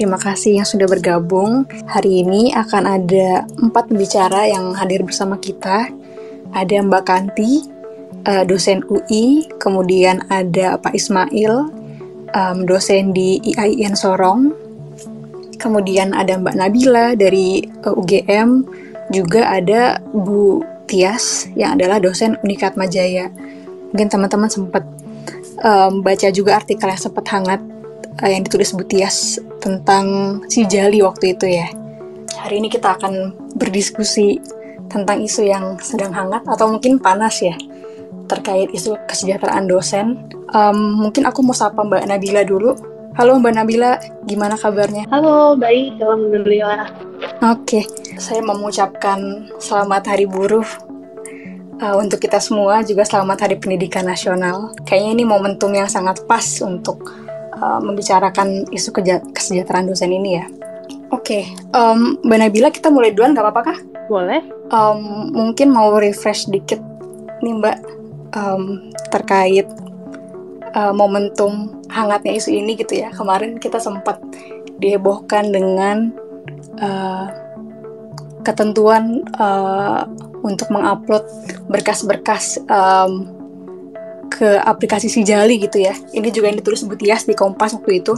terima kasih yang sudah bergabung. Hari ini akan ada 4 pembicara yang hadir bersama kita. Ada Mbak Kanti, dosen UI, kemudian ada Pak Ismail, dosen di IAIN Sorong, kemudian ada Mbak Nabila dari UGM, juga ada Bu Tias yang adalah dosen Unikat Majaya. Mungkin teman-teman sempat baca juga artikel yang sempat hangat yang ditulis Bu Tias tentang si Jali waktu itu ya. Hari ini kita akan berdiskusi tentang isu yang sedang hangat atau mungkin panas ya, terkait isu kesejahteraan dosen. Mungkin aku mau sapa Mbak Nabila dulu. Halo Mbak Nabila, gimana kabarnya? Halo, baik, alhamdulillah. Oke, saya mau mengucapkan selamat Hari Buruh untuk kita semua, juga selamat Hari Pendidikan Nasional. Kayaknya ini momentum yang sangat pas untuk membicarakan isu kesejahteraan dosen ini ya. Oke, Mbak Nabila, kita mulai duluan gak apa-apa kah? Boleh. Mungkin mau refresh dikit nih Mbak, terkait momentum hangatnya isu ini gitu ya. Kemarin kita sempat dihebohkan dengan ketentuan untuk mengupload berkas-berkas ke aplikasi Si Jali gitu ya. Ini juga yang ditulis Bu Tias di Kompas waktu itu.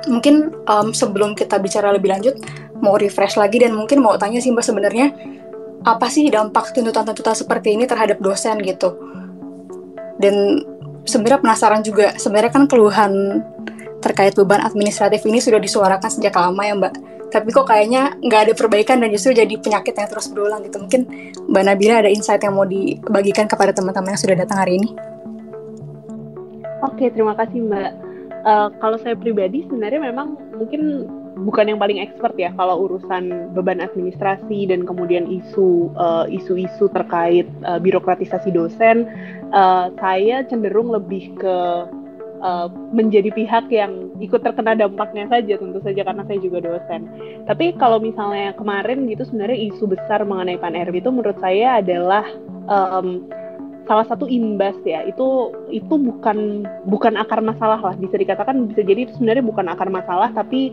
Mungkin sebelum kita bicara lebih lanjut, mau refresh lagi dan mungkin mau tanya sih Mbak, sebenarnya apa sih dampak tuntutan-tuntutan seperti ini terhadap dosen gitu. Dan sebenarnya penasaran juga, sebenarnya kan keluhan terkait beban administratif ini sudah disuarakan sejak lama ya Mbak. Tapi kok kayaknya nggak ada perbaikan dan justru jadi penyakit yang terus berulang gitu. Mungkin Mbak Nabila ada insight yang mau dibagikan kepada teman-teman yang sudah datang hari ini? Oke, terima kasih Mbak. Kalau saya pribadi sebenarnya memang mungkin bukan yang paling expert ya kalau urusan beban administrasi dan kemudian isu-isu terkait birokratisasi dosen. Saya cenderung lebih ke menjadi pihak yang ikut terkena dampaknya saja, tentu saja karena saya juga dosen. Tapi kalau misalnya kemarin gitu sebenarnya isu besar mengenai Pan-RB itu menurut saya adalah salah satu imbas ya, itu bukan akar masalah lah, bisa dikatakan, bisa jadi itu sebenarnya bukan akar masalah, tapi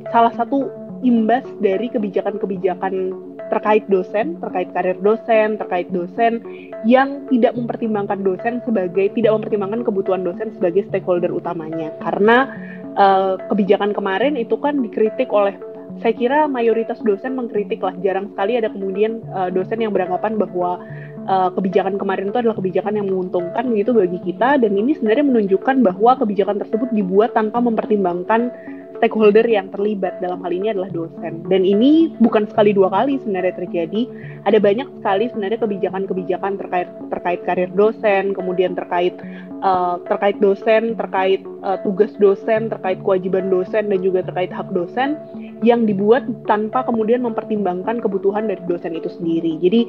salah satu imbas dari kebijakan-kebijakan terkait dosen, terkait karir dosen, terkait dosen yang tidak mempertimbangkan kebutuhan dosen sebagai stakeholder utamanya. Karena kebijakan kemarin itu kan dikritik oleh, saya kira mayoritas dosen mengkritik lah, jarang sekali ada kemudian dosen yang beranggapan bahwa kebijakan kemarin itu adalah kebijakan yang menguntungkan gitu bagi kita, dan ini sebenarnya menunjukkan bahwa kebijakan tersebut dibuat tanpa mempertimbangkan stakeholder yang terlibat, dalam hal ini adalah dosen. Dan ini bukan sekali dua kali sebenarnya terjadi. Ada banyak sekali sebenarnya kebijakan-kebijakan terkait karir dosen, kemudian terkait dosen, terkait tugas dosen, terkait kewajiban dosen, dan juga terkait hak dosen yang dibuat tanpa kemudian mempertimbangkan kebutuhan dari dosen itu sendiri. Jadi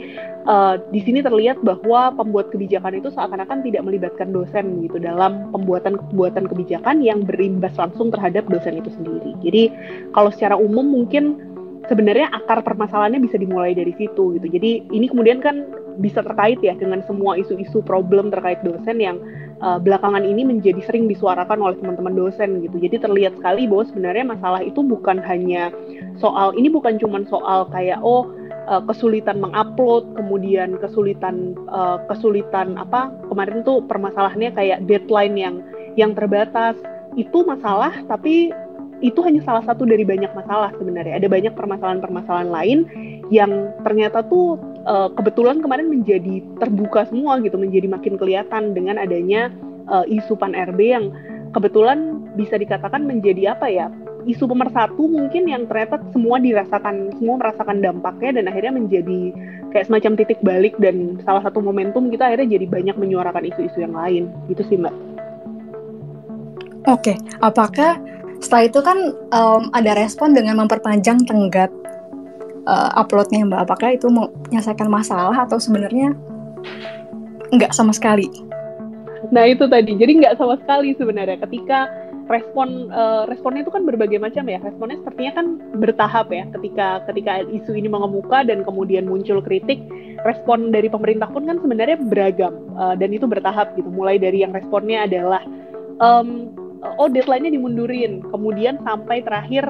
di sini terlihat bahwa pembuat kebijakan itu seakan-akan tidak melibatkan dosen gitu dalam pembuatan kebijakan yang berimbas langsung terhadap dosen itu sendiri. Jadi kalau secara umum mungkin sebenarnya akar permasalahannya bisa dimulai dari situ gitu. Jadi ini kemudian kan bisa terkait ya dengan semua isu-isu problem terkait dosen yang belakangan ini menjadi sering disuarakan oleh teman-teman dosen gitu. Jadi terlihat sekali bahwa sebenarnya masalah itu bukan hanya soal, ini bukan cuma soal kayak kesulitan mengupload, kemudian kesulitan kemarin tuh permasalahannya kayak deadline yang terbatas. Itu masalah, tapi itu hanya salah satu dari banyak masalah sebenarnya. Ada banyak permasalahan-permasalahan lain yang ternyata tuh kebetulan kemarin menjadi terbuka semua gitu, menjadi makin kelihatan dengan adanya isu Pan-RB yang kebetulan bisa dikatakan menjadi isu pemersatu mungkin, yang ternyata semua merasakan dampaknya, dan akhirnya menjadi kayak semacam titik balik dan salah satu momentum kita akhirnya jadi banyak menyuarakan isu-isu yang lain gitu sih Mbak. Oke, apakah setelah itu kan ada respon dengan memperpanjang tenggat uploadnya Mbak? Apakah itu menyelesaikan masalah atau sebenarnya nggak sama sekali? Nah itu tadi, jadi nggak sama sekali sebenarnya. Ketika responnya itu kan berbagai macam ya. Responnya sepertinya kan bertahap ya. Ketika isu ini mengemuka dan kemudian muncul kritik, respon dari pemerintah pun kan sebenarnya beragam dan itu bertahap gitu. Mulai dari yang responnya adalah oh deadline-nya dimundurin, kemudian sampai terakhir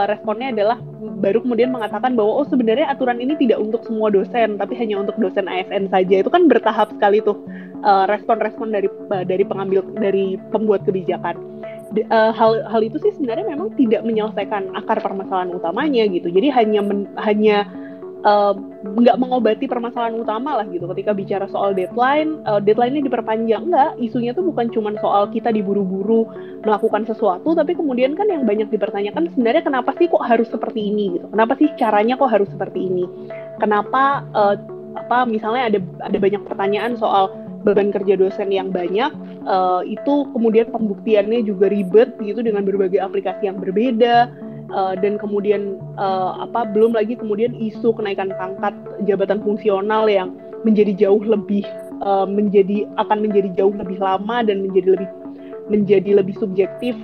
responnya adalah baru kemudian mengatakan bahwa oh sebenarnya aturan ini tidak untuk semua dosen tapi hanya untuk dosen ASN saja. Itu kan bertahap sekali tuh respon-respon dari pembuat kebijakan. Hal itu sih sebenarnya memang tidak menyelesaikan akar permasalahan utamanya gitu. Jadi hanya nggak mengobati permasalahan utama lah gitu. Ketika bicara soal deadline-nya diperpanjang, enggak, isunya tuh bukan cuma soal kita diburu-buru melakukan sesuatu, tapi kemudian kan yang banyak dipertanyakan sebenarnya kenapa sih kok harus seperti ini gitu, kenapa sih caranya kok harus seperti ini, kenapa misalnya ada banyak pertanyaan soal beban kerja dosen yang banyak, itu kemudian pembuktiannya juga ribet gitu dengan berbagai aplikasi yang berbeda. Dan kemudian belum lagi kemudian isu kenaikan pangkat jabatan fungsional yang menjadi jauh lebih jauh lebih lama dan menjadi lebih subjektif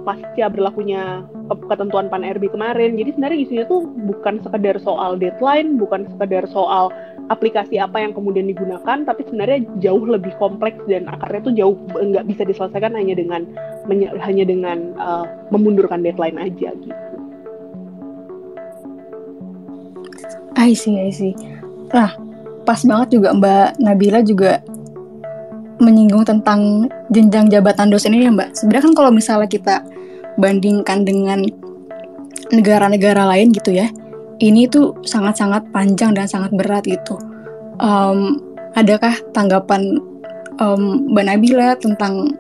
pasca berlakunya ketentuan Pan-RB kemarin. Jadi sebenarnya isunya tuh bukan sekedar soal deadline, bukan sekedar soal aplikasi apa yang kemudian digunakan, tapi sebenarnya jauh lebih kompleks dan akarnya tuh jauh nggak bisa diselesaikan hanya dengan memundurkan deadline aja gitu. I see. Nah, pas banget juga Mbak Nabila juga menyinggung tentang jenjang jabatan dosen ini ya Mbak. Sebenarnya kan kalau misalnya kita bandingkan dengan negara-negara lain gitu ya, ini tuh sangat-sangat panjang dan sangat berat gitu. Adakah tanggapan Mbak Nabila tentang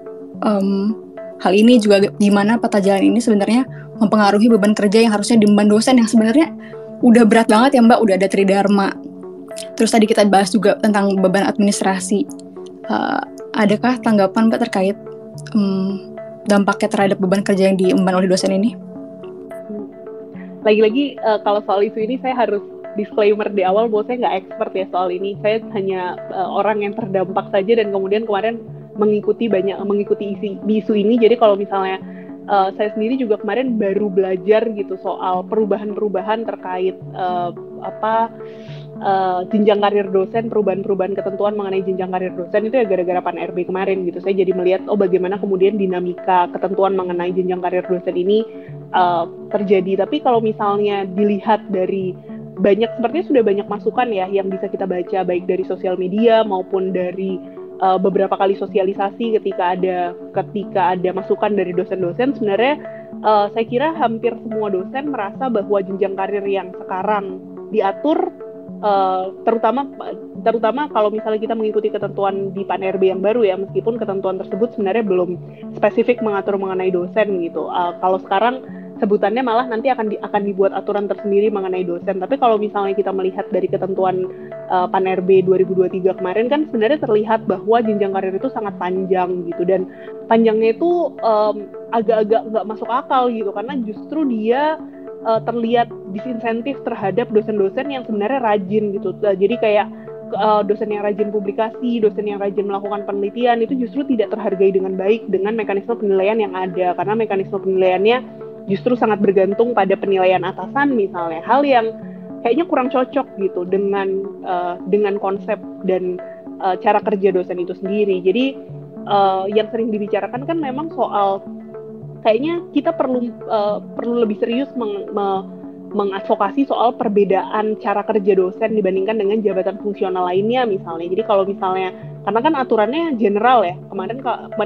hal ini juga, gimana peta jalan ini sebenarnya mempengaruhi beban kerja yang harusnya diemban dosen yang sebenarnya udah berat banget ya Mbak, udah ada tridharma. Terus tadi kita bahas juga tentang beban administrasi. Adakah tanggapan Mbak terkait dampaknya terhadap beban kerja yang diemban oleh dosen ini? Lagi-lagi kalau soal isu ini saya harus disclaimer di awal bahwa saya nggak expert ya soal ini. Saya hanya orang yang terdampak saja dan kemudian kemarin mengikuti isu ini. Jadi kalau misalnya saya sendiri juga kemarin baru belajar gitu soal perubahan-perubahan terkait jenjang karir dosen, perubahan-perubahan ketentuan mengenai jenjang karir dosen itu ya gara-gara Pan-RB kemarin gitu. Saya jadi melihat bagaimana kemudian dinamika ketentuan mengenai jenjang karir dosen ini terjadi. Tapi kalau misalnya dilihat dari sepertinya sudah banyak masukan ya yang bisa kita baca baik dari sosial media maupun dari beberapa kali sosialisasi ketika ada masukan dari dosen-dosen. Sebenarnya saya kira hampir semua dosen merasa bahwa jenjang karir yang sekarang diatur, terutama kalau misalnya kita mengikuti ketentuan di Pan-RB yang baru ya, meskipun ketentuan tersebut sebenarnya belum spesifik mengatur mengenai dosen gitu. Kalau sekarang sebutannya malah nanti akan dibuat aturan tersendiri mengenai dosen. Tapi kalau misalnya kita melihat dari ketentuan Pan-RB 2023 kemarin kan sebenarnya terlihat bahwa jenjang karir itu sangat panjang gitu, dan panjangnya itu agak-agak nggak masuk akal gitu, karena justru dia terlihat disinsentif terhadap dosen-dosen yang sebenarnya rajin gitu. Jadi kayak dosen yang rajin publikasi, dosen yang rajin melakukan penelitian itu justru tidak terhargai dengan baik dengan mekanisme penilaian yang ada, karena mekanisme penilaiannya justru sangat bergantung pada penilaian atasan misalnya, hal yang kayaknya kurang cocok gitu dengan konsep dan cara kerja dosen itu sendiri. Jadi yang sering dibicarakan kan memang soal kayaknya kita perlu lebih serius mengadvokasi soal perbedaan cara kerja dosen dibandingkan dengan jabatan fungsional lainnya misalnya. Jadi kalau misalnya, karena kan aturannya general ya, kemarin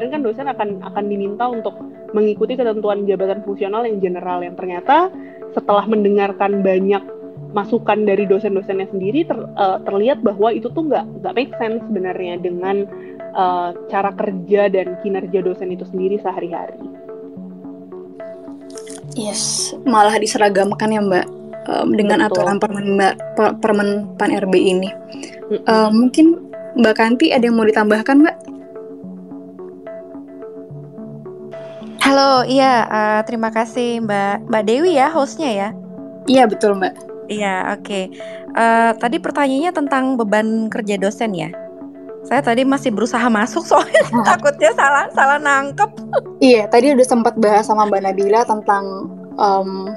kan dosen akan diminta untuk mengikuti ketentuan jabatan fungsional yang general, yang ternyata setelah mendengarkan banyak masukan dari dosen-dosennya sendiri terlihat bahwa itu tuh nggak make sense sebenarnya dengan cara kerja dan kinerja dosen itu sendiri sehari-hari. Yes, malah diseragamkan ya Mbak dengan Betul. aturan Permen Pan-RB ini. Mungkin Mbak Kanti ada yang mau ditambahkan Mbak? Halo, iya, terima kasih Mbak Dewi ya hostnya ya. Iya betul Mbak. Iya, oke. Tadi pertanyaannya tentang beban kerja dosen ya. Saya tadi masih berusaha masuk soalnya takutnya salah nangkep. Iya, tadi udah sempat bahas sama Mbak Nabila tentang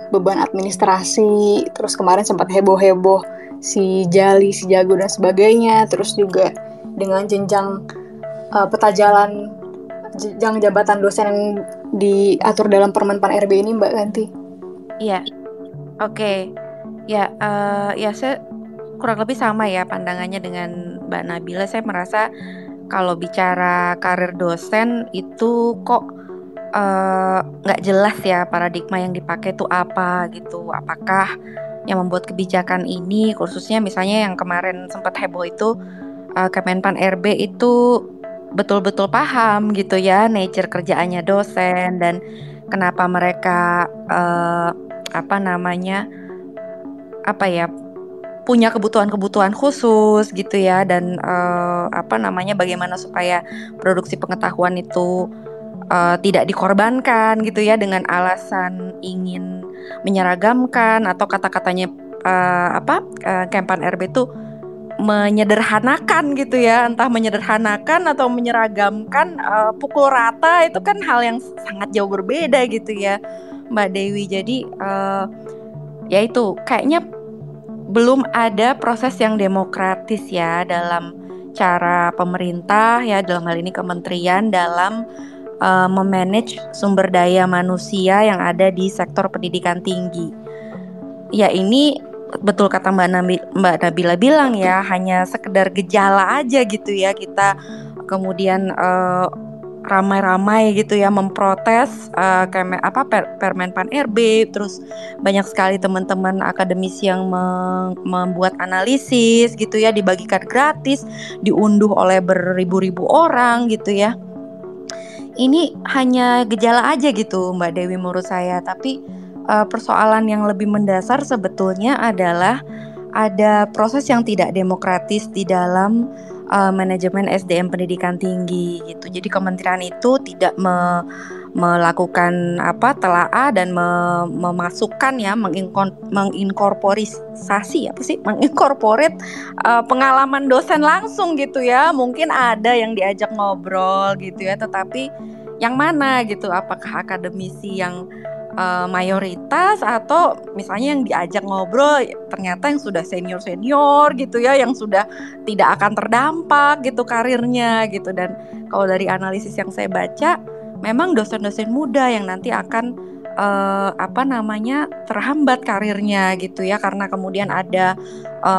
beban administrasi, terus kemarin sempat heboh-heboh si Jali, si Jago dan sebagainya, terus juga dengan jenjang peta jalan jenjang jabatan dosen yang diatur dalam Permen Pan RB ini, Mbak Ganti? Iya, oke. Ya, ya saya kurang lebih sama ya pandangannya dengan Mbak Nabila. Saya merasa kalau bicara karir dosen itu kok nggak jelas ya paradigma yang dipakai itu apa gitu. Apakah yang membuat kebijakan ini, khususnya misalnya yang kemarin sempat heboh itu, Kemenpan RB itu betul-betul paham gitu ya nature kerjaannya dosen dan kenapa mereka punya kebutuhan-kebutuhan khusus gitu ya, dan bagaimana supaya produksi pengetahuan itu tidak dikorbankan gitu ya dengan alasan ingin menyeragamkan atau kata-katanya Kempan RB itu menyederhanakan gitu ya, entah menyederhanakan atau menyeragamkan, pukul rata itu kan hal yang sangat jauh berbeda gitu ya Mbak Dewi. Jadi ya itu kayaknya belum ada proses yang demokratis ya dalam cara pemerintah ya, dalam hal ini kementerian, dalam memanage sumber daya manusia yang ada di sektor pendidikan tinggi. Ya ini betul kata Mbak Nabila bilang ya, hanya sekedar gejala aja gitu ya, kita kemudian ramai-ramai gitu ya memprotes Permen Pan RB, terus banyak sekali teman-teman akademisi yang membuat analisis gitu ya, dibagikan gratis, diunduh oleh beribu-ribu orang gitu ya. Ini hanya gejala aja gitu Mbak Dewi menurut saya, tapi persoalan yang lebih mendasar sebetulnya adalah ada proses yang tidak demokratis di dalam manajemen SDM pendidikan tinggi gitu. Jadi kementerian itu tidak melakukan telaah dan memasukkan ya, menginkorporate pengalaman dosen langsung gitu ya. Mungkin ada yang diajak ngobrol gitu ya, tetapi yang mana gitu, apakah akademisi yang mayoritas atau misalnya yang diajak ngobrol ternyata yang sudah senior gitu ya, yang sudah tidak akan terdampak gitu karirnya gitu. Dan kalau dari analisis yang saya baca, memang dosen-dosen muda yang nanti akan terhambat karirnya gitu ya, karena kemudian ada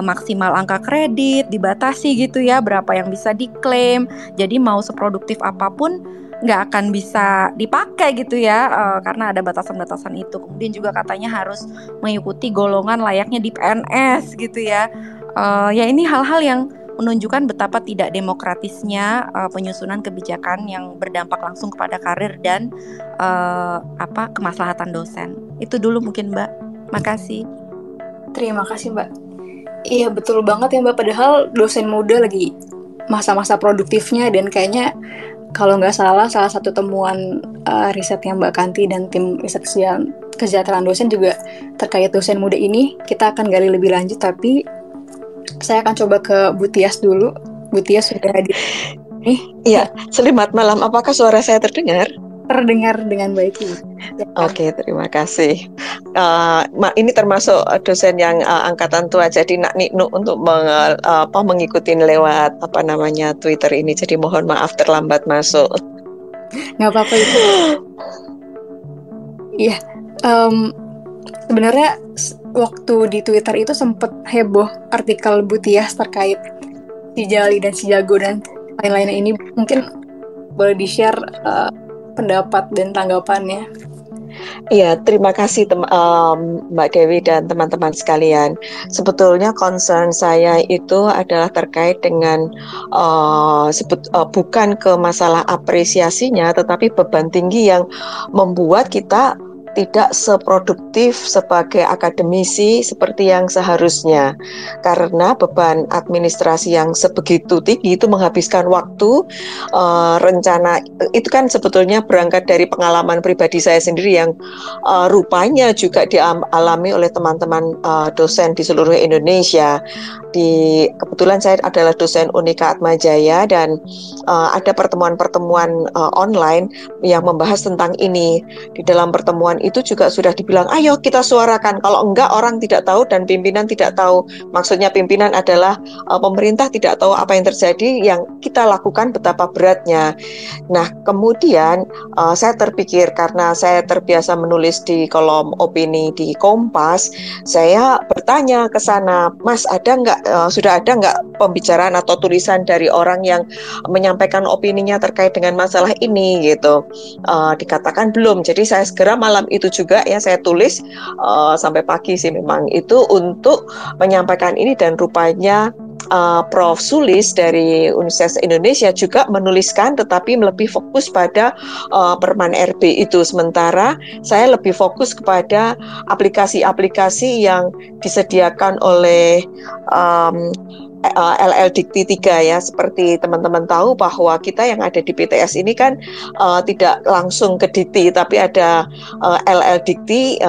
maksimal angka kredit dibatasi gitu ya, berapa yang bisa diklaim. Jadi mau seproduktif apapun nggak akan bisa dipakai gitu ya, karena ada batasan-batasan itu. Kemudian juga katanya harus mengikuti golongan layaknya di PNS gitu ya. Ya ini hal-hal yang menunjukkan betapa tidak demokratisnya penyusunan kebijakan yang berdampak langsung kepada karir dan kemaslahatan dosen. Itu dulu mungkin Mbak. Makasih. Terima kasih Mbak. Iya betul banget ya Mbak, padahal dosen muda lagi masa-masa produktifnya, dan kayaknya kalau nggak salah satu temuan risetnya Mbak Kanti dan tim riset kesejahteraan dosen juga terkait dosen muda ini, kita akan gali lebih lanjut, tapi saya akan coba ke Bu Tias dulu. Bu Tias sudah hadir. Iya, selamat malam. Apakah suara saya terdengar? Terdengar dengan baik. Oke, terima kasih. Ini termasuk dosen yang angkatan tua, jadi nak niknu untuk mengikuti lewat Twitter ini. Jadi mohon maaf terlambat masuk. Nggak apa-apa itu. Iya, sebenarnya waktu di Twitter itu sempat heboh artikel Bu Tias terkait si Jali dan si Jago dan lain-lainnya ini. Mungkin boleh di-share pendapat dan tanggapannya. Iya, terima kasih Mbak Dewi dan teman-teman sekalian. Sebetulnya concern saya itu adalah terkait dengan bukan ke masalah apresiasinya, tetapi beban tinggi yang membuat kita tidak seproduktif sebagai akademisi seperti yang seharusnya, karena beban administrasi yang sebegitu tinggi itu menghabiskan waktu. Rencana itu kan sebetulnya berangkat dari pengalaman pribadi saya sendiri yang rupanya juga dialami oleh teman-teman dosen di seluruh Indonesia. Kebetulan saya adalah dosen Unika Atmajaya, dan ada pertemuan-pertemuan online yang membahas tentang ini. Di dalam pertemuan itu juga sudah dibilang, ayo kita suarakan. Kalau enggak orang tidak tahu dan pimpinan tidak tahu. Maksudnya pimpinan adalah pemerintah tidak tahu apa yang terjadi, yang kita lakukan betapa beratnya. Nah, kemudian saya terpikir karena saya terbiasa menulis di kolom opini di Kompas, saya bertanya ke sana, Mas, sudah ada nggak pembicaraan atau tulisan dari orang yang menyampaikan opininya terkait dengan masalah ini gitu. Dikatakan belum. Jadi saya segera malam itu juga ya saya tulis sampai pagi sih memang itu untuk menyampaikan ini, dan rupanya Prof. Sulis dari Universitas Indonesia juga menuliskan, tetapi lebih fokus pada Perman RB itu. Sementara saya lebih fokus kepada aplikasi-aplikasi yang disediakan oleh LL Dikti 3 ya. Seperti teman-teman tahu bahwa kita yang ada di PTS ini kan tidak langsung ke Dikti, tapi ada LL Dikti,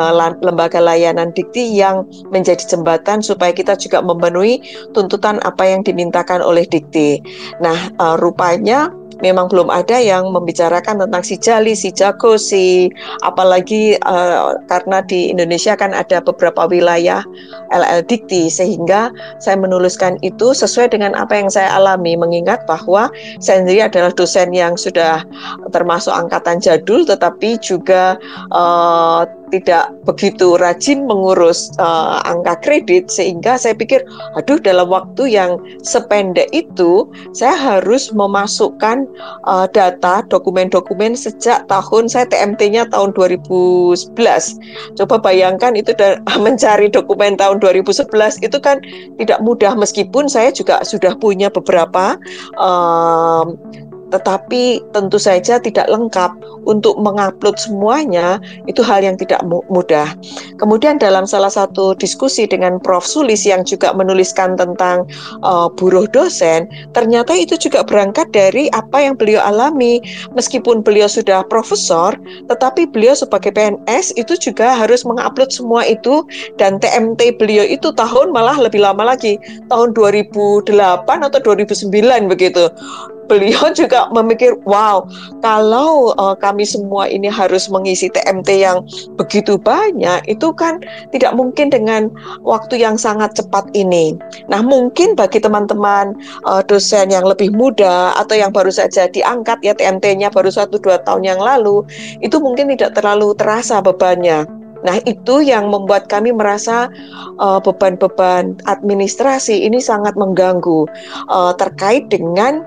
lembaga layanan Dikti yang menjadi jembatan supaya kita juga memenuhi tuntutan apa yang dimintakan oleh Dikti. Nah, rupanya memang belum ada yang membicarakan tentang si Jali, si Jago, apalagi karena di Indonesia kan ada beberapa wilayah LL Dikti, sehingga saya menuliskan itu sesuai dengan apa yang saya alami, mengingat bahwa saya sendiri adalah dosen yang sudah termasuk angkatan jadul, tetapi juga tidak begitu rajin mengurus angka kredit, sehingga saya pikir, aduh, dalam waktu yang sependek itu saya harus memasukkan data dokumen-dokumen sejak tahun saya TMT-nya tahun 2011. Coba bayangkan itu mencari dokumen tahun 2011 itu kan tidak mudah, meskipun saya juga sudah punya beberapa tetapi tentu saja tidak lengkap. Untuk mengupload semuanya itu hal yang tidak mudah. Kemudian dalam salah satu diskusi dengan Prof. Sulis yang juga menuliskan tentang buruh dosen, ternyata itu juga berangkat dari apa yang beliau alami. Meskipun beliau sudah profesor, tetapi beliau sebagai PNS itu juga harus mengupload semua itu, dan TMT beliau itu malah lebih lama lagi, tahun 2008 atau 2009 begitu. Beliau juga memikir, wow, kalau kami semua ini harus mengisi TMT yang begitu banyak, itu kan tidak mungkin dengan waktu yang sangat cepat ini. Nah, mungkin bagi teman-teman dosen yang lebih muda atau yang baru saja diangkat ya TMT-nya baru 1-2 tahun yang lalu, itu mungkin tidak terlalu terasa bebannya. Nah, itu yang membuat kami merasa beban-beban administrasi ini sangat mengganggu terkait dengan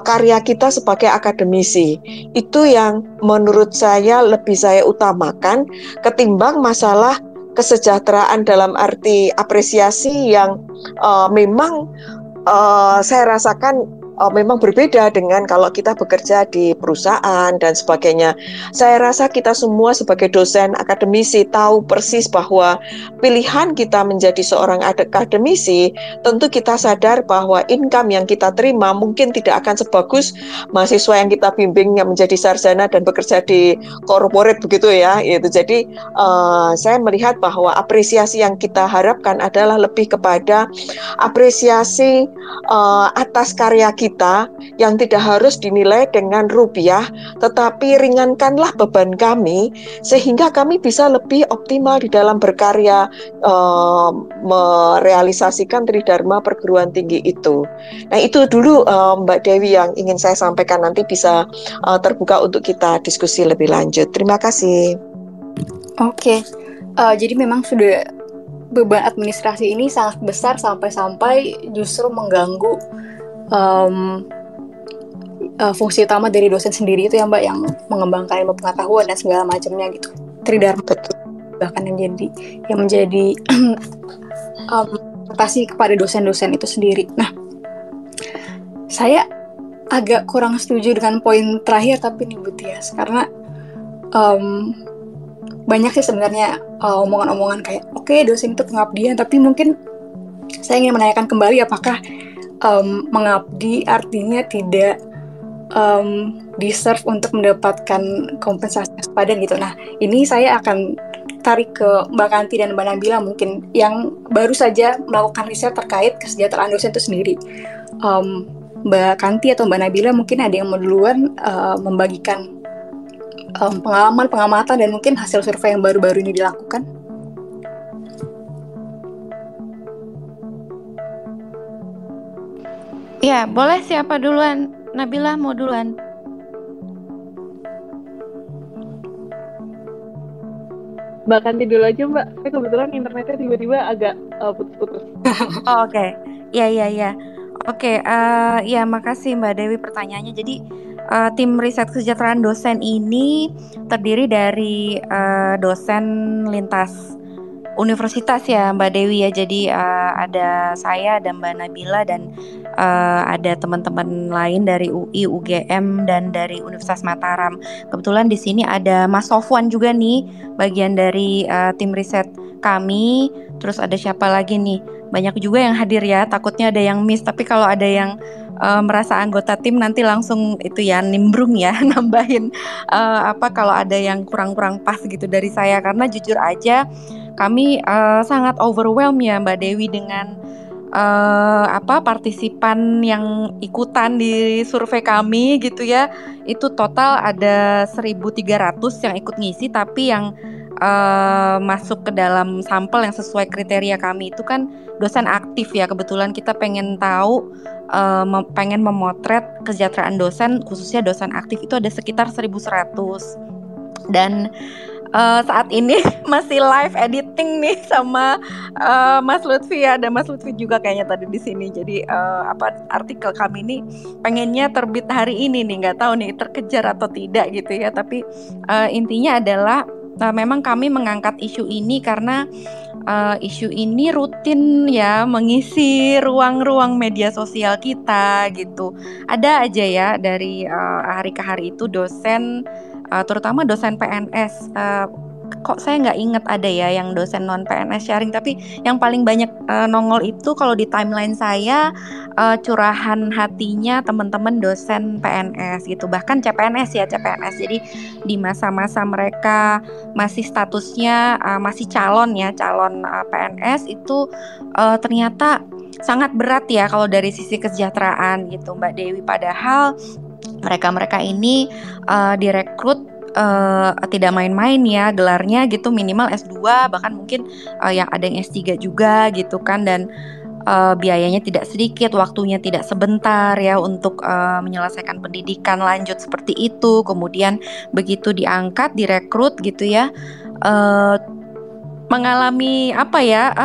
karya kita sebagai akademisi. Itu yang menurut saya lebih saya utamakan ketimbang masalah kesejahteraan dalam arti apresiasi yang memang saya rasakan memang berbeda dengan kalau kita bekerja di perusahaan dan sebagainya. Saya rasa kita semua sebagai dosen akademisi tahu persis bahwa pilihan kita menjadi seorang akademisi, tentu kita sadar bahwa income yang kita terima mungkin tidak akan sebagus mahasiswa yang kita bimbing yang menjadi sarjana dan bekerja di corporate begitu ya. Jadi saya melihat bahwa apresiasi yang kita harapkan adalah lebih kepada apresiasi atas karya kita yang tidak harus dinilai dengan rupiah, tetapi ringankanlah beban kami sehingga kami bisa lebih optimal di dalam berkarya merealisasikan Tridharma perguruan tinggi itu. Nah, itu dulu Mbak Dewi yang ingin saya sampaikan, nanti bisa terbuka untuk kita diskusi lebih lanjut. Terima kasih. Oke, jadi memang sudah beban administrasi ini sangat besar sampai justru mengganggu fungsi utama dari dosen sendiri itu ya Mbak, yang mengembangkan ilmu pengetahuan dan segala macamnya gitu. Tridharma bahkan yang menjadi adaptasi kepada dosen-dosen itu sendiri. Nah, saya agak kurang setuju dengan poin terakhir tapi nih Bu Tias, karena banyak sih sebenarnya omongan-omongan kayak oke, dosen itu pengabdian, tapi mungkin saya ingin menanyakan kembali apakah mengabdi artinya tidak deserve untuk mendapatkan kompensasi sepadan gitu. Nah, ini saya akan tarik ke Mbak Kanti dan Mbak Nabila mungkin yang baru saja melakukan riset terkait kesejahteraan dosen itu sendiri. Mbak Kanti atau Mbak Nabila mungkin ada yang mau duluan membagikan pengalaman, pengamatan, dan mungkin hasil survei yang baru-baru ini dilakukan? Ya, boleh siapa duluan? Nabila mau duluan? Mbak Kanti dulu aja Mbak, saya kebetulan internetnya tiba-tiba agak putus-putus. Oh, oke. Ya. Oke, ya makasih Mbak Dewi pertanyaannya. Jadi tim riset kesejahteraan dosen ini terdiri dari dosen lintas universitas ya Mbak Dewi ya. Jadi ada saya, ada Mbak Nabila, dan ada teman-teman lain dari UI, UGM, dan dari Universitas Mataram. Kebetulan di sini ada Mas Sofwan juga nih, bagian dari tim riset kami. Terus ada siapa lagi nih? Banyak juga yang hadir ya. Takutnya ada yang miss. Tapi kalau ada yang merasa anggota tim nanti langsung itu ya nimbrung ya nambahin kalau ada yang kurang-kurang pas gitu dari saya, karena jujur aja kami sangat overwhelmed ya Mbak Dewi dengan partisipan yang ikutan di survei kami gitu ya. Itu total ada 1.300 yang ikut ngisi, tapi yang masuk ke dalam sampel yang sesuai kriteria kami itu kan dosen aktif ya. Kebetulan kita pengen tahu, pengen memotret kesejahteraan dosen, khususnya dosen aktif itu ada sekitar 1.100. Dan saat ini masih live editing nih sama Mas Lutfi ya. Ada Mas Lutfi juga kayaknya tadi di sini. Jadi artikel kami ini pengennya terbit hari ini nih, nggak tahu nih terkejar atau tidak gitu ya. Tapi intinya adalah memang kami mengangkat isu ini karena isu ini rutin ya mengisi ruang-ruang media sosial kita gitu. Ada aja ya dari hari ke hari itu dosen, terutama dosen PNS. Kok saya nggak inget ada ya yang dosen non PNS sharing, tapi yang paling banyak nongol itu kalau di timeline saya curahan hatinya teman-teman dosen PNS gitu, bahkan CPNS ya, CPNS. Jadi di masa-masa mereka masih statusnya masih calon PNS itu ternyata sangat berat ya kalau dari sisi kesejahteraan gitu Mbak Dewi. Padahal mereka ini direkrut tidak main-main ya gelarnya gitu, minimal S2, bahkan mungkin yang ada yang S3 juga gitu kan. Dan biayanya tidak sedikit, waktunya tidak sebentar ya untuk menyelesaikan pendidikan lanjut seperti itu. Kemudian begitu diangkat, direkrut gitu ya, mengalami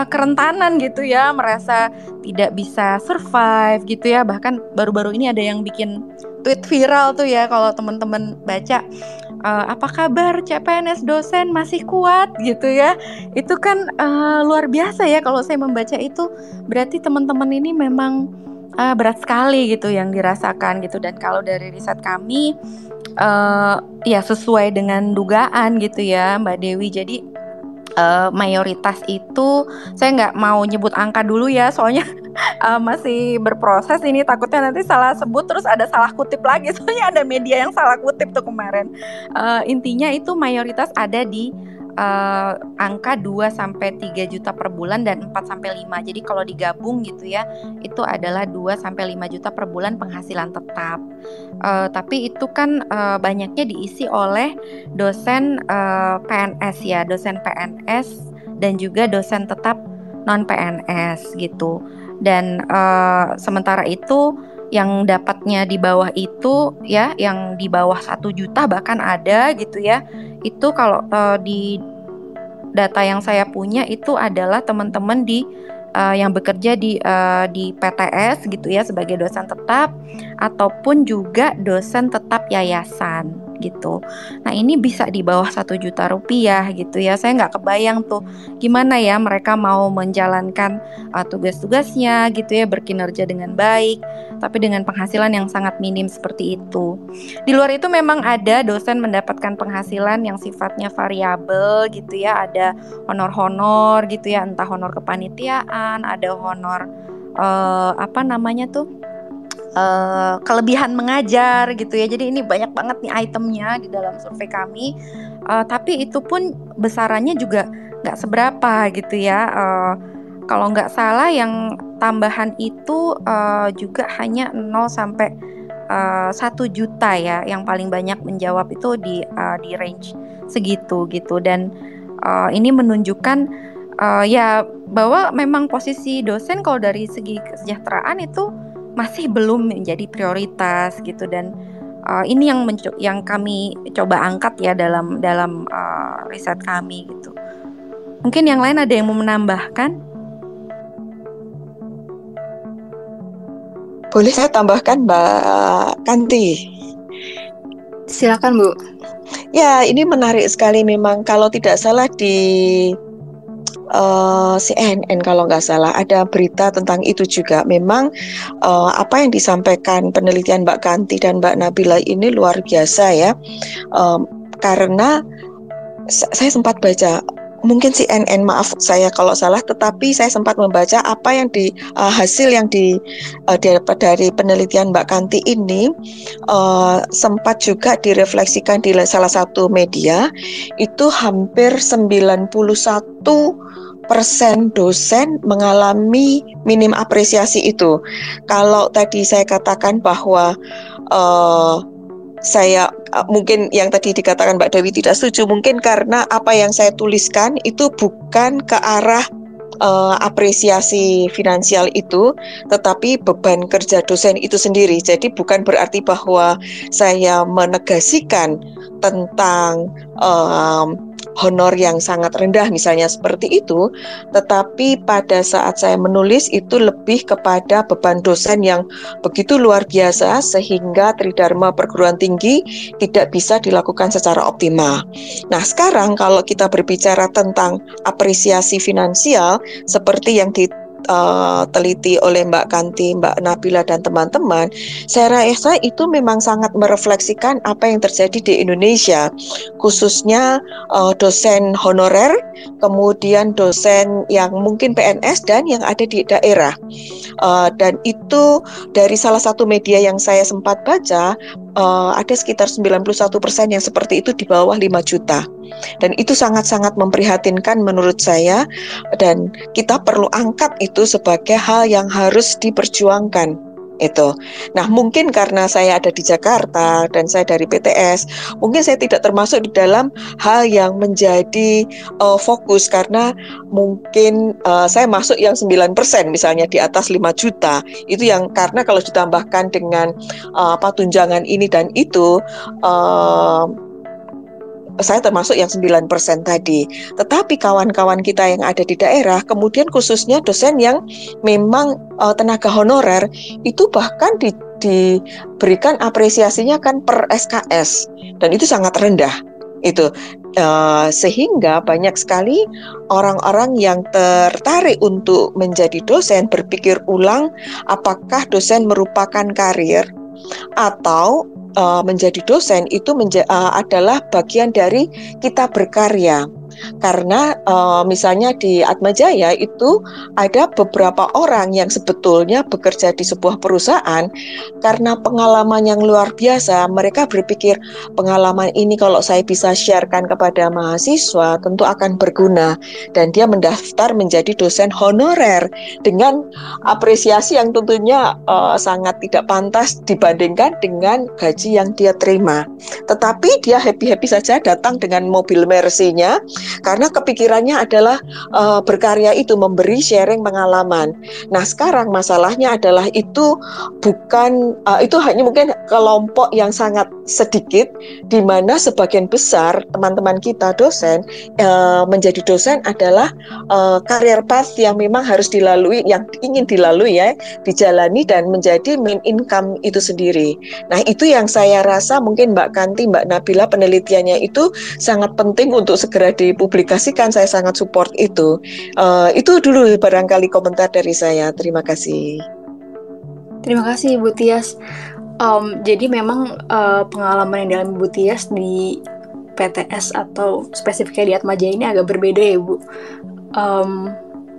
kerentanan gitu ya, merasa tidak bisa survive gitu ya. Bahkan baru-baru ini ada yang bikin tweet viral tuh ya, kalau teman-teman baca, apa kabar CPNS dosen, masih kuat gitu ya. Itu kan luar biasa ya kalau saya membaca itu. Berarti teman-teman ini memang berat sekali gitu yang dirasakan gitu. Dan kalau dari riset kami ya sesuai dengan dugaan gitu ya Mbak Dewi. Jadi mayoritas itu, saya nggak mau nyebut angka dulu ya, soalnya masih berproses ini, takutnya nanti salah sebut terus ada salah kutip lagi, soalnya ada media yang salah kutip tuh kemarin. Intinya itu mayoritas ada di angka 2-3 juta per bulan dan 4-5. Jadi kalau digabung gitu ya, itu adalah 2-5 juta per bulan penghasilan tetap. Tapi itu kan banyaknya diisi oleh dosen PNS ya, dosen PNS dan juga dosen tetap non PNS gitu. Dan sementara itu yang dapatnya di bawah itu ya, yang di bawah 1 juta bahkan ada gitu ya. Itu kalau di data yang saya punya itu adalah teman-teman di yang bekerja di PTS gitu ya, sebagai dosen tetap ataupun juga dosen tetap yayasan gitu. Nah ini bisa di bawah 1 juta rupiah gitu ya. Saya nggak kebayang tuh gimana ya mereka mau menjalankan tugas-tugasnya gitu ya, berkinerja dengan baik tapi dengan penghasilan yang sangat minim seperti itu. Di luar itu memang ada dosen mendapatkan penghasilan yang sifatnya variabel gitu ya. Ada honor-honor gitu ya, entah honor kepanitiaan, ada honor kelebihan mengajar gitu ya. Jadi ini banyak banget nih itemnya di dalam survei kami. Tapi itu pun besarannya juga nggak seberapa gitu ya. Kalau nggak salah yang tambahan itu juga hanya 0 sampai 1 juta ya, yang paling banyak menjawab itu di range segitu gitu. Dan ini menunjukkan ya bahwa memang posisi dosen kalau dari segi kesejahteraan itu masih belum menjadi prioritas gitu. Dan ini yang kami coba angkat ya dalam riset kami gitu. Mungkin yang lain ada yang mau menambahkan? Boleh saya tambahkan, Mbak Kanti? Silakan, Bu. Ya, ini menarik sekali memang. Kalau tidak salah di CNN kalau nggak salah ada berita tentang itu juga. Memang apa yang disampaikan penelitian Mbak Kanti dan Mbak Nabila ini luar biasa ya. Karena saya sempat baca, mungkin CNN, maaf saya kalau salah, tetapi saya sempat membaca apa yang hasil yang dari penelitian Mbak Kanti ini sempat juga direfleksikan di salah satu media. Itu hampir 91% dosen mengalami minim apresiasi itu. Kalau tadi saya katakan bahwa saya mungkin yang tadi dikatakan Mbak Dewi tidak setuju, mungkin karena apa yang saya tuliskan itu bukan ke arah apresiasi finansial itu, tetapi beban kerja dosen itu sendiri. Jadi bukan berarti bahwa saya menegasikan tentang honor yang sangat rendah misalnya seperti itu, tetapi pada saat saya menulis itu lebih kepada beban dosen yang begitu luar biasa sehingga tridharma perguruan tinggi tidak bisa dilakukan secara optimal. Nah, sekarang kalau kita berbicara tentang apresiasi finansial seperti yang diteliti oleh Mbak Kanti, Mbak Nabila dan teman-teman, saya rasa itu memang sangat merefleksikan apa yang terjadi di Indonesia, khususnya dosen honorer, kemudian dosen yang mungkin PNS dan yang ada di daerah. Dan itu dari salah satu media yang saya sempat baca, ada sekitar 91% yang seperti itu di bawah 5 juta. Dan itu sangat-sangat memprihatinkan menurut saya, dan kita perlu angkat itu sebagai hal yang harus diperjuangkan. Itu. Nah, mungkin karena saya ada di Jakarta dan saya dari PTS, mungkin saya tidak termasuk di dalam hal yang menjadi fokus, karena mungkin saya masuk yang 9% misalnya di atas 5 juta. Itu yang karena kalau ditambahkan dengan tunjangan ini dan itu, saya termasuk yang 9% tadi. Tetapi kawan-kawan kita yang ada di daerah, kemudian khususnya dosen yang memang tenaga honorer, itu bahkan diberikan apresiasinya kan per SKS, dan itu sangat rendah. Itu sehingga banyak sekali orang-orang yang tertarik untuk menjadi dosen berpikir ulang apakah dosen merupakan karir atau menjadi dosen itu adalah bagian dari kita berkarya. Karena misalnya di Atmajaya itu ada beberapa orang yang sebetulnya bekerja di sebuah perusahaan, karena pengalaman yang luar biasa, mereka berpikir pengalaman ini kalau saya bisa sharekan kepada mahasiswa tentu akan berguna, dan dia mendaftar menjadi dosen honorer dengan apresiasi yang tentunya sangat tidak pantas dibandingkan dengan gaji yang dia terima. Tetapi dia happy-happy saja datang dengan mobil Mercy-nya, karena kepikirannya adalah berkarya itu, memberi sharing pengalaman. Nah, sekarang masalahnya adalah itu bukan itu hanya mungkin kelompok yang sangat sedikit, di mana sebagian besar teman-teman kita dosen menjadi dosen adalah career path yang memang harus dilalui, yang ingin dilalui ya, dijalani dan menjadi main income itu sendiri. Nah, itu yang saya rasa mungkin Mbak Kanti, Mbak Nabila penelitiannya itu sangat penting untuk segera dipublikasikan. Saya sangat support itu. Itu dulu barangkali komentar dari saya. Terima kasih. Terima kasih Bu Tias. Jadi memang pengalaman yang dialami Bu Tias di PTS atau spesifiknya di Atmajaya ini agak berbeda ya Bu.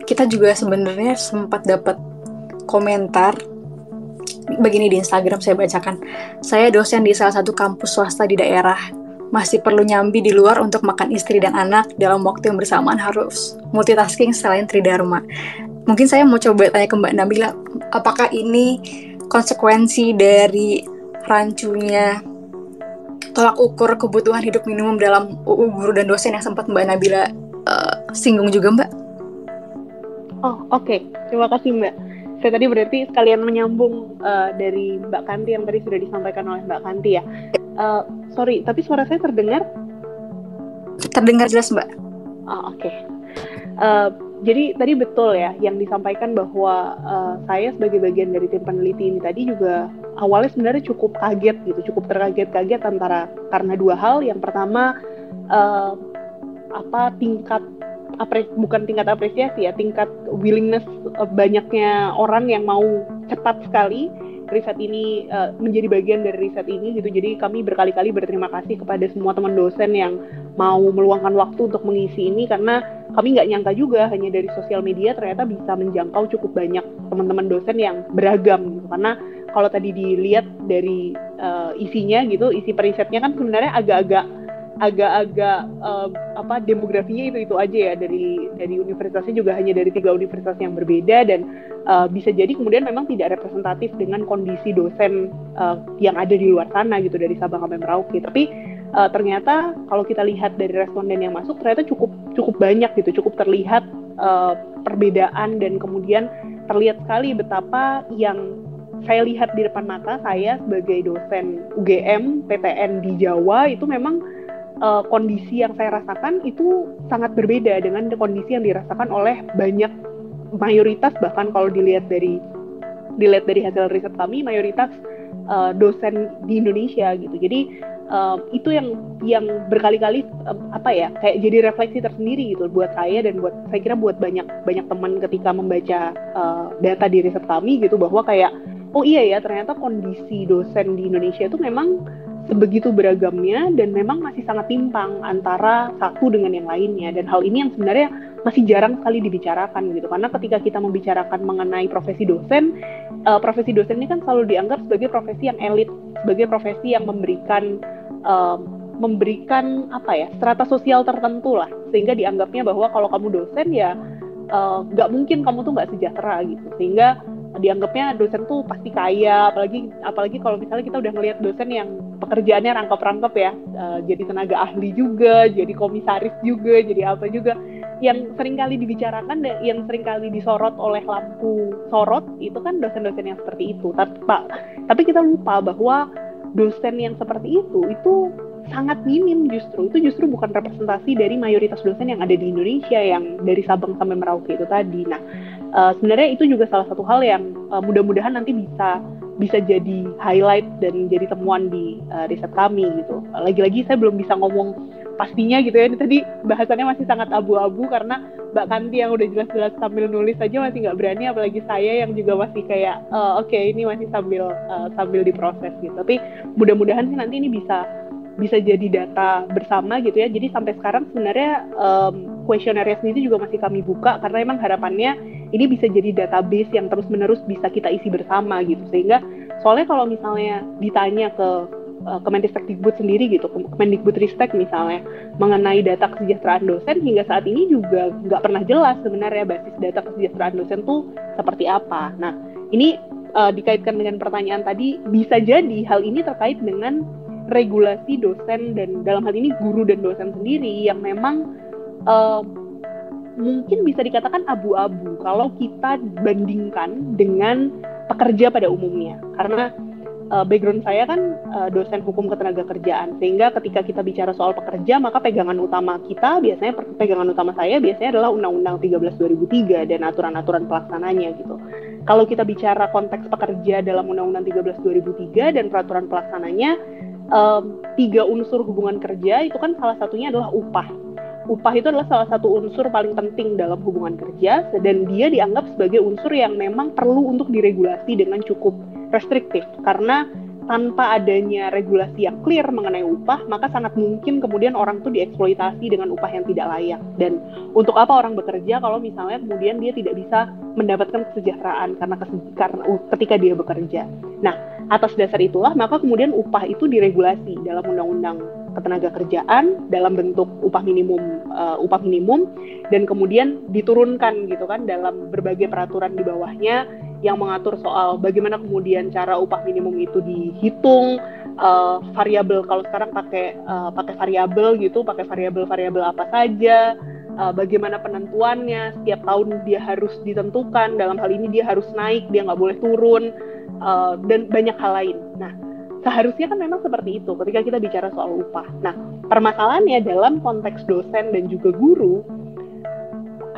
Kita juga sebenarnya sempat dapat komentar begini di Instagram, saya bacakan. Saya dosen di salah satu kampus swasta di daerah. Masih perlu nyambi di luar untuk makan istri dan anak, dalam waktu yang bersamaan harus multitasking selain tridharma. Mungkin saya mau coba tanya ke Mbak Nabila, apakah ini konsekuensi dari rancunya tolak ukur kebutuhan hidup minimum dalam UU Guru dan Dosen yang sempat Mbak Nabila singgung juga, Mbak. Oh, oke. Terima kasih, Mbak. Saya tadi berarti sekalian menyambung dari Mbak Kanti yang tadi sudah disampaikan oleh Mbak Kanti ya. Sorry, tapi suara saya terdengar? Terdengar jelas, Mbak. Oh, oke. Jadi tadi betul ya yang disampaikan bahwa saya sebagai bagian dari tim peneliti ini tadi juga awalnya sebenarnya cukup kaget gitu, cukup terkaget-kaget karena dua hal. Yang pertama bukan tingkat apresiasi ya, tingkat willingness banyaknya orang yang mau cepat sekali riset ini menjadi bagian dari riset ini gitu. Jadi kami berkali-kali berterima kasih kepada semua teman dosen yang mau meluangkan waktu untuk mengisi ini, karena kami nggak nyangka juga hanya dari sosial media ternyata bisa menjangkau cukup banyak teman-teman dosen yang beragam gitu. Karena kalau tadi dilihat dari isinya gitu, isi perisetnya kan sebenarnya agak-agak demografinya itu aja ya, dari universitasnya juga hanya dari 3 universitas yang berbeda, dan bisa jadi kemudian memang tidak representatif dengan kondisi dosen yang ada di luar sana gitu, dari Sabang sampai Merauke. Tapi ternyata kalau kita lihat dari responden yang masuk ternyata cukup banyak gitu, cukup terlihat perbedaan, dan kemudian terlihat sekali betapa yang saya lihat di depan mata saya sebagai dosen UGM PTN di Jawa itu memang kondisi yang saya rasakan itu sangat berbeda dengan kondisi yang dirasakan oleh banyak, mayoritas, bahkan kalau dilihat dari hasil riset kami, mayoritas dosen di Indonesia gitu. Jadi itu yang berkali-kali kayak jadi refleksi tersendiri gitu buat saya, dan saya kira buat banyak teman ketika membaca data di riset kami gitu, bahwa kayak oh iya ya, ternyata kondisi dosen di Indonesia itu memang sebegitu beragamnya, dan memang masih sangat timpang antara satu dengan yang lainnya. Dan hal ini yang sebenarnya masih jarang sekali dibicarakan gitu, karena ketika kita membicarakan mengenai profesi dosen ini kan selalu dianggap sebagai profesi yang elit, sebagai profesi yang memberikan strata sosial tertentu lah, sehingga dianggapnya bahwa kalau kamu dosen ya nggak mungkin kamu tuh nggak sejahtera gitu, sehingga dianggapnya dosen tuh pasti kaya, apalagi kalau misalnya kita udah ngelihat dosen yang pekerjaannya rangkap-rangkap ya, jadi tenaga ahli juga, jadi komisaris juga, jadi apa juga, yang seringkali dibicarakan dan yang seringkali disorot oleh lampu sorot itu kan dosen-dosen yang seperti itu. Tapi kita lupa bahwa dosen yang seperti itu sangat minim, justru bukan representasi dari mayoritas dosen yang ada di Indonesia yang dari Sabang sampai Merauke itu tadi. Nah, sebenarnya itu juga salah satu hal yang mudah-mudahan nanti bisa jadi highlight dan jadi temuan di riset kami gitu. Lagi-lagi saya belum bisa ngomong pastinya gitu ya, ini tadi bahasannya masih sangat abu-abu karena Mbak Kanti yang udah jelas-jelas sambil nulis aja masih nggak berani, apalagi saya yang juga masih kayak oke, ini masih sambil diproses gitu. Tapi mudah-mudahan sih nanti ini bisa jadi data bersama gitu ya. Jadi sampai sekarang sebenarnya kuesionernya sendiri juga masih kami buka, karena emang harapannya ini bisa jadi database yang terus-menerus bisa kita isi bersama gitu. Sehingga soalnya kalau misalnya ditanya ke Kemendikbud sendiri gitu, Kemendikbudristek misalnya, mengenai data kesejahteraan dosen, hingga saat ini juga nggak pernah jelas sebenarnya basis data kesejahteraan dosen tuh seperti apa. Nah, ini dikaitkan dengan pertanyaan tadi, bisa jadi hal ini terkait dengan regulasi dosen, dan dalam hal ini guru dan dosen sendiri yang memang mungkin bisa dikatakan abu-abu kalau kita bandingkan dengan pekerja pada umumnya. Karena background saya kan dosen hukum ketenagakerjaan, sehingga ketika kita bicara soal pekerja, maka pegangan utama saya biasanya adalah Undang-Undang 13 2003 dan aturan-aturan pelaksananya gitu. Kalau kita bicara konteks pekerja dalam Undang-Undang 13 2003 dan peraturan pelaksananya, 3 unsur hubungan kerja itu kan salah satunya adalah upah. Upah itu adalah salah satu unsur paling penting dalam hubungan kerja, dan dia dianggap sebagai unsur yang memang perlu untuk diregulasi dengan cukup restriktif, karena tanpa adanya regulasi yang clear mengenai upah, maka sangat mungkin kemudian orang itu dieksploitasi dengan upah yang tidak layak. Dan untuk apa orang bekerja kalau misalnya kemudian dia tidak bisa mendapatkan kesejahteraan karena ketika dia bekerja. Nah, atas dasar itulah maka kemudian upah itu diregulasi dalam Undang-Undang Ketenagakerjaan dalam bentuk upah minimum, dan kemudian diturunkan gitu kan dalam berbagai peraturan di bawahnya yang mengatur soal bagaimana kemudian cara upah minimum itu dihitung, variabel, kalau sekarang pakai variabel gitu, pakai variabel apa saja, bagaimana penentuannya, setiap tahun dia harus ditentukan, dalam hal ini dia harus naik, dia nggak boleh turun, dan banyak hal lain. Nah, seharusnya kan memang seperti itu ketika kita bicara soal upah. Nah, permasalahannya dalam konteks dosen dan juga guru,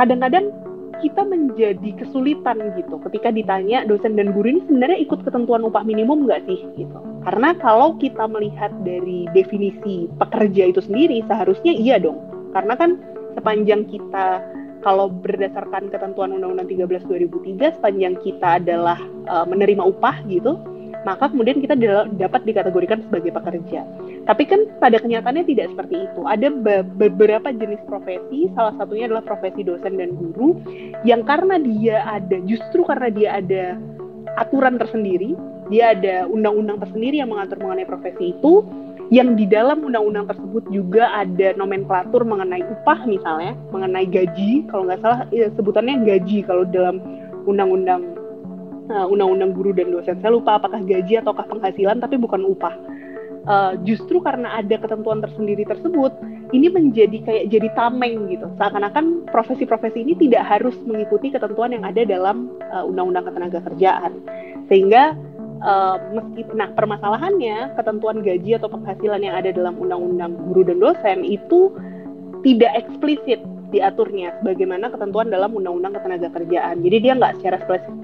kadang-kadang kita menjadi kesulitan gitu ketika ditanya dosen dan guru ini sebenarnya ikut ketentuan upah minimum nggak sih gitu. Karena kalau kita melihat dari definisi pekerja itu sendiri, seharusnya iya dong. Karena kan sepanjang kita, kalau berdasarkan ketentuan Undang-Undang 13 2003, sepanjang kita adalah menerima upah gitu, maka kemudian kita dapat dikategorikan sebagai pekerja. Tapi kan pada kenyataannya tidak seperti itu. Ada beberapa jenis profesi, salah satunya adalah profesi dosen dan guru, yang justru karena dia ada aturan tersendiri, dia ada undang-undang tersendiri yang mengatur mengenai profesi itu, yang di dalam undang-undang tersebut juga ada nomenklatur mengenai upah misalnya, mengenai gaji, kalau nggak salah sebutannya gaji kalau dalam undang-undang guru dan dosen. Saya lupa apakah gaji ataukah penghasilan, tapi bukan upah. Justru karena ada ketentuan tersendiri tersebut, ini menjadi jadi tameng gitu. Seakan-akan profesi-profesi ini tidak harus mengikuti ketentuan yang ada dalam undang-undang ketenagakerjaan. Sehingga permasalahannya ketentuan gaji atau penghasilan yang ada dalam undang-undang guru dan dosen itu tidak eksplisit diaturnya sebagaimana ketentuan dalam undang-undang ketenagakerjaan. Jadi dia nggak secara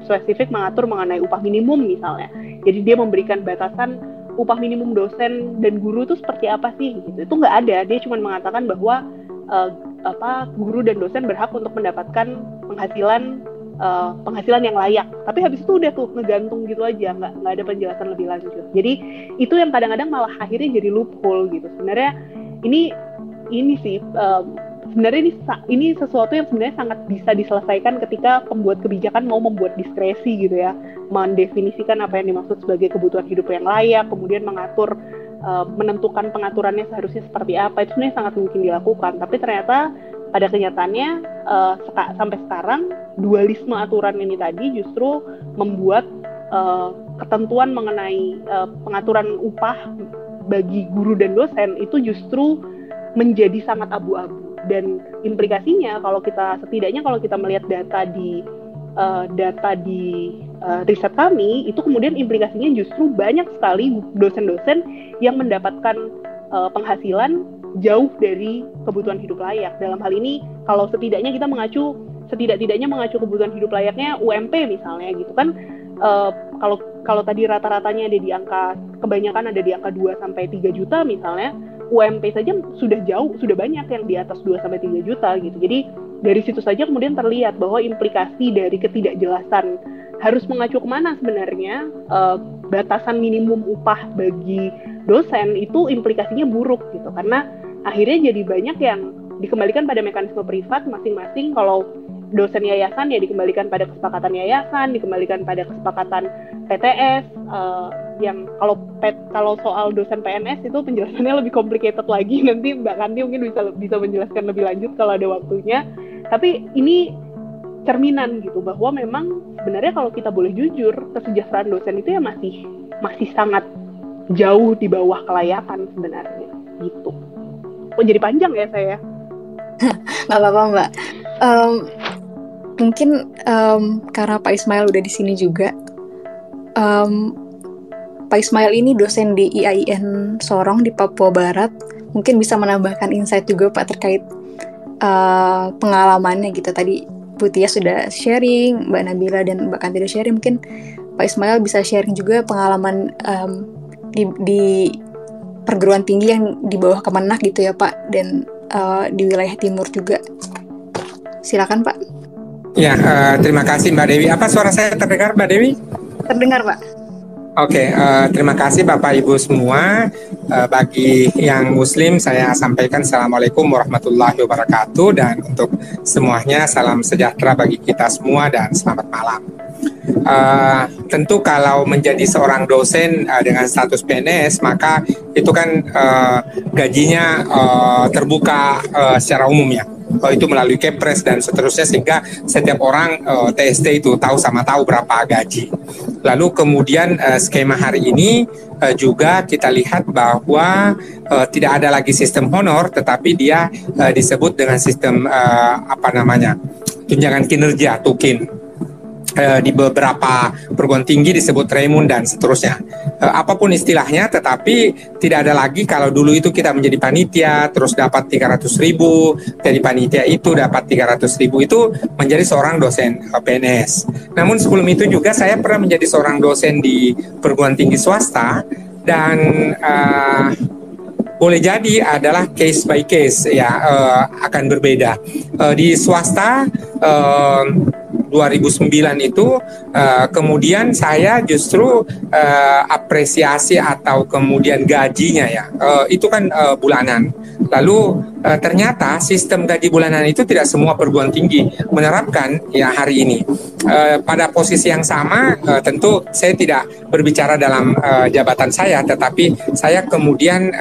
spesifik mengatur mengenai upah minimum misalnya. Jadi dia memberikan batasan upah minimum dosen dan guru itu seperti apa sih gitu. Itu nggak ada. Dia cuma mengatakan bahwa guru dan dosen berhak untuk mendapatkan penghasilan yang layak. Tapi habis itu udah tuh ngegantung gitu aja, nggak ada penjelasan lebih lanjut. Jadi itu yang kadang-kadang malah akhirnya jadi loophole gitu. Sebenarnya ini sih sebenarnya ini sesuatu yang sebenarnya sangat bisa diselesaikan ketika pembuat kebijakan mau membuat diskresi gitu ya, mendefinisikan apa yang dimaksud sebagai kebutuhan hidup yang layak, kemudian menentukan pengaturannya seharusnya seperti apa. Itu sebenarnya sangat mungkin dilakukan. Tapi ternyata pada kenyataannya sampai sekarang dualisme aturan ini tadi justru membuat ketentuan mengenai pengaturan upah bagi guru dan dosen itu justru menjadi sangat abu-abu. Dan implikasinya kalau kita melihat data di riset kami, itu kemudian implikasinya justru banyak sekali dosen-dosen yang mendapatkan penghasilan jauh dari kebutuhan hidup layak. Dalam hal ini, kalau setidaknya mengacu kebutuhan hidup layaknya UMP misalnya gitu kan, kalau tadi rata-ratanya kebanyakan ada di angka 2-3 juta misalnya, UMP saja sudah banyak yang di atas 2-3 juta gitu. Jadi dari situ saja kemudian terlihat bahwa implikasi dari ketidakjelasan harus mengacu kemana sebenarnya batasan minimum upah bagi dosen itu implikasinya buruk gitu, karena akhirnya jadi banyak yang dikembalikan pada mekanisme privat masing-masing. Kalau dosen yayasan ya dikembalikan pada kesepakatan yayasan, dikembalikan pada kesepakatan PTS. Yang kalau soal dosen PNS itu penjelasannya lebih complicated lagi, nanti Mbak Kanti mungkin bisa menjelaskan lebih lanjut kalau ada waktunya. Tapi ini cerminan gitu bahwa memang sebenarnya kalau kita boleh jujur, kesejahteraan dosen itu ya masih sangat jauh di bawah kelayakan sebenarnya gitu. Oh jadi panjang ya saya? Nggak apa-apa Mbak. Mungkin karena Pak Ismail udah di sini juga. Pak Ismail ini dosen di IAIN Sorong di Papua Barat. Mungkin bisa menambahkan insight juga Pak terkait pengalamannya gitu. Tadi Bu Tia sudah sharing, Mbak Nabila dan Mbak Kanti sudah sharing. Mungkin Pak Ismail bisa sharing juga pengalaman di perguruan tinggi yang di bawah Kemenak gitu ya Pak, dan di wilayah timur juga. Silakan Pak. Ya, terima kasih Mbak Dewi. Apa suara saya terdengar Mbak Dewi? Terdengar Pak. Oke, terima kasih Bapak Ibu semua. Bagi yang Muslim saya sampaikan Assalamualaikum warahmatullahi wabarakatuh, dan untuk semuanya salam sejahtera bagi kita semua dan selamat malam. Tentu kalau menjadi seorang dosen dengan status PNS, maka itu kan gajinya terbuka secara umum ya. itu melalui Kepres dan seterusnya, sehingga setiap orang TST itu tahu berapa gaji. Lalu kemudian skema hari ini juga kita lihat bahwa tidak ada lagi sistem honor, tetapi dia disebut dengan sistem tunjangan kinerja, tukin. Di beberapa perguruan tinggi disebut remun dan seterusnya. Apapun istilahnya, tetapi tidak ada lagi kalau dulu itu kita menjadi panitia terus dapat 300.000, dari panitia itu dapat 300.000 itu menjadi seorang dosen PNS. Namun sebelum itu juga saya pernah menjadi seorang dosen di perguruan tinggi swasta, dan boleh jadi adalah case by case ya, akan berbeda. Di swasta 2009 itu kemudian saya justru apresiasi atau kemudian gajinya ya itu kan bulanan. Lalu ternyata sistem gaji bulanan itu tidak semua perguruan tinggi menerapkan ya hari ini. Pada posisi yang sama tentu saya tidak berbicara dalam jabatan saya, tetapi saya kemudian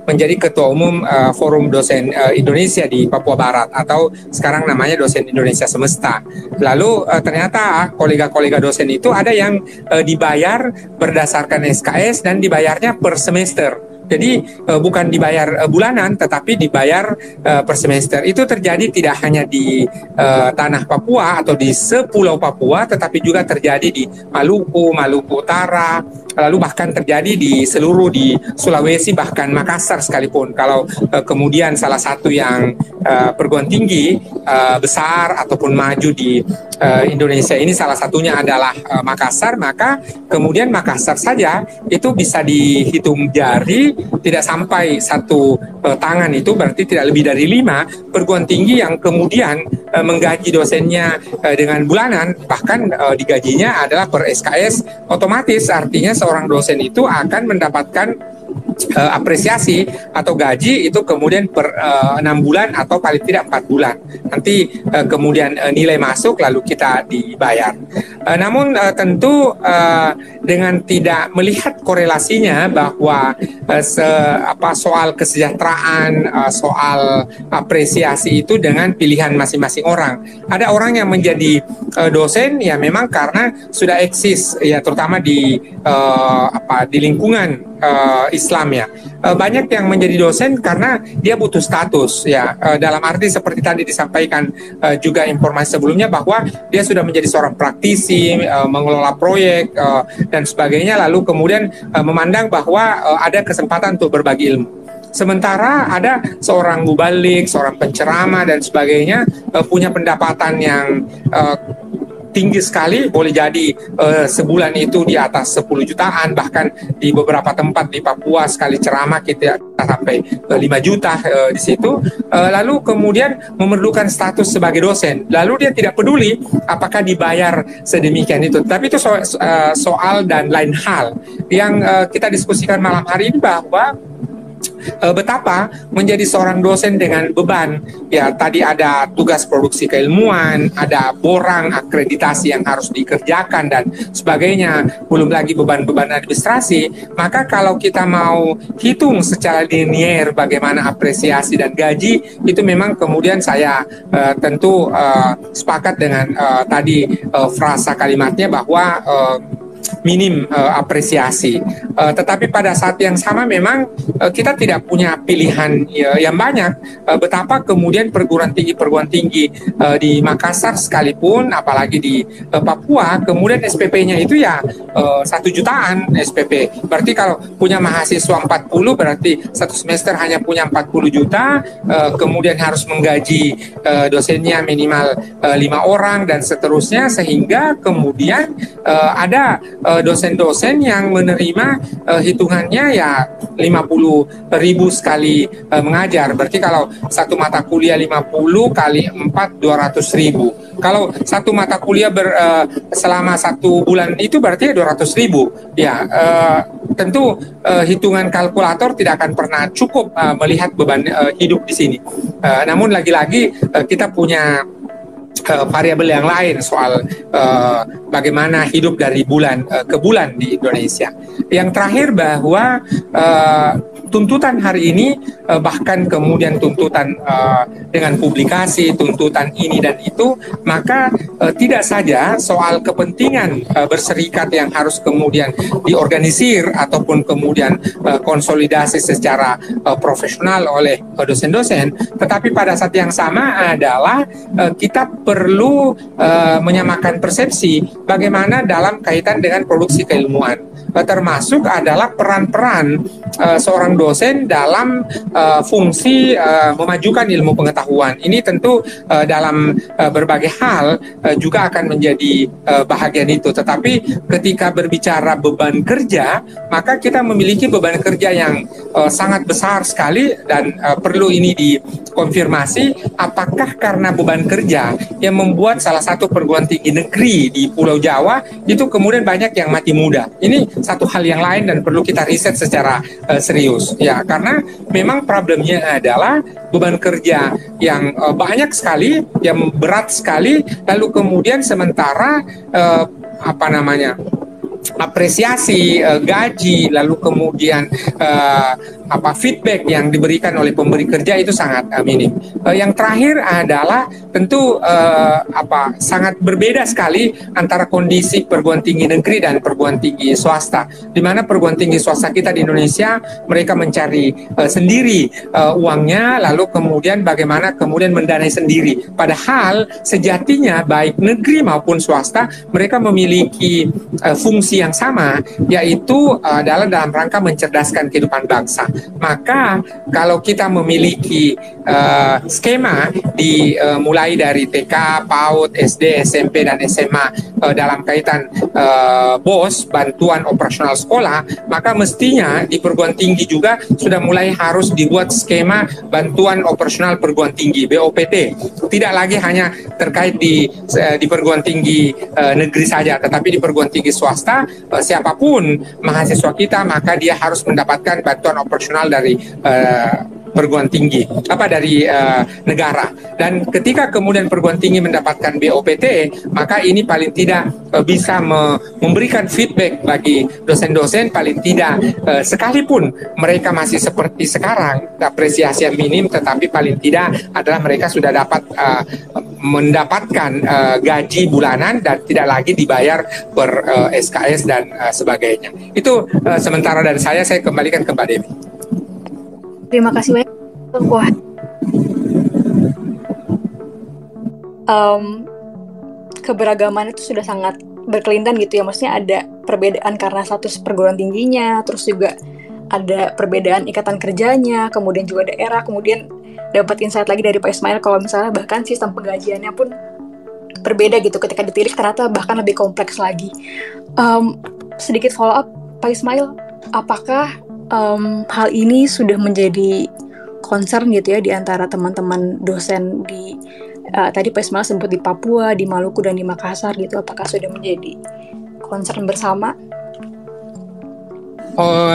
menjadi ketua umum Forum Dosen Indonesia di Papua Barat, atau sekarang namanya Dosen Indonesia Semesta. Lalu ternyata kolega-kolega dosen itu ada yang dibayar berdasarkan SKS dan dibayarnya per semester. Jadi bukan dibayar bulanan, tetapi dibayar per semester. Itu terjadi tidak hanya di tanah Papua atau di sepulau Papua, tetapi juga terjadi di Maluku, Maluku Utara, lalu bahkan terjadi di seluruh di Sulawesi, bahkan Makassar sekalipun. Kalau kemudian salah satu yang perguruan tinggi besar ataupun maju di Indonesia ini salah satunya adalah Makassar, maka kemudian Makassar saja itu bisa dihitung jari, tidak sampai satu tangan, itu berarti tidak lebih dari 5 perguruan tinggi yang kemudian menggaji dosennya dengan bulanan, bahkan digajinya adalah per SKS. Otomatis artinya seorang dosen itu akan mendapatkan apresiasi atau gaji itu kemudian per 6 bulan atau paling tidak 4 bulan. Nanti kemudian nilai masuk lalu kita dibayar. Namun tentu dengan tidak melihat korelasinya bahwa soal kesejahteraan, soal apresiasi itu dengan pilihan masing-masing orang. Ada orang yang menjadi dosen ya memang karena sudah eksis ya, terutama di lingkungan Islam ya. Banyak yang menjadi dosen karena dia butuh status ya, dalam arti seperti tadi disampaikan juga informasi sebelumnya bahwa dia sudah menjadi seorang praktisi, mengelola proyek dan sebagainya, lalu kemudian memandang bahwa ada kesempatan untuk berbagi ilmu. Sementara ada seorang mubalik, seorang penceramah dan sebagainya punya pendapatan yang tinggi sekali, boleh jadi sebulan itu di atas 10 jutaan, bahkan di beberapa tempat di Papua sekali ceramah kita sampai 5 juta di situ. Lalu kemudian memerlukan status sebagai dosen, lalu dia tidak peduli apakah dibayar sedemikian itu. Tapi itu soal dan lain hal yang kita diskusikan malam hari ini, bahwa betapa menjadi seorang dosen dengan beban ya, tadi ada tugas produksi keilmuan, ada borang akreditasi yang harus dikerjakan dan sebagainya, belum lagi beban-beban administrasi. Maka kalau kita mau hitung secara linier bagaimana apresiasi dan gaji, itu memang kemudian saya tentu sepakat dengan tadi frasa kalimatnya bahwa minim apresiasi. Tetapi pada saat yang sama memang kita tidak punya pilihan yang banyak. Betapa kemudian perguruan tinggi di Makassar sekalipun, apalagi di Papua, kemudian SPP-nya itu ya 1 jutaan SPP. Berarti kalau punya mahasiswa 40, berarti satu semester hanya punya 40 juta, kemudian harus menggaji dosennya minimal 5 orang dan seterusnya, sehingga kemudian ada dosen-dosen yang menerima hitungannya ya 50.000 sekali mengajar. Berarti kalau satu mata kuliah 50 kali 4 200.000. Kalau satu mata kuliah selama 1 bulan itu berarti 200.000. Ya, tentu hitungan kalkulator tidak akan pernah cukup melihat beban hidup di sini. Namun lagi-lagi kita punya variabel yang lain soal bagaimana hidup dari bulan ke bulan di Indonesia. Yang terakhir bahwa tuntutan hari ini bahkan kemudian tuntutan dengan publikasi, tuntutan ini dan itu, maka tidak saja soal kepentingan berserikat yang harus kemudian diorganisir ataupun kemudian konsolidasi secara profesional oleh dosen-dosen, tetapi pada saat yang sama adalah kita perlu menyamakan persepsi bagaimana dalam kaitan dengan produksi keilmuan, termasuk adalah peran-peran seorang dosen dalam fungsi memajukan ilmu pengetahuan. Ini tentu dalam berbagai hal juga akan menjadi bahagian itu. Tetapi ketika berbicara beban kerja, maka kita memiliki beban kerja yang sangat besar sekali dan perlu ini dikonfirmasi apakah karena beban kerja yang membuat salah satu perguruan tinggi negeri di Pulau Jawa itu kemudian banyak yang mati muda. Ini satu hal yang lain dan perlu kita riset secara serius ya, karena memang problemnya adalah beban kerja yang banyak sekali, yang berat sekali, lalu kemudian sementara apresiasi gaji, lalu kemudian feedback yang diberikan oleh pemberi kerja itu sangat minim. Yang terakhir adalah tentu sangat berbeda sekali antara kondisi perguruan tinggi negeri dan perguruan tinggi swasta, di mana perguruan tinggi swasta kita di Indonesia mereka mencari sendiri uangnya, lalu kemudian bagaimana kemudian mendanai sendiri, padahal sejatinya baik negeri maupun swasta mereka memiliki fungsi yang sama, yaitu adalah dalam rangka mencerdaskan kehidupan bangsa. Maka kalau kita memiliki skema mulai dari TK, PAUD, SD, SMP, dan SMA dalam kaitan BOS, bantuan operasional sekolah, maka mestinya di perguruan tinggi juga sudah mulai harus dibuat skema bantuan operasional perguruan tinggi, BOPT. Tidak lagi hanya terkait di perguruan tinggi negeri saja, tetapi di perguruan tinggi swasta, siapapun mahasiswa kita maka dia harus mendapatkan bantuan operasional dari perguruan tinggi dari negara. Dan ketika kemudian perguruan tinggi mendapatkan BOPT, maka ini paling tidak bisa memberikan feedback bagi dosen-dosen, paling tidak sekalipun mereka masih seperti sekarang apresiasi yang minim, tetapi paling tidak adalah mereka sudah dapat mendapatkan gaji bulanan dan tidak lagi dibayar per SKS dan sebagainya. Itu sementara dari saya kembalikan ke Mbak Dewi. Terima kasih banyak. Wah, keberagaman itu sudah sangat berkelindan gitu ya. Maksudnya ada perbedaan karena status perguruan tingginya, terus juga ada perbedaan ikatan kerjanya, kemudian juga daerah, kemudian dapat insight lagi dari Pak Ismail kalau misalnya bahkan sistem penggajiannya pun berbeda gitu. Ketika ditilik ternyata bahkan lebih kompleks lagi. Sedikit follow up, Pak Ismail, apakah hal ini sudah menjadi concern gitu ya di antara teman-teman dosen di tadi Pak Ismail sebut di Papua, di Maluku dan di Makassar gitu, apakah sudah menjadi concern bersama?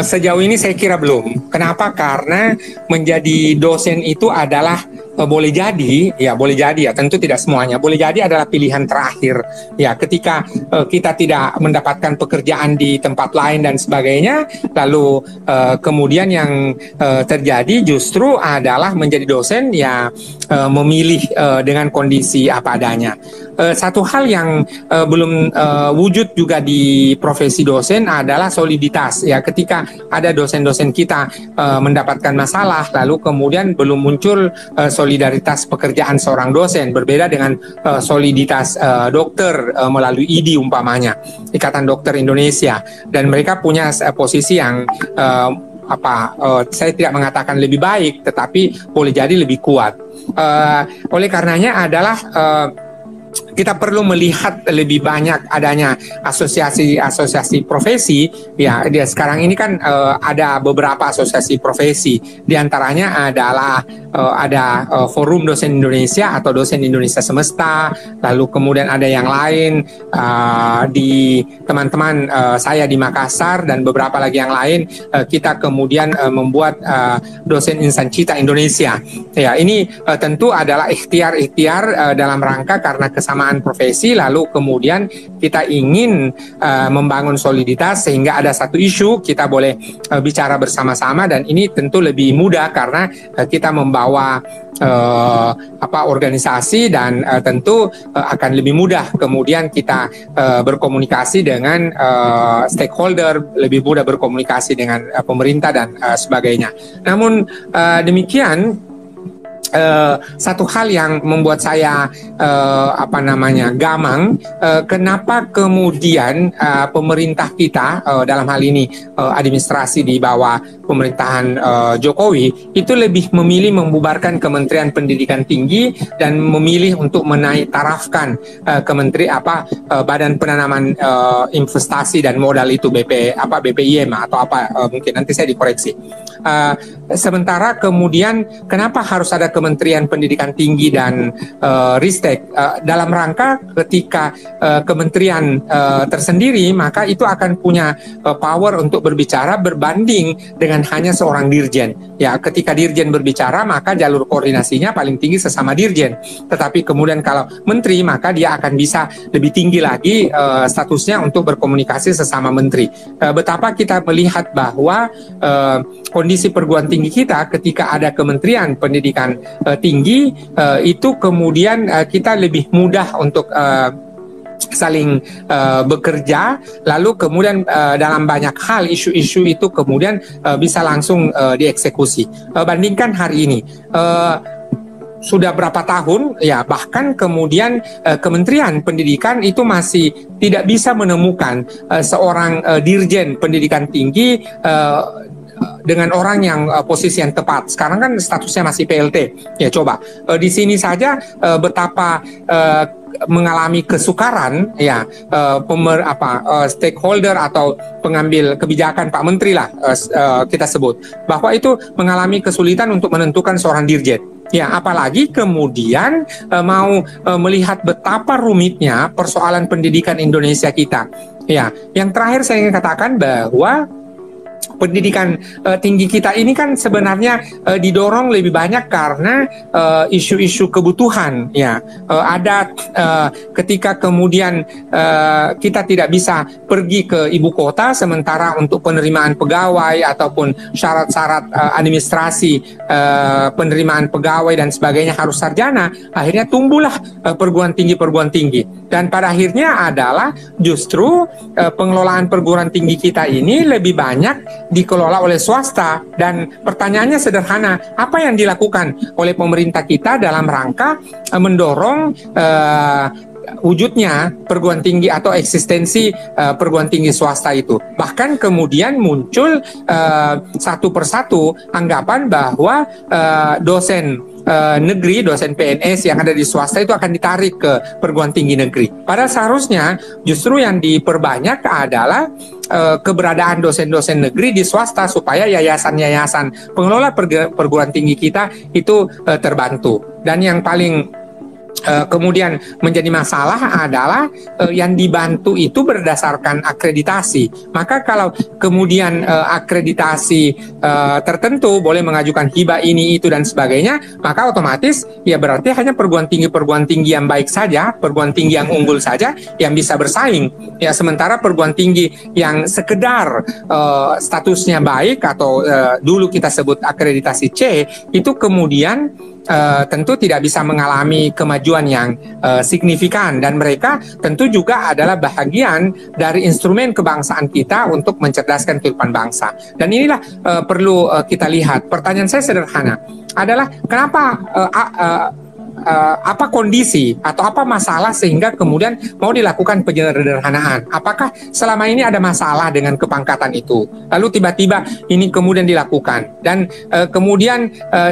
Sejauh ini saya kira belum. Kenapa? Karena menjadi dosen itu adalah boleh jadi ya, tentu tidak semuanya. Boleh jadi adalah pilihan terakhir ya, ketika kita tidak mendapatkan pekerjaan di tempat lain dan sebagainya, lalu kemudian yang terjadi justru adalah menjadi dosen ya, memilih dengan kondisi apa adanya. Satu hal yang belum wujud juga di profesi dosen adalah soliditas ya. Ketika ada dosen-dosen kita mendapatkan masalah, lalu kemudian belum muncul solidaritas pekerjaan seorang dosen, berbeda dengan soliditas dokter melalui IDI umpamanya, Ikatan Dokter Indonesia, dan mereka punya posisi yang saya tidak mengatakan lebih baik, tetapi boleh jadi lebih kuat. Oleh karenanya adalah kita perlu melihat lebih banyak adanya asosiasi-asosiasi profesi. Ya, dia sekarang ini kan ada beberapa asosiasi profesi. Di antaranya adalah ada Forum Dosen Indonesia atau Dosen Indonesia Semesta. Lalu kemudian ada yang lain di teman-teman saya di Makassar dan beberapa lagi yang lain. Kita kemudian membuat Dosen Insan Cita Indonesia. Ya, ini tentu adalah ikhtiar dalam rangka karena kesamaan profesi, lalu kemudian kita ingin membangun soliditas sehingga ada satu isu kita boleh bicara bersama-sama, dan ini tentu lebih mudah karena kita membawa organisasi dan tentu akan lebih mudah kemudian kita berkomunikasi dengan stakeholder, lebih mudah berkomunikasi dengan pemerintah dan sebagainya. Namun demikian, satu hal yang membuat saya gamang, kenapa kemudian pemerintah kita dalam hal ini administrasi di bawah pemerintahan Jokowi itu lebih memilih membubarkan Kementerian Pendidikan Tinggi dan memilih untuk menaik tarafkan Badan Penanaman Investasi dan Modal itu BPIM atau mungkin nanti saya dikoreksi. Sementara kemudian kenapa harus ada Kementerian Pendidikan Tinggi dan Ristek dalam rangka ketika kementerian tersendiri, maka itu akan punya power untuk berbicara berbanding dengan hanya seorang dirjen. Ya, ketika dirjen berbicara maka jalur koordinasinya paling tinggi sesama dirjen. Tetapi kemudian kalau menteri maka dia akan bisa lebih tinggi lagi statusnya untuk berkomunikasi sesama menteri. Betapa kita melihat bahwa kondisi perguruan tinggi kita ketika ada Kementerian Pendidikan Tinggi itu kemudian kita lebih mudah untuk saling bekerja, lalu kemudian dalam banyak hal isu-isu itu kemudian bisa langsung dieksekusi. Bandingkan hari ini. Sudah berapa tahun ya, bahkan kemudian Kementerian Pendidikan itu masih tidak bisa menemukan seorang dirjen pendidikan tinggi dengan orang yang posisi yang tepat. Sekarang kan statusnya masih PLT. Ya, coba di sini saja betapa mengalami kesukaran ya stakeholder atau pengambil kebijakan, Pak Menteri lah kita sebut, bahwa itu mengalami kesulitan untuk menentukan seorang dirjen. Ya, apalagi kemudian mau melihat betapa rumitnya persoalan pendidikan Indonesia kita. Ya, yang terakhir saya ingin katakan bahwa pendidikan tinggi kita ini kan sebenarnya didorong lebih banyak karena isu-isu kebutuhan. Ya, ada ketika kemudian kita tidak bisa pergi ke ibu kota, sementara untuk penerimaan pegawai ataupun syarat-syarat administrasi penerimaan pegawai dan sebagainya harus sarjana, akhirnya tumbuhlah perguruan tinggi, dan pada akhirnya adalah justru pengelolaan perguruan tinggi kita ini lebih banyak dikelola oleh swasta. Dan pertanyaannya sederhana, apa yang dilakukan oleh pemerintah kita dalam rangka mendorong wujudnya perguruan tinggi atau eksistensi perguruan tinggi swasta itu? Bahkan kemudian muncul satu persatu anggapan bahwa dosen negeri, dosen PNS yang ada di swasta itu akan ditarik ke perguruan tinggi negeri. Padahal seharusnya justru yang diperbanyak adalah keberadaan dosen-dosen negeri di swasta supaya yayasan-yayasan pengelola perguruan tinggi kita itu terbantu. Dan yang paling kemudian menjadi masalah adalah yang dibantu itu berdasarkan akreditasi. Maka kalau kemudian akreditasi tertentu boleh mengajukan hibah ini itu dan sebagainya, maka otomatis ya berarti hanya perguruan tinggi yang baik saja, perguruan tinggi yang unggul saja yang bisa bersaing. Ya, sementara perguruan tinggi yang sekedar statusnya baik atau dulu kita sebut akreditasi C itu kemudian tentu tidak bisa mengalami kemajuan yang signifikan, dan mereka tentu juga adalah bahagian dari instrumen kebangsaan kita untuk mencerdaskan kehidupan bangsa. Dan inilah perlu kita lihat. Pertanyaan saya sederhana adalah kenapa apa kondisi atau apa masalah sehingga kemudian mau dilakukan penyederhanaan? Apakah selama ini ada masalah dengan kepangkatan itu, lalu tiba-tiba ini kemudian dilakukan? Dan kemudian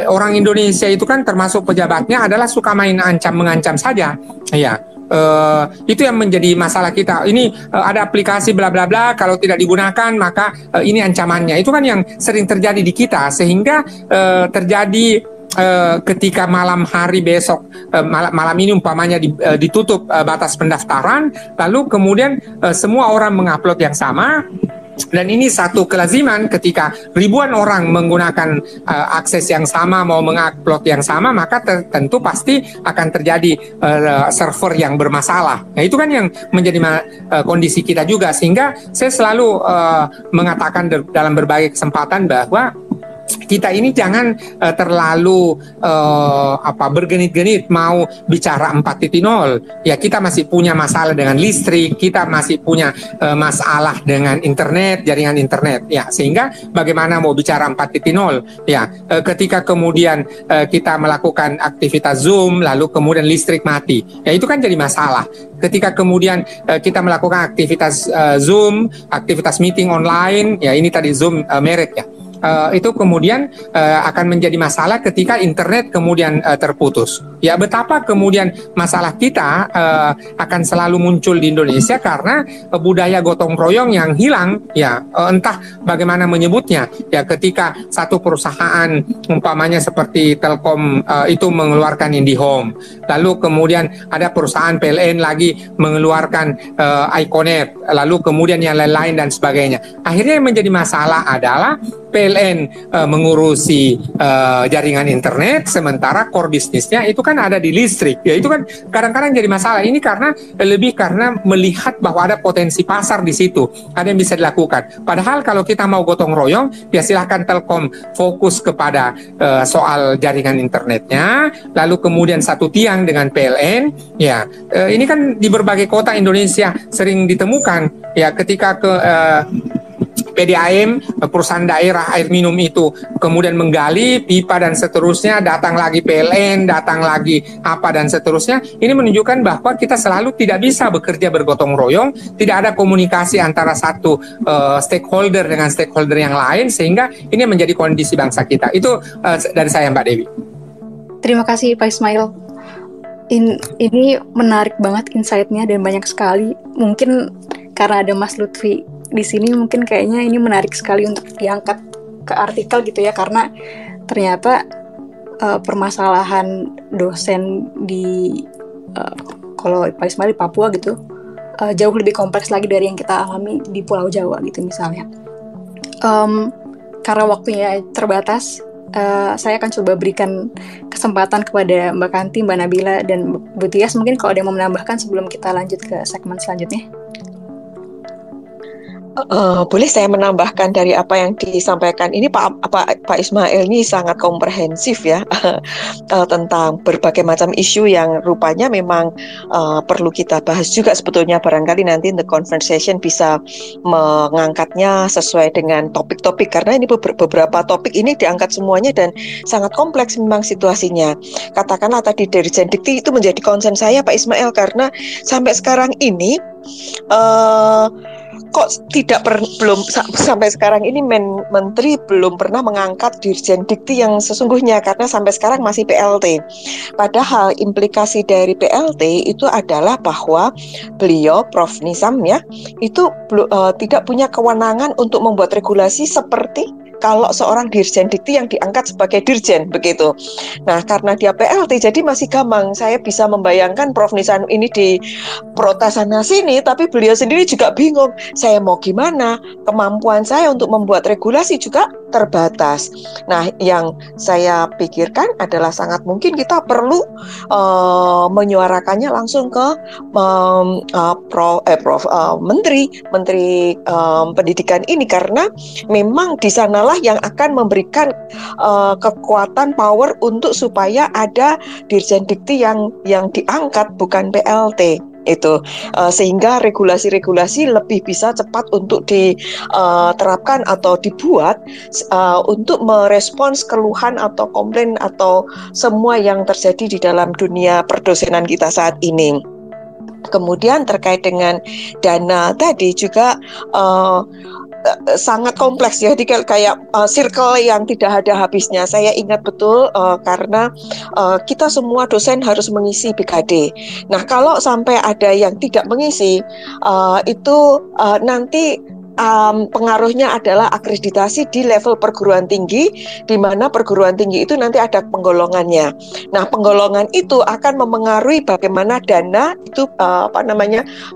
orang Indonesia itu kan termasuk pejabatnya adalah suka main ancam-mengancam saja. Ya, Itu yang menjadi masalah kita. Ini ada aplikasi bla bla bla, kalau tidak digunakan maka ini ancamannya. Itu kan yang sering terjadi di kita, sehingga terjadi ketika malam hari besok, malam ini umpamanya ditutup batas pendaftaran, lalu kemudian semua orang mengupload yang sama. Dan ini satu kelaziman, ketika ribuan orang menggunakan akses yang sama, mau mengupload yang sama, maka tentu pasti akan terjadi server yang bermasalah. Nah, itu kan yang menjadi kondisi kita juga, sehingga saya selalu mengatakan dalam berbagai kesempatan bahwa kita ini jangan terlalu bergenit-genit mau bicara 4.0. Ya, kita masih punya masalah dengan listrik, kita masih punya masalah dengan internet, jaringan internet. Ya, sehingga bagaimana mau bicara 4.0? Ya, ketika kemudian kita melakukan aktivitas Zoom lalu kemudian listrik mati. Ya, itu kan jadi masalah. Ketika kemudian kita melakukan aktivitas Zoom, aktivitas meeting online, ya ini tadi Zoom merek ya. Itu kemudian akan menjadi masalah ketika internet kemudian terputus. Ya, betapa kemudian masalah kita akan selalu muncul di Indonesia karena budaya gotong royong yang hilang. Ya, entah bagaimana menyebutnya. Ya, ketika satu perusahaan umpamanya seperti Telkom itu mengeluarkan IndiHome, lalu kemudian ada perusahaan PLN lagi mengeluarkan Iconet, lalu kemudian yang lain-lain dan sebagainya. Akhirnya yang menjadi masalah adalah PLN mengurusi jaringan internet, sementara core bisnisnya itu kan ada di listrik. Ya, itu kan kadang-kadang jadi masalah. Ini karena melihat bahwa ada potensi pasar di situ, ada yang bisa dilakukan. Padahal kalau kita mau gotong royong, ya silahkan Telkom fokus kepada soal jaringan internetnya, lalu kemudian satu tiang dengan PLN. Ya, ini kan di berbagai kota Indonesia sering ditemukan. Ya, ketika PDAM, perusahaan daerah air minum itu kemudian menggali pipa dan seterusnya, datang lagi PLN, datang lagi apa dan seterusnya. Ini menunjukkan bahwa kita selalu tidak bisa bekerja bergotong royong, tidak ada komunikasi antara satu stakeholder dengan stakeholder yang lain, sehingga ini menjadi kondisi bangsa kita. Itu dari saya, Mbak Dewi. Terima kasih Pak Ismail. Ini menarik banget insight-nya dan banyak sekali. Mungkin karena ada Mas Lutfi di sini, mungkin kayaknya ini menarik sekali untuk diangkat ke artikel gitu ya, karena ternyata permasalahan dosen di kalau Pak Ismail di Papua gitu jauh lebih kompleks lagi dari yang kita alami di Pulau Jawa gitu misalnya. Karena waktunya terbatas, saya akan coba berikan kesempatan kepada Mbak Kanti, Mbak Nabila, dan Bu Tias. Mungkin kalau ada yang mau menambahkan sebelum kita lanjut ke segmen selanjutnya. Boleh saya menambahkan dari apa yang disampaikan ini, Pak Ismail ini sangat komprehensif ya tentang berbagai macam isu yang rupanya memang perlu kita bahas juga. Sebetulnya barangkali nanti the conversation bisa mengangkatnya sesuai dengan topik-topik, karena ini beberapa topik ini diangkat semuanya dan sangat kompleks memang situasinya. Katakanlah tadi dari Dikti itu menjadi concern saya, Pak Ismail, karena sampai sekarang ini kok belum sampai sekarang ini Menteri belum pernah mengangkat Dirjen Dikti yang sesungguhnya, karena sampai sekarang masih PLT. Padahal implikasi dari PLT itu adalah bahwa beliau, Prof. Nizam ya, itu tidak punya kewenangan untuk membuat regulasi seperti kalau seorang Dirjen Dikti yang diangkat sebagai Dirjen begitu. Nah, karena dia PLT jadi masih gampang. Saya bisa membayangkan Prof. Nizam ini di protes sana sini, tapi beliau sendiri juga bingung. Saya mau gimana? Kemampuan saya untuk membuat regulasi juga terbatas. Nah, yang saya pikirkan adalah sangat mungkin kita perlu menyuarakannya langsung ke Menteri Pendidikan ini, karena memang di sanalah yang akan memberikan kekuatan power untuk supaya ada Dirjen Dikti yang diangkat, bukan PLT itu, sehingga regulasi-regulasi lebih bisa cepat untuk diterapkan atau dibuat untuk merespons keluhan atau komplain atau semua yang terjadi di dalam dunia perdosenan kita saat ini. Kemudian terkait dengan dana tadi juga sangat kompleks ya, jadi kayak circle yang tidak ada habisnya. Saya ingat betul karena kita semua dosen harus mengisi BKD. Nah, kalau sampai ada yang tidak mengisi, itu nanti pengaruhnya adalah akreditasi di level perguruan tinggi, di mana perguruan tinggi itu nanti ada penggolongannya. Nah, penggolongan itu akan memengaruhi bagaimana dana itu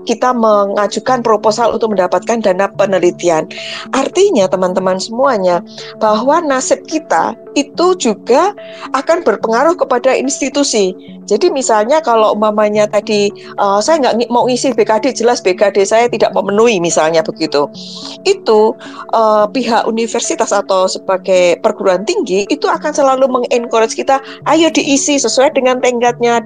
kita mengajukan proposal untuk mendapatkan dana penelitian. Artinya teman-teman semuanya bahwa nasib kita itu juga akan berpengaruh kepada institusi. Jadi misalnya kalau umpamanya tadi saya nggak mau ngisi BKD, jelas BKD saya tidak memenuhi misalnya begitu. Itu pihak universitas atau sebagai perguruan tinggi itu akan selalu mengencourage kita, ayo diisi sesuai dengan tenggatnya,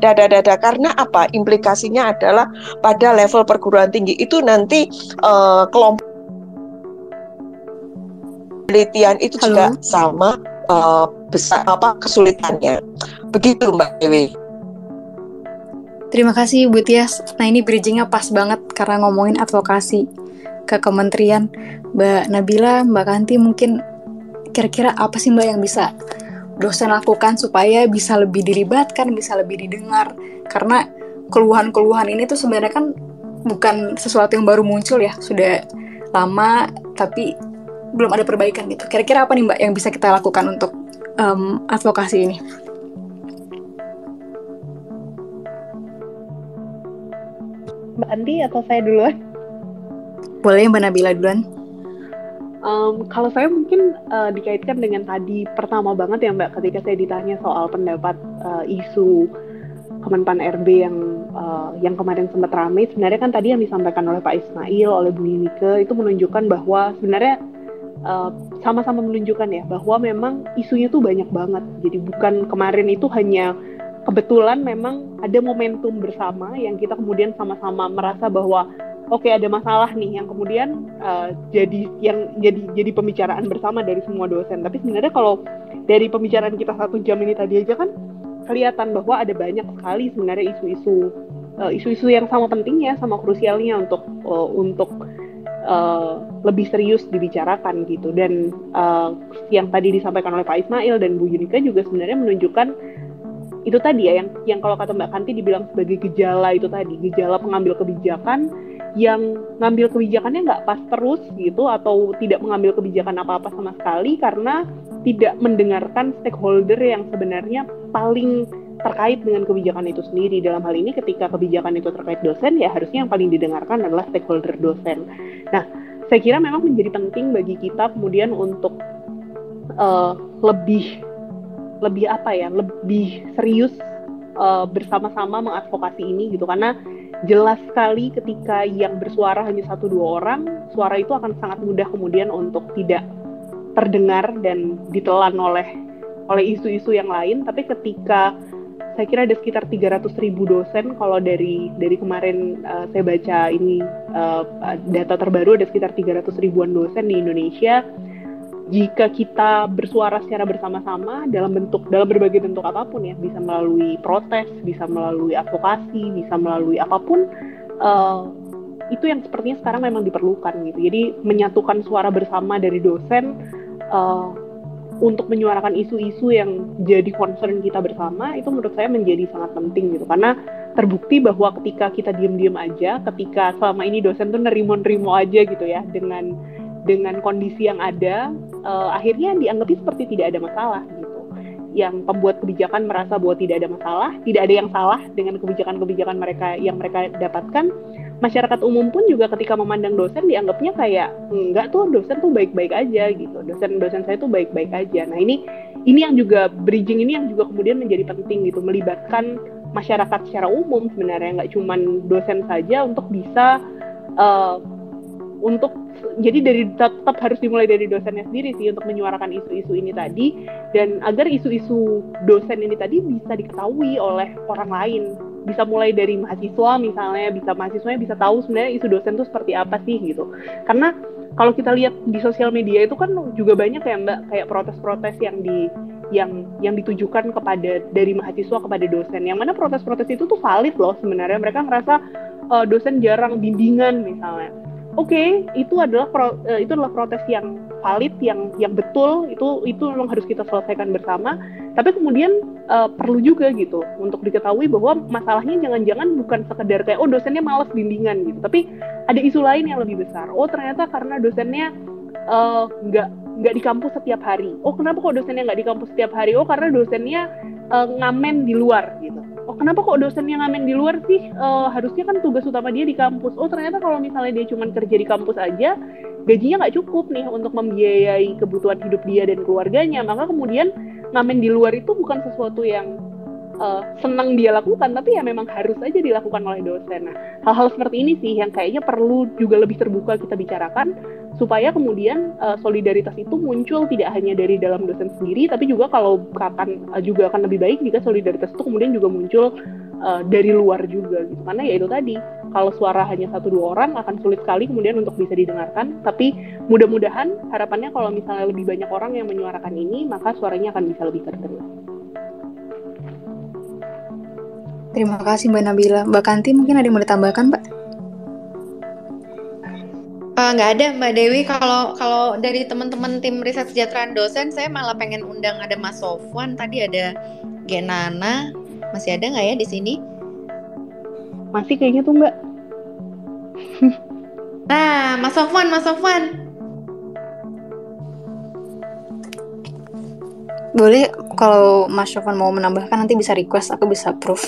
karena apa? Implikasinya adalah pada level perguruan tinggi itu nanti kelompok penelitian itu juga sama besar kesulitannya. Begitu Mbak Dewi. Terima kasih Bu Tias. Nah, ini bridging-nya pas banget karena ngomongin advokasi ke kementerian. Mbak Nabila, Mbak Kanti, mungkin kira-kira apa sih Mbak yang bisa dosen lakukan supaya bisa lebih dilibatkan, bisa lebih didengar? Karena keluhan-keluhan ini tuh sebenarnya kan bukan sesuatu yang baru muncul ya, sudah lama tapi belum ada perbaikan gitu. Kira-kira apa nih Mbak yang bisa kita lakukan untuk advokasi ini? Mbak Andi atau saya duluan? Boleh Mbak Nabila duluan. Kalau saya mungkin dikaitkan dengan tadi pertama banget ya Mbak, ketika saya ditanya soal pendapat isu Kemenpan RB yang kemarin sempat ramai, sebenarnya kan tadi yang disampaikan oleh Pak Ismail, oleh Bu Yunike itu menunjukkan bahwa sebenarnya sama-sama menunjukkan ya bahwa memang isunya tuh banyak banget. Jadi bukan kemarin itu hanya kebetulan memang ada momentum bersama yang kita kemudian sama-sama merasa bahwa oke, ada masalah nih yang kemudian jadi pembicaraan bersama dari semua dosen. Tapi sebenarnya kalau dari pembicaraan kita 1 jam ini tadi aja kan kelihatan bahwa ada banyak sekali sebenarnya isu-isu yang sama pentingnya, sama krusialnya untuk lebih serius dibicarakan gitu. Dan yang tadi disampaikan oleh Pak Ismail dan Bu Yunike juga sebenarnya menunjukkan itu tadi ya, yang kalau kata Mbak Kanti dibilang sebagai gejala itu tadi, gejala pengambil kebijakan yang ngambil kebijakannya nggak pas terus gitu, atau tidak mengambil kebijakan apa-apa sama sekali karena tidak mendengarkan stakeholder yang sebenarnya paling terkait dengan kebijakan itu sendiri. Dalam hal ini ketika kebijakan itu terkait dosen, ya harusnya yang paling didengarkan adalah stakeholder dosen. Nah, saya kira memang menjadi penting bagi kita kemudian untuk lebih serius bersama-sama mengadvokasi ini gitu, karena jelas sekali ketika yang bersuara hanya 1-2 orang, suara itu akan sangat mudah kemudian untuk tidak terdengar dan ditelan oleh isu-isu yang lain. Tapi ketika saya kira ada sekitar 300.000 dosen, kalau dari kemarin saya baca ini data terbaru ada sekitar 300.000-an dosen di Indonesia. Jika kita bersuara secara bersama-sama dalam berbagai bentuk apapun ya, bisa melalui protes, bisa melalui advokasi, bisa melalui apapun, itu yang sepertinya sekarang memang diperlukan gitu. Jadi menyatukan suara bersama dari dosen untuk menyuarakan isu-isu yang jadi concern kita bersama, itu menurut saya menjadi sangat penting gitu. Karena terbukti bahwa ketika kita diam-diam aja, ketika selama ini dosen tuh nerimo-nerimo aja gitu ya dengan kondisi yang ada, akhirnya dianggapnya seperti tidak ada masalah gitu. Yang pembuat kebijakan merasa bahwa tidak ada masalah, tidak ada yang salah dengan kebijakan-kebijakan yang mereka dapatkan. Masyarakat umum pun juga ketika memandang dosen dianggapnya kayak enggak tuh, dosen tuh baik-baik aja gitu. Dosen saya tuh baik-baik aja. Nah, ini yang juga bridging ini yang juga kemudian menjadi penting gitu, melibatkan masyarakat secara umum sebenarnya, nggak cuma dosen saja untuk bisa jadi tetap harus dimulai dari dosennya sendiri sih untuk menyuarakan isu-isu ini tadi, dan agar isu-isu dosen ini tadi bisa diketahui oleh orang lain, bisa mulai dari mahasiswa misalnya, mahasiswanya bisa tahu sebenarnya isu dosen itu seperti apa sih gitu. Karena kalau kita lihat di sosial media itu kan juga banyak ya Mbak, kayak protes-protes yang ditujukan dari mahasiswa kepada dosen, yang mana protes-protes itu tuh valid loh sebenarnya. Mereka ngerasa dosen jarang bimbingan misalnya, Oke, itu adalah protes yang valid, yang betul, itu memang harus kita selesaikan bersama. Tapi kemudian perlu juga gitu untuk diketahui bahwa masalahnya jangan-jangan bukan sekedar kayak dosennya malas bimbingan gitu, tapi ada isu lain yang lebih besar. Ternyata karena dosennya nggak di kampus setiap hari. Kenapa kok dosennya nggak di kampus setiap hari? Karena dosennya ngamen di luar gitu. Kenapa kok dosennya ngamen di luar sih? Harusnya kan tugas utama dia di kampus. Ternyata kalau misalnya dia cuma kerja di kampus aja, gajinya nggak cukup nih untuk membiayai kebutuhan hidup dia dan keluarganya. Maka kemudian ngamen di luar itu bukan sesuatu yang senang dia lakukan, tapi ya memang harus aja dilakukan oleh dosen. Nah, hal-hal seperti ini sih yang kayaknya perlu juga lebih terbuka kita bicarakan, supaya kemudian solidaritas itu muncul tidak hanya dari dalam dosen sendiri, tapi juga juga akan lebih baik jika solidaritas itu kemudian juga muncul dari luar juga gitu. Karena ya itu tadi, kalau suara hanya 1-2 orang akan sulit sekali kemudian untuk bisa didengarkan. Tapi mudah-mudahan harapannya kalau misalnya lebih banyak orang yang menyuarakan ini, maka suaranya akan bisa lebih terdengar. Terima kasih Mbak Nabila. Mbak Kanti mungkin ada yang mau ditambahkan, Mbak? Nggak ada Mbak Dewi. Kalau dari teman-teman tim riset kesejahteraan dosen, saya malah pengen undang ada Mas Sofwan, tadi ada Genana. Masih ada nggak ya di sini? Masih kayaknya tuh Mbak. Nah, Mas Sofwan. Boleh, kalau Mas Sofwan mau menambahkan nanti bisa request, aku bisa approve.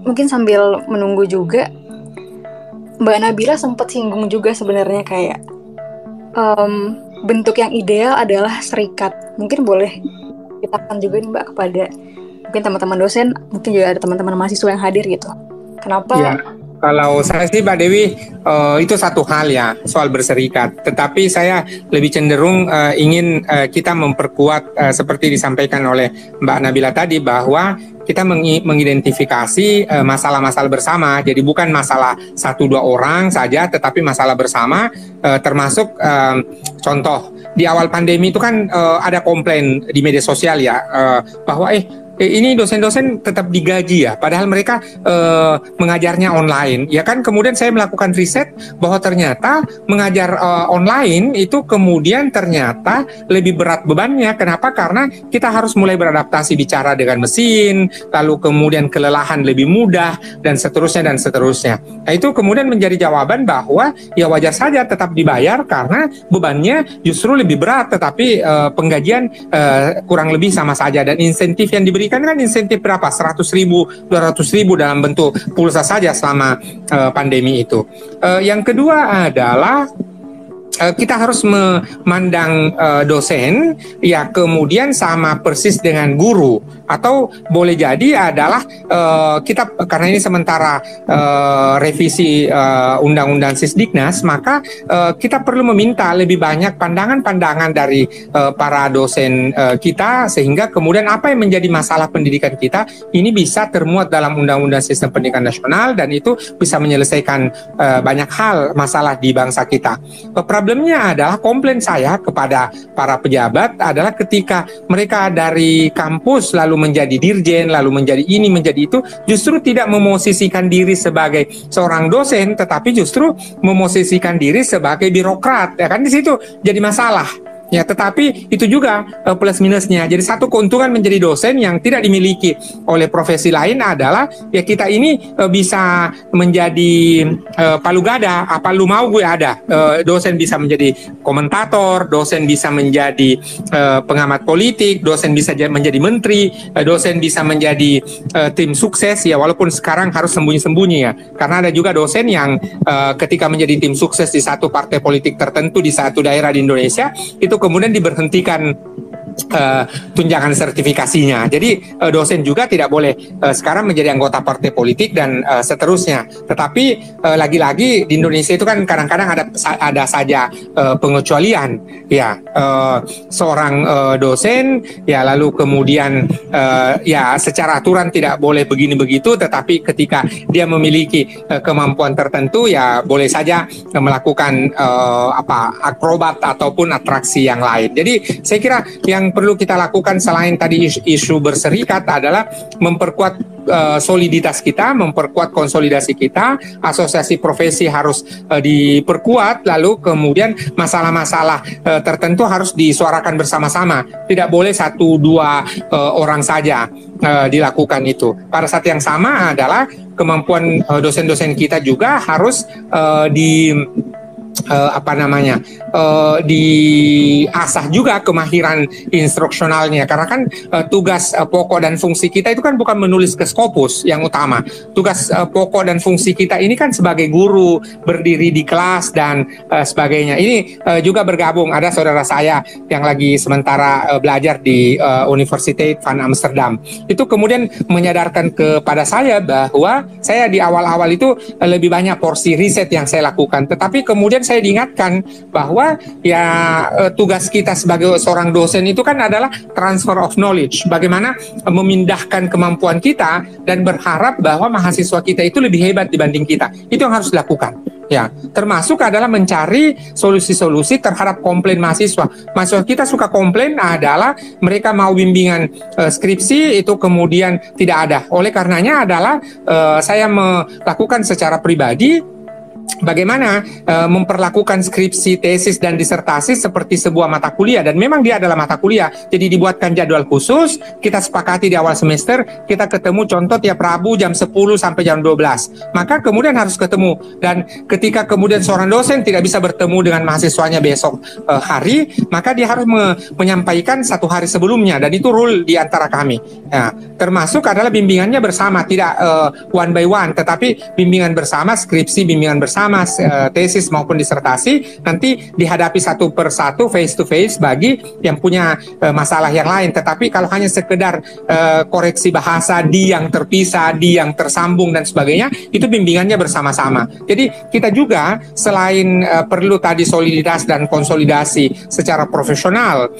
Mungkin sambil menunggu juga, Mbak Nabila sempat singgung juga sebenarnya kayak bentuk yang ideal adalah serikat. Mungkin boleh kita akan juga nih Mbak kepada mungkin teman-teman dosen, mungkin juga ada teman-teman mahasiswa yang hadir gitu. Kenapa? Ya, kalau saya sih Mbak Dewi, itu satu hal ya soal berserikat. Tetapi saya lebih cenderung ingin kita memperkuat seperti disampaikan oleh Mbak Nabila tadi, bahwa kita mengidentifikasi masalah-masalah bersama. Jadi bukan masalah 1-2 orang saja, tetapi masalah bersama, termasuk contoh di awal pandemi itu kan ada komplain di media sosial ya, bahwa ini dosen-dosen tetap digaji ya, padahal mereka mengajarnya online. Ya kan, kemudian saya melakukan riset bahwa ternyata mengajar online itu kemudian ternyata lebih berat bebannya. Kenapa? Karena kita harus mulai beradaptasi bicara dengan mesin, lalu kemudian kelelahan lebih mudah, dan seterusnya. Nah, itu kemudian menjadi jawaban bahwa ya wajar saja tetap dibayar karena bebannya justru lebih berat, tetapi penggajian kurang lebih sama saja, dan insentif yang diberi kan insentif berapa? 100.000, 200.000 dalam bentuk pulsa saja selama pandemi itu. Yang kedua adalah kita harus memandang dosen ya kemudian sama persis dengan guru, atau boleh jadi adalah kita, karena ini sementara revisi undang-undang Sisdiknas, maka kita perlu meminta lebih banyak pandangan-pandangan dari para dosen kita, sehingga kemudian apa yang menjadi masalah pendidikan kita ini bisa termuat dalam undang-undang sistem pendidikan nasional, dan itu bisa menyelesaikan banyak hal masalah di bangsa kita. Problemnya adalah, komplain saya kepada para pejabat adalah ketika mereka dari kampus lalu menjadi dirjen, lalu menjadi ini, menjadi itu, justru tidak memosisikan diri sebagai seorang dosen, tetapi justru memosisikan diri sebagai birokrat. Ya kan, di situ jadi masalah. Ya, tetapi itu juga plus minusnya. Jadi satu keuntungan menjadi dosen yang tidak dimiliki oleh profesi lain adalah ya kita ini bisa menjadi palu gada, apa lu mau gue ada. Dosen bisa menjadi komentator, dosen bisa menjadi pengamat politik, dosen bisa menjadi menteri, dosen bisa menjadi tim sukses ya, walaupun sekarang harus sembunyi-sembunyi ya. Karena ada juga dosen yang ketika menjadi tim sukses di satu partai politik tertentu di satu daerah di Indonesia, itu kemudian diberhentikan tunjangan sertifikasinya. Jadi dosen juga tidak boleh sekarang menjadi anggota partai politik dan seterusnya. Tetapi lagi-lagi di Indonesia itu kan kadang-kadang ada saja pengecualian. Ya, seorang dosen ya lalu kemudian ya secara aturan tidak boleh begini begitu, tetapi ketika dia memiliki kemampuan tertentu ya boleh saja melakukan akrobat ataupun atraksi yang lain. Jadi saya kira yang perlu kita lakukan selain tadi isu berserikat adalah memperkuat soliditas kita, memperkuat konsolidasi kita, asosiasi profesi harus diperkuat, lalu kemudian masalah-masalah tertentu harus disuarakan bersama-sama. Tidak boleh 1-2 orang saja dilakukan itu. Pada saat yang sama adalah kemampuan dosen-dosen kita juga harus diasah juga kemahiran instruksionalnya, karena kan tugas pokok dan fungsi kita itu kan bukan menulis ke Scopus yang utama. Tugas pokok dan fungsi kita ini kan sebagai guru, berdiri di kelas dan sebagainya. Ini juga bergabung, ada saudara saya yang lagi sementara belajar di Universiteit van Amsterdam. Itu kemudian menyadarkan kepada saya bahwa saya di awal-awal itu lebih banyak porsi riset yang saya lakukan, tetapi kemudian saya diingatkan bahwa ya tugas kita sebagai seorang dosen itu kan adalah transfer of knowledge, bagaimana memindahkan kemampuan kita dan berharap bahwa mahasiswa kita itu lebih hebat dibanding kita. Itu yang harus dilakukan. Ya, termasuk adalah mencari solusi-solusi terhadap komplain mahasiswa. Mahasiswa kita suka komplain adalah mereka mau bimbingan skripsi itu kemudian tidak ada. Oleh karenanya adalah saya melakukan secara pribadi bagaimana memperlakukan skripsi, tesis, dan disertasi seperti sebuah mata kuliah. Dan memang dia adalah mata kuliah. Jadi dibuatkan jadwal khusus, kita sepakati di awal semester, kita ketemu contoh tiap Rabu jam 10 sampai jam 12. Maka kemudian harus ketemu. Dan ketika kemudian seorang dosen tidak bisa bertemu dengan mahasiswanya besok hari, maka dia harus menyampaikan 1 hari sebelumnya. Dan itu rule di antara kami. Nah, termasuk adalah bimbingannya bersama, tidak one by one, tetapi bimbingan bersama, skripsi bimbingan bersama, tesis maupun disertasi nanti dihadapi satu persatu, face to face bagi yang punya masalah yang lain. Tetapi kalau hanya sekedar koreksi bahasa di yang terpisah, di yang tersambung dan sebagainya, itu bimbingannya bersama-sama. Jadi kita juga selain perlu tadi soliditas dan konsolidasi secara profesional,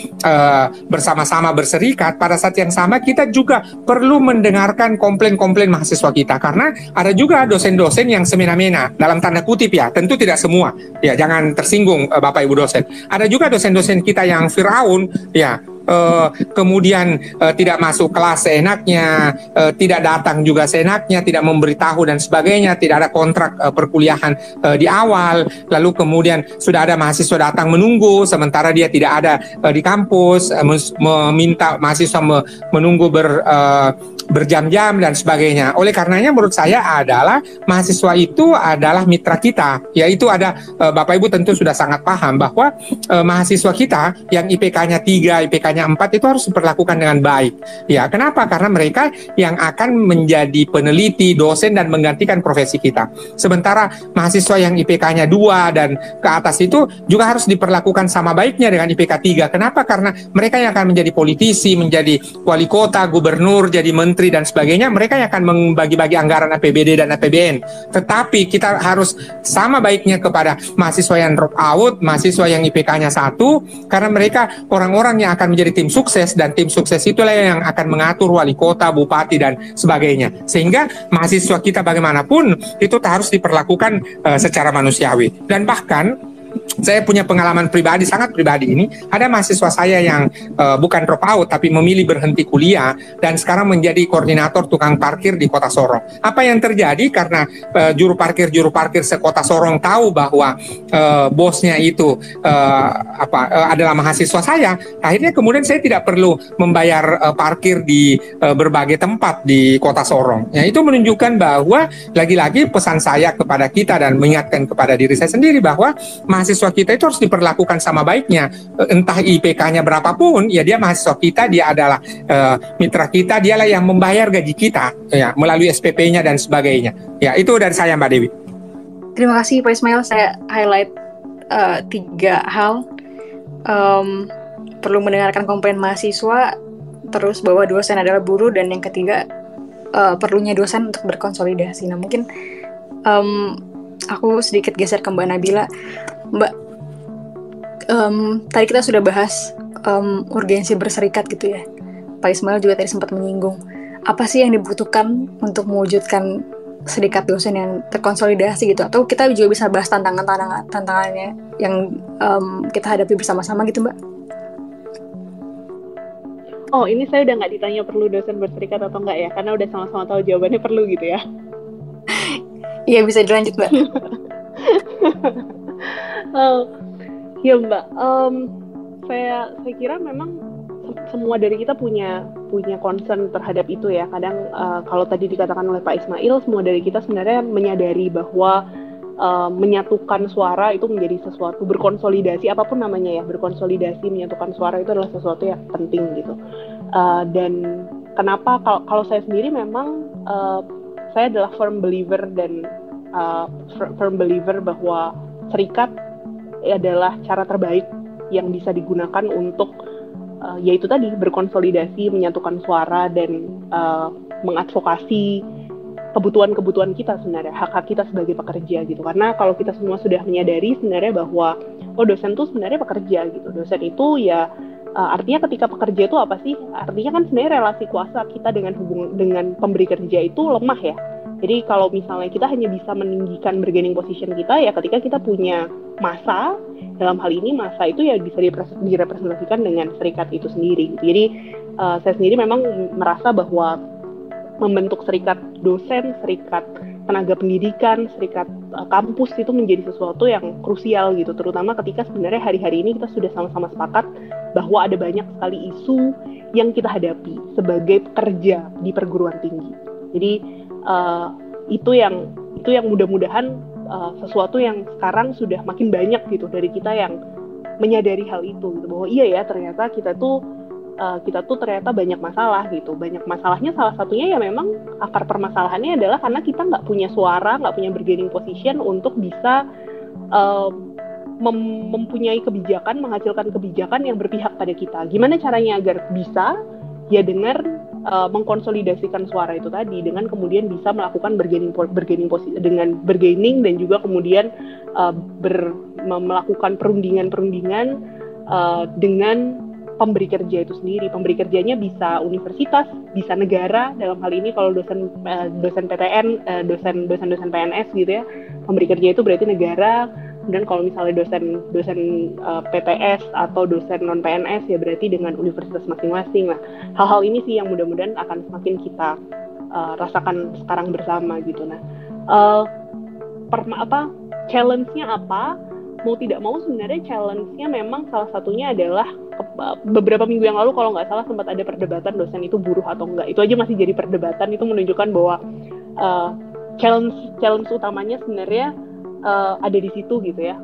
bersama-sama berserikat, pada saat yang sama kita juga perlu mendengarkan komplain-komplain mahasiswa kita, karena ada juga dosen-dosen yang semena-mena, dalam tanda kutip ya, tentu tidak semua ya, jangan tersinggung Bapak Ibu dosen. Ada juga dosen-dosen kita yang Firaun ya, kemudian tidak masuk kelas seenaknya, tidak datang juga seenaknya, tidak memberitahu dan sebagainya, tidak ada kontrak perkuliahan di awal, lalu kemudian sudah ada mahasiswa datang menunggu sementara dia tidak ada di kampus, meminta mahasiswa menunggu berjam-jam dan sebagainya. Oleh karenanya menurut saya adalah mahasiswa itu adalah mitra kita, yaitu ada Bapak Ibu tentu sudah sangat paham bahwa mahasiswa kita yang IPK-nya 3, IPK-nya 4 itu harus diperlakukan dengan baik. Ya, kenapa? Karena mereka yang akan menjadi peneliti, dosen dan menggantikan profesi kita. Sementara mahasiswa yang IPK-nya 2 dan ke atas itu juga harus diperlakukan sama baiknya dengan IPK 3. Kenapa? Karena mereka yang akan menjadi politisi, menjadi wali kota, gubernur, jadi menteri dan sebagainya, mereka yang akan membagi-bagi anggaran APBD dan APBN. Tetapi kita harus sama baiknya kepada mahasiswa yang drop out, mahasiswa yang IPK-nya 1, karena mereka orang-orang yang akan menjadi tim sukses, dan tim sukses itulah yang akan mengatur wali kota, bupati dan sebagainya. Sehingga mahasiswa kita bagaimanapun itu harus diperlakukan secara manusiawi. Dan bahkan saya punya pengalaman pribadi, sangat pribadi ini. Ada mahasiswa saya yang bukan drop out tapi memilih berhenti kuliah dan sekarang menjadi koordinator tukang parkir di Kota Sorong. Apa yang terjadi? Karena juru parkir sekota Sorong tahu bahwa bosnya itu adalah mahasiswa saya. Akhirnya kemudian saya tidak perlu membayar parkir di berbagai tempat di Kota Sorong. Ya, itu menunjukkan bahwa lagi-lagi pesan saya kepada kita dan mengingatkan kepada diri saya sendiri bahwa mahasiswa kita itu harus diperlakukan sama baiknya, entah IPK-nya berapapun, ya dia mahasiswa kita, dia adalah mitra kita, dialah yang membayar gaji kita, ya melalui SPP-nya dan sebagainya. Ya, itu dari saya Mbak Dewi. Terima kasih Pak Ismail. Saya highlight 3 hal. Perlu mendengarkan komplain mahasiswa, terus bahwa dosen adalah guru, dan yang ketiga perlunya dosen untuk berkonsolidasi. Nah, mungkin aku sedikit geser ke Mbak Nabila. Mbak, tadi kita sudah bahas urgensi berserikat gitu ya. Pak Ismail juga tadi sempat menyinggung. Apa sih yang dibutuhkan untuk mewujudkan serikat dosen yang terkonsolidasi gitu? Atau kita juga bisa bahas tantangannya yang kita hadapi bersama-sama gitu, Mbak? Oh, ini saya udah nggak ditanya perlu dosen berserikat atau enggak ya, karena udah sama-sama tahu jawabannya perlu gitu ya. Iya, bisa dilanjut, Mbak. Ya Mbak, saya kira memang semua dari kita punya concern terhadap itu ya. Kadang kalau tadi dikatakan oleh Pak Ismail, semua dari kita sebenarnya menyadari bahwa menyatukan suara itu menjadi sesuatu, berkonsolidasi apapun namanya ya, berkonsolidasi menyatukan suara itu adalah sesuatu yang penting gitu. Dan kenapa kalau saya sendiri memang saya adalah firm believer bahwa serikat adalah cara terbaik yang bisa digunakan untuk yaitu tadi berkonsolidasi, menyatukan suara dan mengadvokasi kebutuhan-kebutuhan kita sebenarnya, hak-hak kita sebagai pekerja gitu. Karena kalau kita semua sudah menyadari sebenarnya bahwa dosen itu sebenarnya pekerja gitu. Dosen itu ya artinya ketika pekerja itu apa sih? Artinya kan sebenarnya relasi kuasa kita dengan pemberi kerja itu lemah ya. Jadi kalau misalnya kita hanya bisa meninggikan bargaining position kita ya ketika kita punya massa, dalam hal ini massa itu ya bisa direpresentasikan dengan serikat itu sendiri. Jadi saya sendiri memang merasa bahwa membentuk serikat dosen, serikat tenaga pendidikan, serikat kampus itu menjadi sesuatu yang krusial gitu, terutama ketika sebenarnya hari-hari ini kita sudah sama-sama sepakat bahwa ada banyak sekali isu yang kita hadapi sebagai pekerja di perguruan tinggi. Jadi itu yang mudah-mudahan sesuatu yang sekarang sudah makin banyak gitu dari kita yang menyadari hal itu gitu, bahwa iya ya ternyata kita tuh ternyata banyak masalah gitu. Banyak masalahnya salah satunya ya memang akar permasalahannya adalah karena kita nggak punya suara, nggak punya bargaining position untuk bisa mempunyai kebijakan, menghasilkan kebijakan yang berpihak pada kita. Gimana caranya agar bisa? Ya dengan mengkonsolidasikan suara itu tadi, dengan kemudian bisa melakukan dengan bargaining dan juga kemudian melakukan perundingan dengan pemberi kerja itu sendiri. Pemberi kerjanya bisa universitas, bisa negara. Dalam hal ini kalau dosen PTN, dosen PNS gitu ya, pemberi kerja itu berarti negara. Dan kalau misalnya dosen PTS atau dosen non PNS ya berarti dengan universitas masing-masing. Nah, hal-hal ini sih yang mudah-mudahan akan semakin kita rasakan sekarang bersama gitu. Nah, challenge-nya apa? Mau tidak mau sebenarnya challenge-nya memang salah satunya adalah beberapa minggu yang lalu kalau nggak salah sempat ada perdebatan dosen itu buruh atau enggak. Itu aja masih jadi perdebatan. Itu menunjukkan bahwa challenge utamanya sebenarnya ada di situ gitu ya.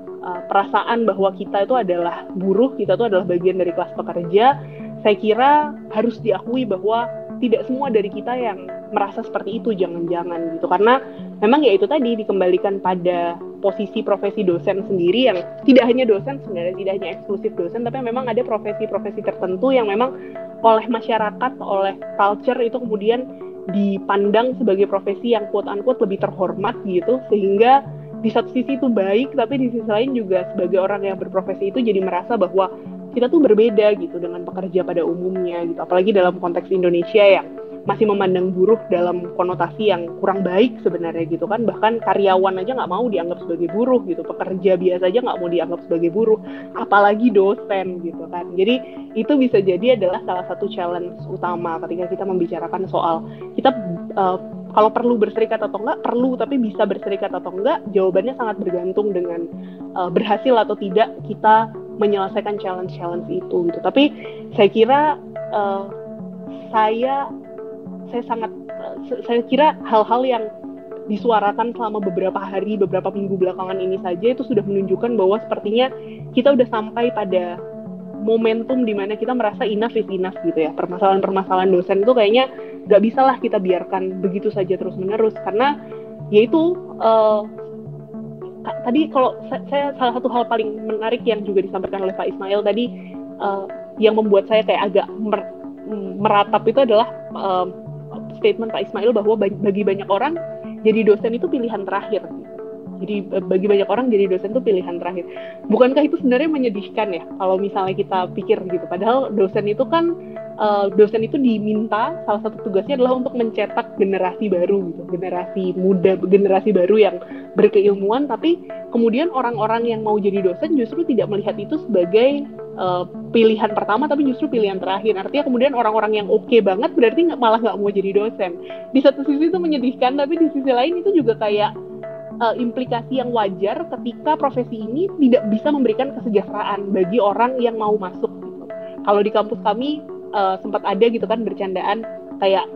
Perasaan bahwa kita itu adalah buruh, kita itu adalah bagian dari kelas pekerja. Saya kira harus diakui bahwa tidak semua dari kita yang merasa seperti itu, jangan-jangan gitu. Karena memang ya itu tadi dikembalikan pada posisi profesi dosen sendiri yang tidak hanya dosen sebenarnya, tidak hanya eksklusif dosen, tapi memang ada profesi-profesi tertentu yang memang oleh masyarakat, oleh culture itu kemudian dipandang sebagai profesi yang quote-unquote lebih terhormat gitu, sehingga di satu sisi itu baik, tapi di sisi lain juga sebagai orang yang berprofesi itu jadi merasa bahwa kita tuh berbeda gitu dengan pekerja pada umumnya gitu, apalagi dalam konteks Indonesia yang masih memandang buruh dalam konotasi yang kurang baik sebenarnya gitu kan. Bahkan karyawan aja nggak mau dianggap sebagai buruh gitu, pekerja biasa aja nggak mau dianggap sebagai buruh, apalagi dosen gitu kan. Jadi itu bisa jadi adalah salah satu challenge utama ketika kita membicarakan soal kita kalau perlu berserikat atau enggak, perlu, tapi bisa berserikat atau enggak, jawabannya sangat bergantung dengan berhasil atau tidak kita menyelesaikan challenge itu gitu. Tapi saya kira saya kira hal-hal yang disuarakan selama beberapa hari, beberapa minggu belakangan ini saja itu sudah menunjukkan bahwa sepertinya kita udah sampai pada momentum di mana kita merasa enough is enough gitu ya. Permasalahan dosen itu kayaknya nggak bisa lah kita biarkan begitu saja terus-menerus, karena yaitu tadi kalau saya salah satu hal paling menarik yang juga disampaikan oleh Pak Ismail tadi yang membuat saya kayak agak meratap itu adalah statement Pak Ismail bahwa bagi banyak orang jadi dosen itu pilihan terakhir. Jadi bagi banyak orang jadi dosen itu pilihan terakhir. Bukankah itu sebenarnya menyedihkan ya kalau misalnya kita pikir gitu. Padahal dosen itu kan dosen itu diminta, salah satu tugasnya adalah untuk mencetak generasi baru gitu, generasi muda, generasi baru yang berkeilmuan. Tapi kemudian orang-orang yang mau jadi dosen justru tidak melihat itu sebagai pilihan pertama tapi justru pilihan terakhir. Artinya kemudian orang-orang yang oke banget berarti malah nggak mau jadi dosen. Di satu sisi itu menyedihkan, tapi di sisi lain itu juga kayak implikasi yang wajar ketika profesi ini tidak bisa memberikan kesejahteraan bagi orang yang mau masuk gitu. Kalau di kampus kami sempat ada gitu kan bercandaan kayak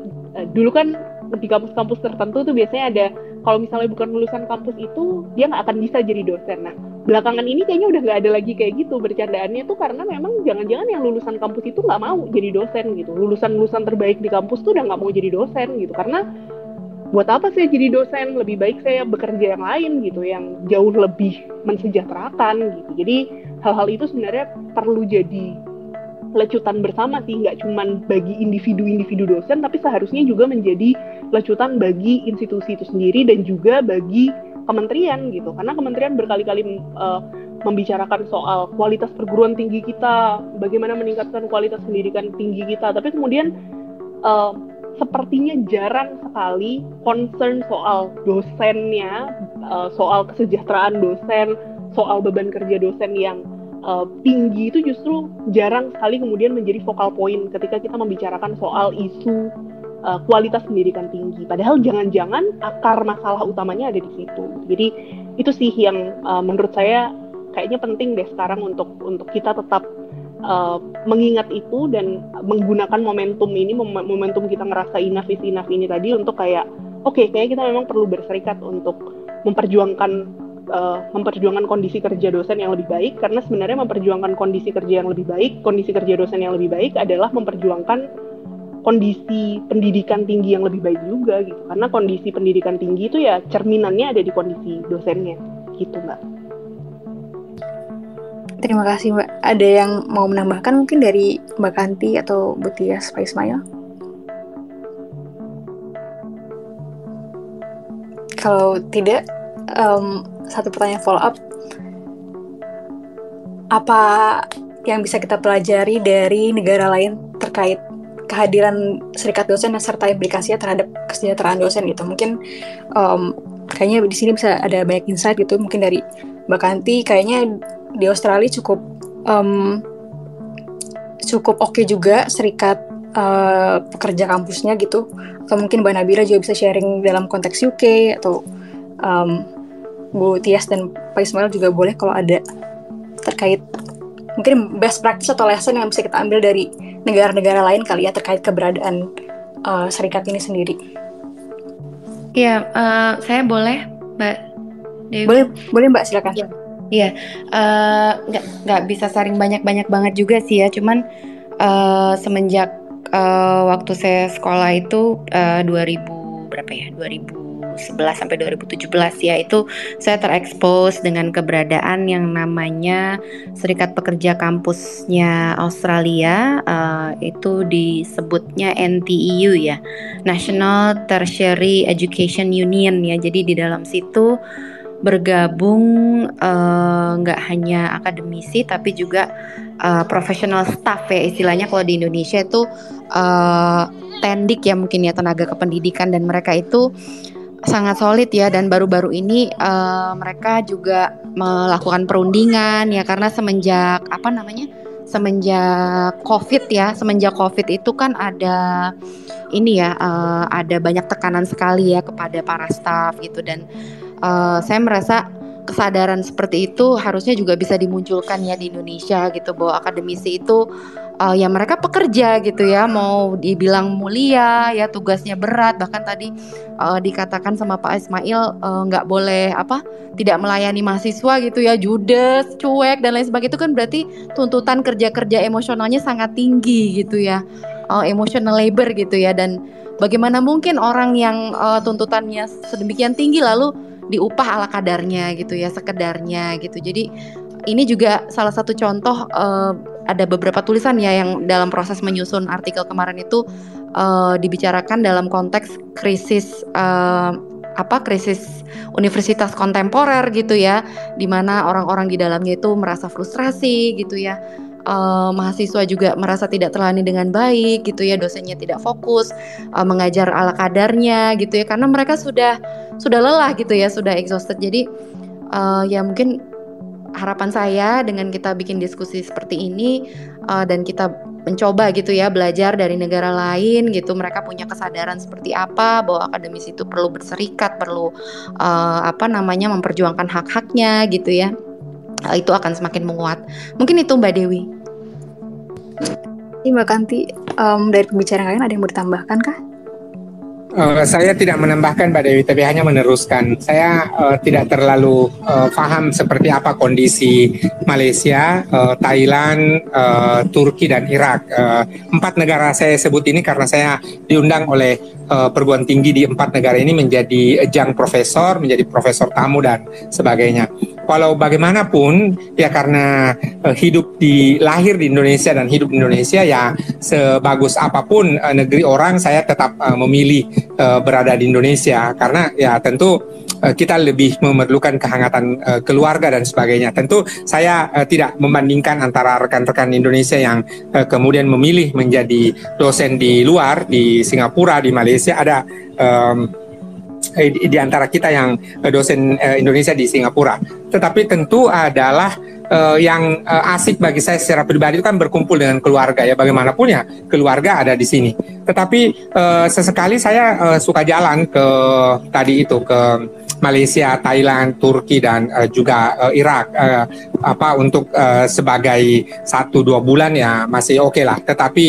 dulu kan di kampus-kampus tertentu tuh biasanya ada kalau misalnya bukan lulusan kampus itu dia nggak akan bisa jadi dosen. Nah belakangan ini kayaknya udah nggak ada lagi kayak gitu bercandaannya tuh, karena memang jangan-jangan yang lulusan kampus itu nggak mau jadi dosen gitu. Lulusan terbaik di kampus tuh udah nggak mau jadi dosen gitu, karena buat apa saya jadi dosen, lebih baik saya bekerja yang lain gitu yang jauh lebih mensejahterakan gitu. Jadi hal-hal itu sebenarnya perlu jadi lecutan bersama sih, nggak cuman bagi individu-individu dosen, tapi seharusnya juga menjadi lecutan bagi institusi itu sendiri dan juga bagi kementerian gitu, karena kementerian berkali-kali membicarakan soal kualitas perguruan tinggi kita, bagaimana meningkatkan kualitas pendidikan tinggi kita, tapi kemudian sepertinya jarang sekali concern soal dosennya, soal kesejahteraan dosen, soal beban kerja dosen yang tinggi itu justru jarang sekali kemudian menjadi focal point ketika kita membicarakan soal isu kualitas pendidikan tinggi. Padahal jangan-jangan akar masalah utamanya ada di situ. Jadi itu sih yang menurut saya kayaknya penting deh sekarang untuk kita tetap mengingat itu dan menggunakan momentum ini, momentum kita ngerasa enough is enough ini tadi untuk kayak oke, kayaknya kita memang perlu berserikat untuk memperjuangkan kondisi kerja dosen yang lebih baik, karena sebenarnya memperjuangkan kondisi kerja yang lebih baik, kondisi kerja dosen yang lebih baik adalah memperjuangkan kondisi pendidikan tinggi yang lebih baik juga gitu, karena kondisi pendidikan tinggi itu ya cerminannya ada di kondisi dosennya gitu Mbak. Terima kasih Mbak. Ada yang mau menambahkan mungkin dari Mbak Kanti atau Bu Tias, Pak Ismail? Kalau tidak, satu pertanyaan follow up, apa yang bisa kita pelajari dari negara lain terkait kehadiran serikat dosen serta implikasinya terhadap kesejahteraan dosen gitu? Mungkin kayaknya di sini bisa ada banyak insight gitu, mungkin dari Mbak Kanti kayaknya di Australia cukup oke juga serikat pekerja kampusnya gitu, atau mungkin Mbak Nabila juga bisa sharing dalam konteks UK, atau Bu Tias dan Pak Ismail juga boleh kalau ada terkait mungkin best practice atau lesson yang bisa kita ambil dari negara-negara lain kali ya terkait keberadaan serikat ini sendiri. Iya, saya boleh Mbak Dewi? Boleh Mbak, silakan. Iya, nggak bisa sharing banyak banget juga sih ya, cuman semenjak waktu saya sekolah itu 2011 sampai 2017 ya, itu saya terekspos dengan keberadaan yang namanya Serikat Pekerja Kampusnya Australia, itu disebutnya NTEU ya, National Tertiary Education Union ya. Jadi di dalam situ bergabung nggak hanya akademisi tapi juga professional staff ya istilahnya, kalau di Indonesia itu tendik ya mungkin ya, tenaga kependidikan, dan mereka itu sangat solid ya. Dan baru-baru ini mereka juga melakukan perundingan ya, karena semenjak COVID ya, semenjak COVID itu kan ada ini ya, ada banyak tekanan sekali ya kepada para staff gitu, dan saya merasa kesadaran seperti itu harusnya juga bisa dimunculkan ya di Indonesia gitu, bahwa akademisi itu ya mereka pekerja gitu ya, mau dibilang mulia ya, tugasnya berat, bahkan tadi dikatakan sama Pak Ismail nggak boleh tidak melayani mahasiswa gitu ya, judes, cuek dan lain sebagainya, itu kan berarti tuntutan kerja emosionalnya sangat tinggi gitu ya, emotional labor gitu ya. Dan bagaimana mungkin orang yang tuntutannya sedemikian tinggi lalu diupah ala kadarnya gitu ya, sekedarnya gitu. Jadi ini juga salah satu contoh, ada beberapa tulisan ya yang dalam proses menyusun artikel kemarin itu dibicarakan dalam konteks krisis universitas kontemporer gitu ya, di mana orang-orang di dalamnya itu merasa frustrasi gitu ya. Mahasiswa juga merasa tidak terlayani dengan baik gitu ya, dosennya tidak fokus mengajar ala kadarnya gitu ya, karena mereka sudah lelah gitu ya, sudah exhausted. Jadi ya mungkin harapan saya dengan kita bikin diskusi seperti ini dan kita mencoba gitu ya belajar dari negara lain gitu, mereka punya kesadaran seperti apa bahwa akademisi itu perlu berserikat, perlu memperjuangkan hak-haknya gitu ya, itu akan semakin menguat. Mungkin itu Mbak Dewi. Mbak Kanti, dari pembicaraan kalian ada yang mau ditambahkan kah? Saya tidak menambahkan Mbak Dewi, tapi hanya meneruskan. Saya tidak terlalu paham seperti apa kondisi Malaysia, Thailand, Turki, dan Irak. 4 negara saya sebut ini karena saya diundang oleh perguruan tinggi di 4 negara ini menjadi adjunct profesor, menjadi profesor tamu dan sebagainya. Walau bagaimanapun ya, karena lahir di Indonesia dan hidup di Indonesia, ya sebagus apapun negeri orang, saya tetap memilih berada di Indonesia karena ya tentu kita lebih memerlukan kehangatan keluarga dan sebagainya. Tentu saya tidak membandingkan antara rekan-rekan Indonesia yang kemudian memilih menjadi dosen di luar, di Singapura, di Malaysia. Ada di antara kita yang dosen Indonesia di Singapura. Tetapi tentu adalah yang asik bagi saya secara pribadi itu kan berkumpul dengan keluarga, ya bagaimanapun ya keluarga ada di sini. Tetapi sesekali saya suka jalan ke ke Malaysia, Thailand, Turki, dan juga Irak untuk sebagai 1-2 bulan ya masih oke lah. Tetapi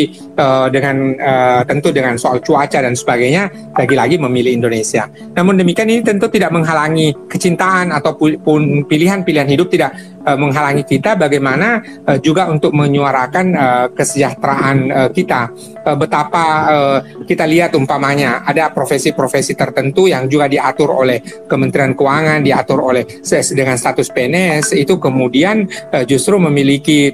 tentu dengan soal cuaca dan sebagainya lagi-lagi memilih Indonesia. Namun demikian ini tentu tidak menghalangi kecintaan ataupun pilihan-pilihan hidup, tidak menghalangi kita bagaimana juga untuk menyuarakan kesejahteraan kita. Betapa kita lihat umpamanya ada profesi-profesi tertentu yang juga diatur oleh Kementerian Keuangan, diatur oleh dengan status PNS, itu kemudian justru memiliki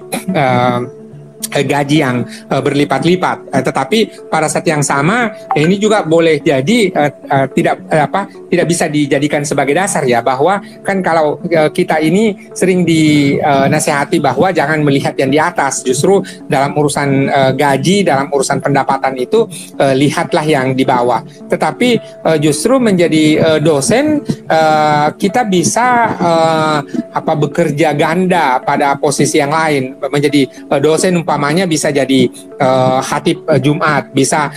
gaji yang berlipat-lipat, tetapi pada saat yang sama ini juga boleh jadi tidak bisa dijadikan sebagai dasar ya, bahwa kan kalau kita ini sering dinasihati bahwa jangan melihat yang di atas, justru dalam urusan gaji, dalam urusan pendapatan itu lihatlah yang di bawah. Tetapi justru menjadi dosen kita bisa bekerja ganda pada posisi yang lain. Menjadi dosen umpamanya bisa jadi khatib Jumat, bisa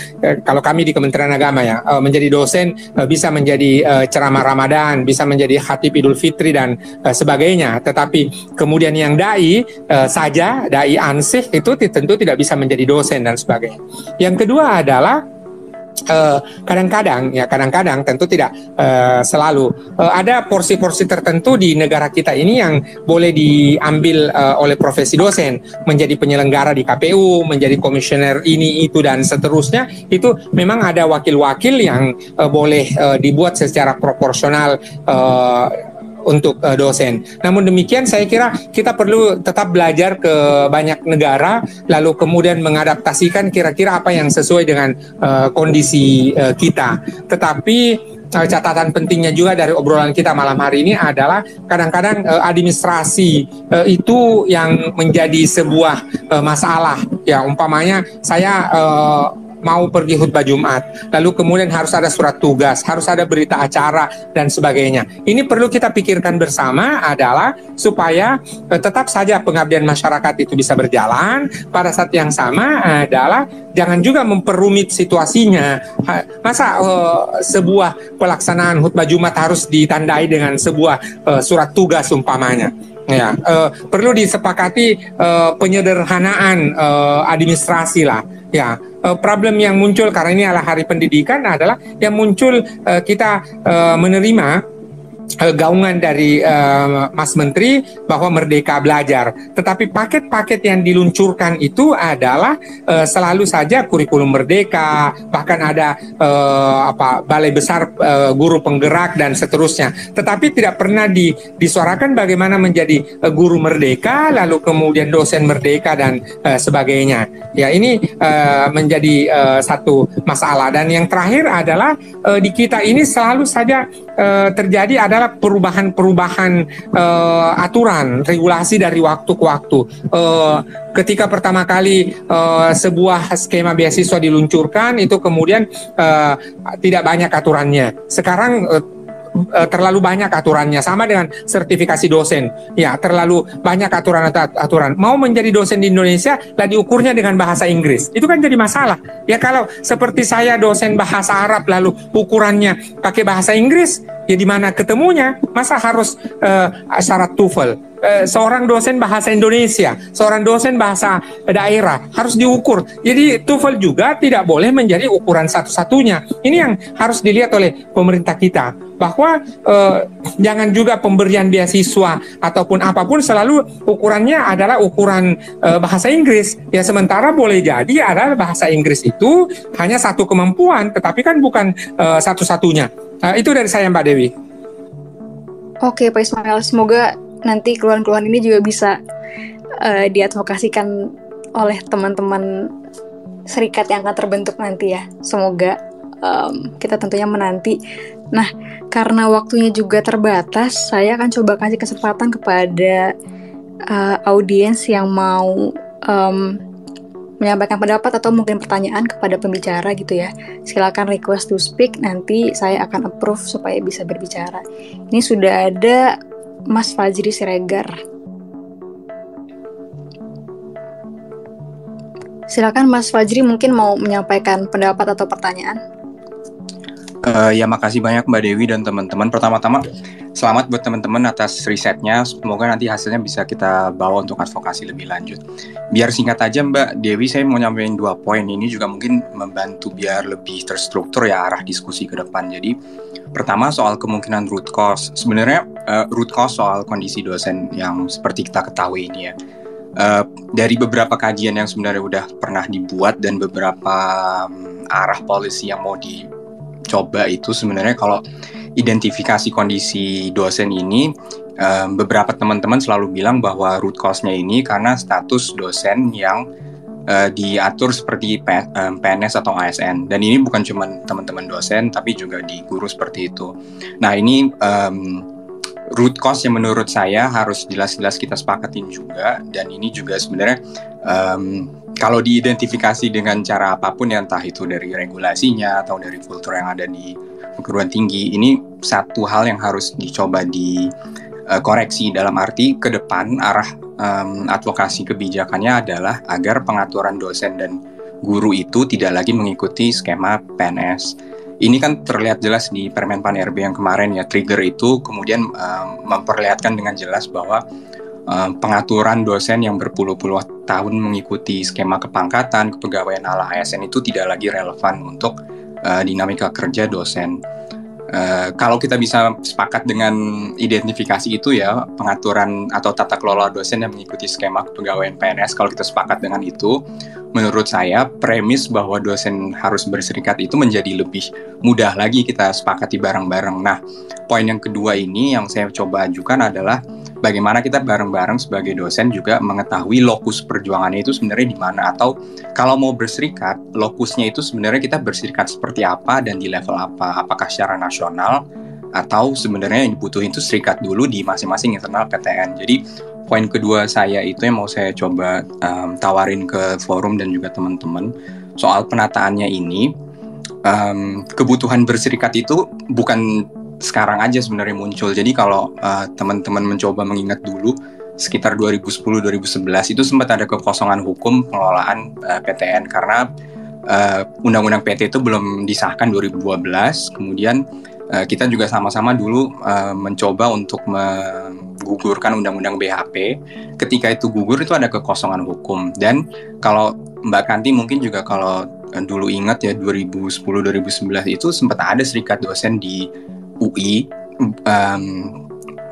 kalau kami di Kementerian Agama ya menjadi dosen, bisa menjadi ceramah Ramadan, bisa menjadi khatib Idul Fitri dan sebagainya. Tetapi kemudian yang dai saja, dai ansih itu tentu tidak bisa menjadi dosen dan sebagainya. Yang kedua adalah kadang-kadang tentu tidak selalu ada porsi-porsi tertentu di negara kita ini yang boleh diambil oleh profesi dosen, menjadi penyelenggara di KPU, menjadi komisioner ini itu dan seterusnya. Itu memang ada wakil-wakil yang boleh dibuat secara proporsional untuk dosen. Namun demikian saya kira kita perlu tetap belajar ke banyak negara, lalu kemudian mengadaptasikan kira-kira apa yang sesuai dengan kondisi kita. Tetapi catatan pentingnya juga dari obrolan kita malam hari ini adalah kadang-kadang administrasi itu yang menjadi sebuah masalah. Ya umpamanya saya mau pergi khutbah Jumat, lalu kemudian harus ada surat tugas, harus ada berita acara dan sebagainya. Ini perlu kita pikirkan bersama adalah supaya tetap saja pengabdian masyarakat itu bisa berjalan. Pada saat yang sama adalah jangan juga memperumit situasinya. Masa sebuah pelaksanaan khutbah Jumat harus ditandai dengan sebuah surat tugas umpamanya. Ya, perlu disepakati penyederhanaan administrasi lah. Ya, problem yang muncul karena ini adalah hari pendidikan adalah yang muncul kita menerima gaungan dari Mas Menteri bahwa Merdeka Belajar, tetapi paket-paket yang diluncurkan itu adalah selalu saja kurikulum merdeka, bahkan ada balai besar guru penggerak dan seterusnya, tetapi tidak pernah disuarakan bagaimana menjadi guru merdeka, lalu kemudian dosen merdeka dan sebagainya. Ya, ini menjadi satu masalah. Dan yang terakhir adalah di kita ini selalu saja terjadi adalah perubahan-perubahan aturan, regulasi dari waktu ke waktu. Ketika pertama kali sebuah skema beasiswa diluncurkan, itu kemudian tidak banyak aturannya. Sekarang terlalu banyak aturannya, sama dengan sertifikasi dosen. Ya, terlalu banyak aturan. Mau menjadi dosen di Indonesia, lah diukurnya dengan bahasa Inggris. Itu kan jadi masalah. Ya kalau seperti saya dosen bahasa Arab lalu ukurannya pakai bahasa Inggris, ya di mana ketemunya? Masa harus syarat TOEFL? Seorang dosen bahasa Indonesia, seorang dosen bahasa daerah harus diukur. Jadi TOEFL juga tidak boleh menjadi ukuran satu-satunya. Ini yang harus dilihat oleh pemerintah kita, bahwa jangan juga pemberian beasiswa ataupun apapun selalu ukurannya adalah ukuran bahasa Inggris. Ya sementara boleh jadi adalah bahasa Inggris itu hanya satu kemampuan, tetapi kan bukan satu-satunya. Itu dari saya, Mbak Dewi. Oke, Pak Ismail, semoga nanti keluhan-keluhan ini juga bisa diadvokasikan oleh teman-teman serikat yang akan terbentuk nanti ya. Semoga kita tentunya menanti. Nah, karena waktunya juga terbatas, saya akan coba kasih kesempatan kepada audiens yang mau menyampaikan pendapat atau mungkin pertanyaan kepada pembicara gitu ya. Silakan request to speak, nanti saya akan approve supaya bisa berbicara. Ini sudah ada Mas Fajri Siregar. Silakan Mas Fajri, mungkin mau menyampaikan pendapat atau pertanyaan. Ya, makasih banyak Mbak Dewi dan teman-teman. Pertama-tama, selamat buat teman-teman atas risetnya. Semoga nanti hasilnya bisa kita bawa untuk advokasi lebih lanjut. Biar singkat aja Mbak Dewi, saya mau nyampein 2 poin. Ini juga mungkin membantu biar lebih terstruktur ya arah diskusi ke depan. Jadi, pertama soal kemungkinan root cause. Sebenarnya root cause soal kondisi dosen yang seperti kita ketahui ini ya. Dari beberapa kajian yang sebenarnya udah pernah dibuat dan beberapa arah policy yang mau dicoba itu sebenarnya kalau identifikasi kondisi dosen ini, beberapa teman-teman selalu bilang bahwa root cause-nya ini karena status dosen yang diatur seperti PNS atau ASN. Dan ini bukan cuma teman-teman dosen, tapi juga di guru seperti itu. Nah ini root cause yang menurut saya harus jelas-jelas kita sepakatin juga. Dan ini juga sebenarnya kalau diidentifikasi dengan cara apapun ya, entah itu dari regulasinya atau dari kultur yang ada di perguruan tinggi, ini satu hal yang harus dicoba dikoreksi dalam arti ke depan arah advokasi kebijakannya adalah agar pengaturan dosen dan guru itu tidak lagi mengikuti skema PNS. Ini kan terlihat jelas di Permen Pan RB yang kemarin ya, trigger itu kemudian memperlihatkan dengan jelas bahwa pengaturan dosen yang berpuluh-puluh tahun mengikuti skema kepangkatan, kepegawaian ala ASN itu tidak lagi relevan untuk dinamika kerja dosen. Kalau kita bisa sepakat dengan identifikasi itu ya, pengaturan atau tata kelola dosen yang mengikuti skema kepegawaian PNS, kalau kita sepakat dengan itu, menurut saya premis bahwa dosen harus berserikat itu menjadi lebih mudah lagi kita sepakati bareng-bareng. Nah, poin yang kedua ini yang saya coba ajukan adalah bagaimana kita bareng-bareng sebagai dosen juga mengetahui lokus perjuangannya itu sebenarnya di mana, atau kalau mau berserikat, lokusnya itu sebenarnya kita berserikat seperti apa dan di level apa, apakah secara nasional atau sebenarnya yang dibutuhin itu serikat dulu di masing-masing internal PTN. Jadi poin kedua saya itu yang mau saya coba tawarin ke forum dan juga teman-teman soal penataannya ini. Kebutuhan berserikat itu bukan sekarang aja sebenarnya muncul. Jadi kalau teman-teman mencoba mengingat dulu sekitar 2010-2011 itu sempat ada kekosongan hukum pengelolaan PTN karena Undang-Undang PT itu belum disahkan 2012. Kemudian kita juga sama-sama dulu mencoba untuk menggugurkan Undang-Undang BHP. Ketika itu gugur itu ada kekosongan hukum. Dan kalau Mbak Kanti mungkin juga kalau dulu ingat ya 2010-2011 itu sempat ada serikat dosen di UI,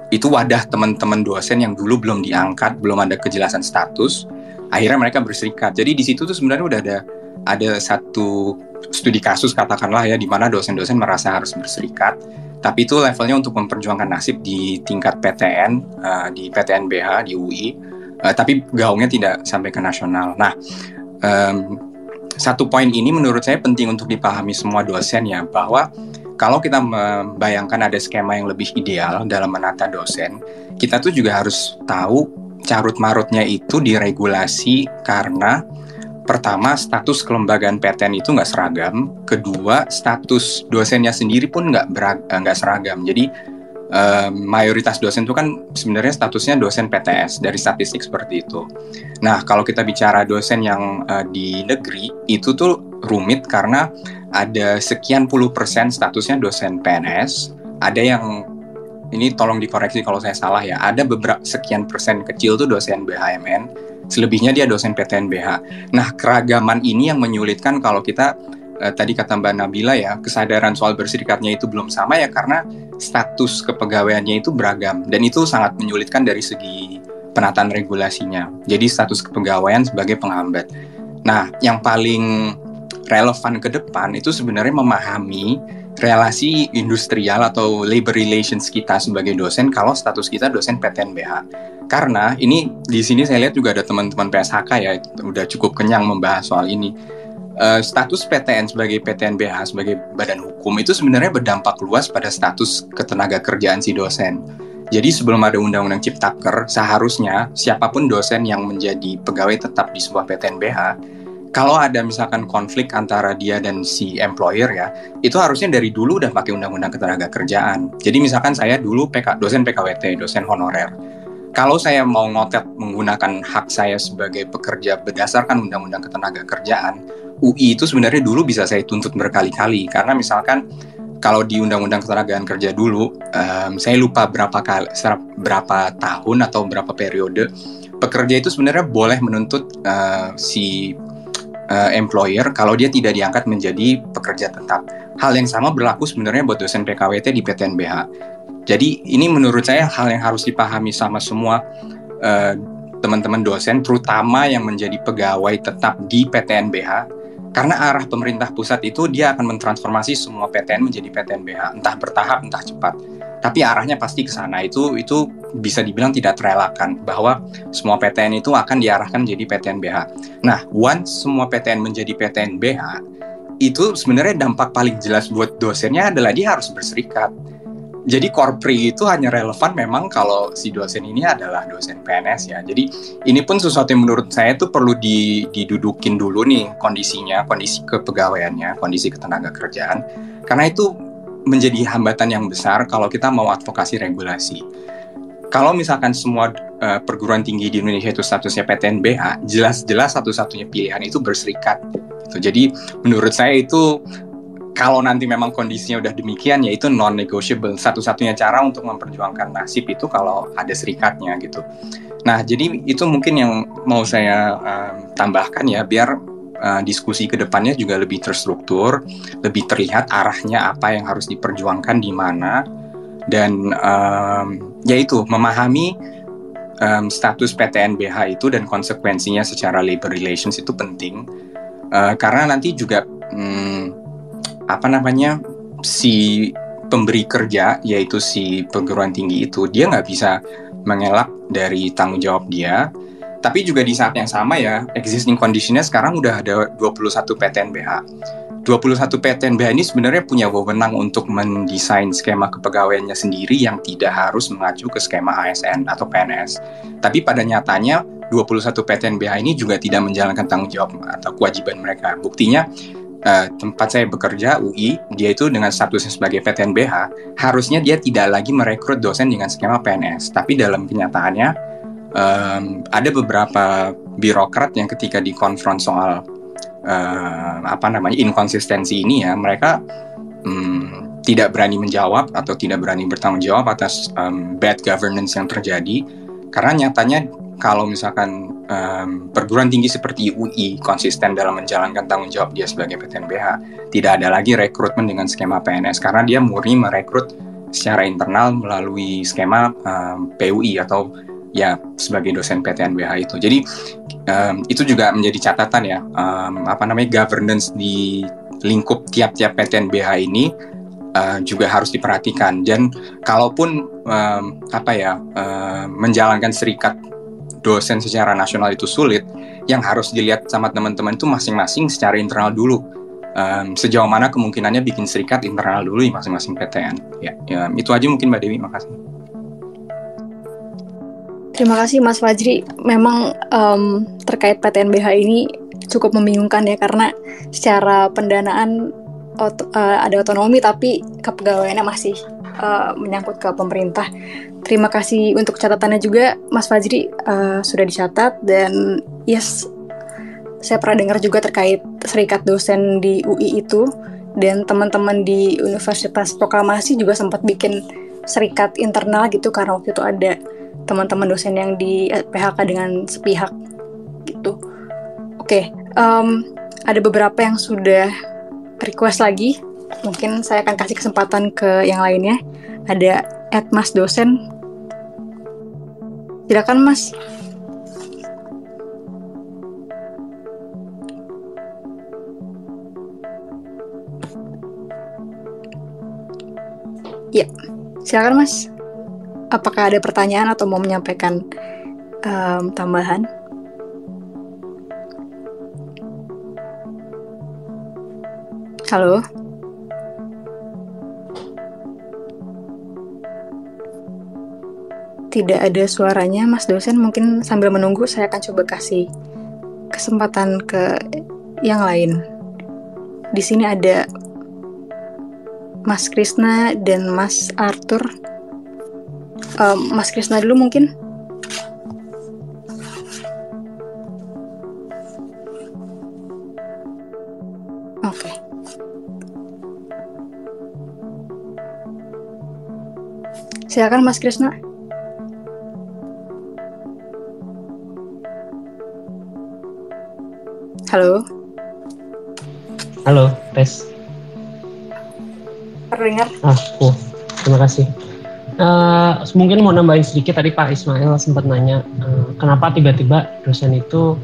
itu wadah teman-teman dosen yang dulu belum diangkat, belum ada kejelasan status, akhirnya mereka berserikat. Jadi di situ tuh sebenarnya udah ada satu studi kasus katakanlah ya, di mana dosen-dosen merasa harus berserikat, tapi itu levelnya untuk memperjuangkan nasib di tingkat PTN, di PTN BH, di UI, tapi gaungnya tidak sampai ke nasional. Nah, satu poin ini menurut saya penting untuk dipahami semua dosen ya, bahwa kalau kita membayangkan ada skema yang lebih ideal dalam menata dosen, kita tuh juga harus tahu carut-marutnya itu diregulasi karena pertama, status kelembagaan PTN itu nggak seragam. Kedua, status dosennya sendiri pun nggak seragam. Jadi mayoritas dosen itu kan sebenarnya statusnya dosen PTS dari statistik seperti itu. Nah, kalau kita bicara dosen yang di negeri itu tuh rumit karena ada sekian puluh persen statusnya dosen PNS. Ada yang, ini tolong dikoreksi kalau saya salah ya, ada beberapa sekian persen kecil tuh dosen BHMN, selebihnya dia dosen PTN-BH. Nah, keragaman ini yang menyulitkan kalau kita tadi kata Mbak Nabila ya, kesadaran soal berserikatnya itu belum sama ya karena status kepegawaiannya itu beragam dan itu sangat menyulitkan dari segi penataan regulasinya. Jadi status kepegawaian sebagai penghambat. Nah, yang paling relevan ke depan itu sebenarnya memahami relasi industrial atau labor relations kita sebagai dosen kalau status kita dosen PTN-BH. Karena ini di sini saya lihat juga ada teman-teman PSHK ya, udah cukup kenyang membahas soal ini. Status PTN sebagai PTN-BH sebagai badan hukum itu sebenarnya berdampak luas pada status ketenaga kerjaan si dosen. Jadi sebelum ada Undang-Undang Ciptaker, seharusnya siapapun dosen yang menjadi pegawai tetap di sebuah PTN-BH, kalau ada misalkan konflik antara dia dan si employer ya, itu harusnya dari dulu udah pakai Undang-Undang Ketenaga Kerjaan. Jadi misalkan saya dulu dosen PKWT, dosen honorer. Kalau saya mau ngotot menggunakan hak saya sebagai pekerja berdasarkan Undang-Undang Ketenaga Kerjaan, UI itu sebenarnya dulu bisa saya tuntut berkali-kali. Karena misalkan kalau di Undang-Undang Ketenagaan Kerja dulu, saya lupa berapa tahun atau berapa periode, pekerja itu sebenarnya boleh menuntut si employer kalau dia tidak diangkat menjadi pekerja tetap. Hal yang sama berlaku sebenarnya buat dosen PKWT di PTN-BH. Jadi ini menurut saya hal yang harus dipahami sama semua teman-teman dosen, terutama yang menjadi pegawai tetap di PTN-BH. Karena arah pemerintah pusat itu dia akan mentransformasi semua PTN menjadi PTN-BH, entah bertahap, entah cepat. Tapi arahnya pasti ke sana. Itu bisa dibilang tidak terelakkan bahwa semua PTN itu akan diarahkan menjadi PTN-BH. Nah, once semua PTN menjadi PTN-BH, itu sebenarnya dampak paling jelas buat dosennya adalah dia harus berserikat. Jadi Korpri itu hanya relevan memang kalau si dosen ini adalah dosen PNS ya. Jadi ini pun sesuatu yang menurut saya itu perlu didudukin dulu nih kondisinya, kondisi kepegawaiannya, kondisi ketenaga kerjaan. Karena itu menjadi hambatan yang besar kalau kita mau advokasi regulasi. Kalau misalkan semua perguruan tinggi di Indonesia itu statusnya PTN-BH, jelas-jelas satu-satunya pilihan itu berserikat. Gitu. Jadi menurut saya itu kalau nanti memang kondisinya udah demikian, ya itu non-negotiable. Satu-satunya cara untuk memperjuangkan nasib itu kalau ada serikatnya gitu. Nah, jadi itu mungkin yang mau saya tambahkan ya, biar diskusi ke depannya juga lebih terstruktur, lebih terlihat arahnya apa yang harus diperjuangkan di mana, dan yaitu memahami status PTN-BH itu dan konsekuensinya secara labor relations itu penting, karena nanti juga si pemberi kerja, yaitu si perguruan tinggi itu, dia nggak bisa mengelak dari tanggung jawab dia. Tapi juga di saat yang sama ya, existing condition-nya sekarang udah ada 21 PTN-BH. 21 PTN-BH ini sebenarnya punya wewenang untuk mendesain skema kepegawaiannya sendiri yang tidak harus mengacu ke skema ASN atau PNS. Tapi pada nyatanya, 21 PTN-BH ini juga tidak menjalankan tanggung jawab atau kewajiban mereka. Buktinya, tempat saya bekerja, UI, dia itu dengan statusnya sebagai PTN-BH, harusnya dia tidak lagi merekrut dosen dengan skema PNS. Tapi dalam kenyataannya, ada beberapa birokrat yang ketika dikonfront soal inkonsistensi ini ya, mereka tidak berani menjawab atau tidak berani bertanggung jawab atas bad governance yang terjadi. Karena nyatanya kalau misalkan perguruan tinggi seperti UI konsisten dalam menjalankan tanggung jawab dia sebagai PTN-BH, tidak ada lagi rekrutmen dengan skema PNS karena dia murni merekrut secara internal melalui skema PUI atau ya sebagai dosen PTN-BH itu. Jadi itu juga menjadi catatan ya, governance di lingkup tiap-tiap PTN-BH ini juga harus diperhatikan. Dan kalaupun menjalankan serikat dosen secara nasional itu sulit, yang harus dilihat sama teman-teman itu masing-masing secara internal dulu. Sejauh mana kemungkinannya bikin serikat internal dulu di masing-masing PTN. Ya, itu aja mungkin Mbak Dewi, makasih. Terima kasih Mas Fajri. Memang terkait PTN-BH ini cukup membingungkan ya, karena secara pendanaan ada otonomi tapi kepegawaiannya masih menyangkut ke pemerintah. Terima kasih untuk catatannya juga Mas Fajri, sudah dicatat. Dan yes, saya pernah dengar juga terkait serikat dosen di UI itu, dan teman-teman di Universitas Proklamasi juga sempat bikin serikat internal gitu, karena waktu itu ada teman-teman dosen yang di PHK dengan sepihak gitu. Oke, ada beberapa yang sudah request lagi. Mungkin saya akan kasih kesempatan ke yang lainnya. Ada Mas Dosen. Silakan Mas. Ya, silakan Mas. Apakah ada pertanyaan atau mau menyampaikan tambahan? Halo? Tidak ada suaranya Mas Dosen. Mungkin sambil menunggu saya akan coba kasih kesempatan ke yang lain. Di sini ada Mas Krisna dan Mas Arthur. Mas Krisna dulu mungkin. Oke. Silakan Mas Krisna. Halo. Halo, tes. Terdengar? Terima kasih. Mungkin mau nambahin sedikit, tadi Pak Ismail sempat nanya kenapa tiba-tiba dosen itu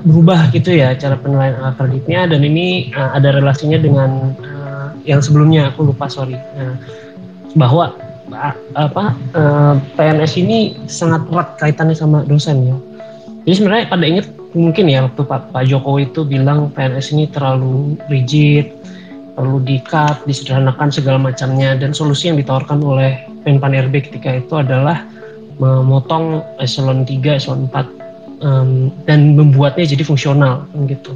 berubah gitu ya cara penilaian kreditnya, dan ini ada relasinya dengan yang sebelumnya, aku lupa, sorry. Bahwa PNS ini sangat erat kaitannya sama dosen ya. Jadi sebenarnya pada ingat mungkin ya waktu Pak Jokowi itu bilang PNS ini terlalu rigid, perlu di-cut, disederhanakan segala macamnya, dan solusi yang ditawarkan oleh Menpan RB ketika itu adalah memotong eselon 3, eselon 4 dan membuatnya jadi fungsional gitu.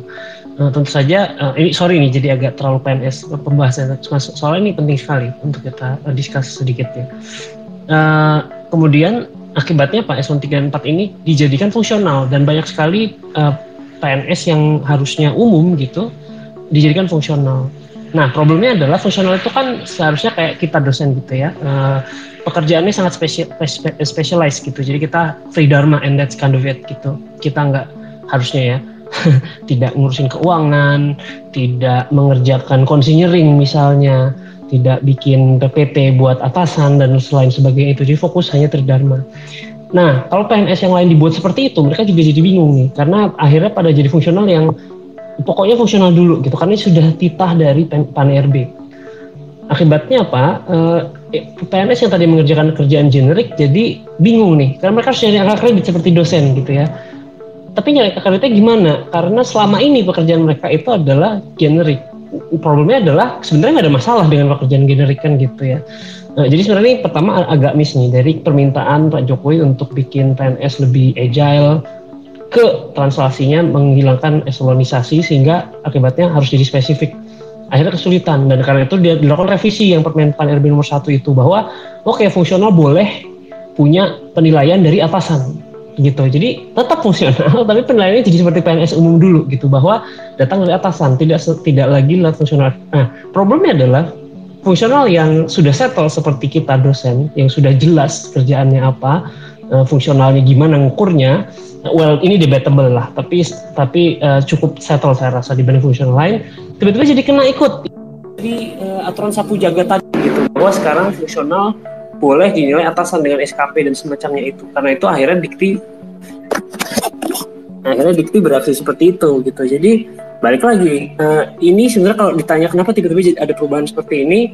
Tentu saja ini jadi agak terlalu PNS pembahasan, soalnya ini penting sekali untuk kita discuss sedikit ya. Kemudian akibatnya Pak eselon 3 dan 4 ini dijadikan fungsional, dan banyak sekali PNS yang harusnya umum gitu dijadikan fungsional. Nah, problemnya adalah fungsional itu kan seharusnya kayak kita dosen gitu ya, pekerjaannya sangat specialized gitu, jadi kita free dharma and that's kind of it gitu. Kita nggak harusnya ya tidak ngurusin keuangan, tidak mengerjakan consigning misalnya, tidak bikin PPT buat atasan dan lain sebagainya itu, jadi fokus hanya tridharma. Nah, kalau PNS yang lain dibuat seperti itu, mereka juga jadi bingung nih, karena akhirnya pada jadi fungsional yang pokoknya fungsional dulu gitu, karena sudah titah dari PAN RB. Akibatnya apa? PNS yang tadi mengerjakan kerjaan generik jadi bingung nih, karena mereka harus nyari angka kredit seperti dosen gitu ya. Tapi nyari angka kreditnya gimana? Karena selama ini pekerjaan mereka itu adalah generik. Problemnya adalah sebenarnya nggak ada masalah dengan pekerjaan generik kan gitu ya. Jadi sebenarnya ini pertama agak miss nih dari permintaan Pak Jokowi untuk bikin PNS lebih agile, ke translasinya menghilangkan eselonisasi, sehingga akibatnya harus jadi spesifik. Akhirnya kesulitan, dan karena itu dia dilakukan revisi yang Permen PAN RB nomor 1 itu, bahwa fungsional boleh punya penilaian dari atasan gitu. Jadi tetap fungsional tapi penilaiannya jadi seperti PNS umum dulu gitu, bahwa datang dari atasan, tidak lagi lewat fungsional. Nah, problemnya adalah fungsional yang sudah settle seperti kita dosen, yang sudah jelas kerjaannya apa, fungsionalnya gimana ngukurnya, well ini debatable lah, tapi cukup settle saya rasa dibanding fungsional lain, tiba-tiba jadi kena ikut di aturan sapu jagat tadi gitu, bahwa sekarang fungsional boleh dinilai atasan dengan SKP dan semacamnya itu. Karena itu akhirnya dikti beraksi seperti itu gitu. Jadi balik lagi, ini sebenarnya kalau ditanya kenapa tiba-tiba ada perubahan seperti ini,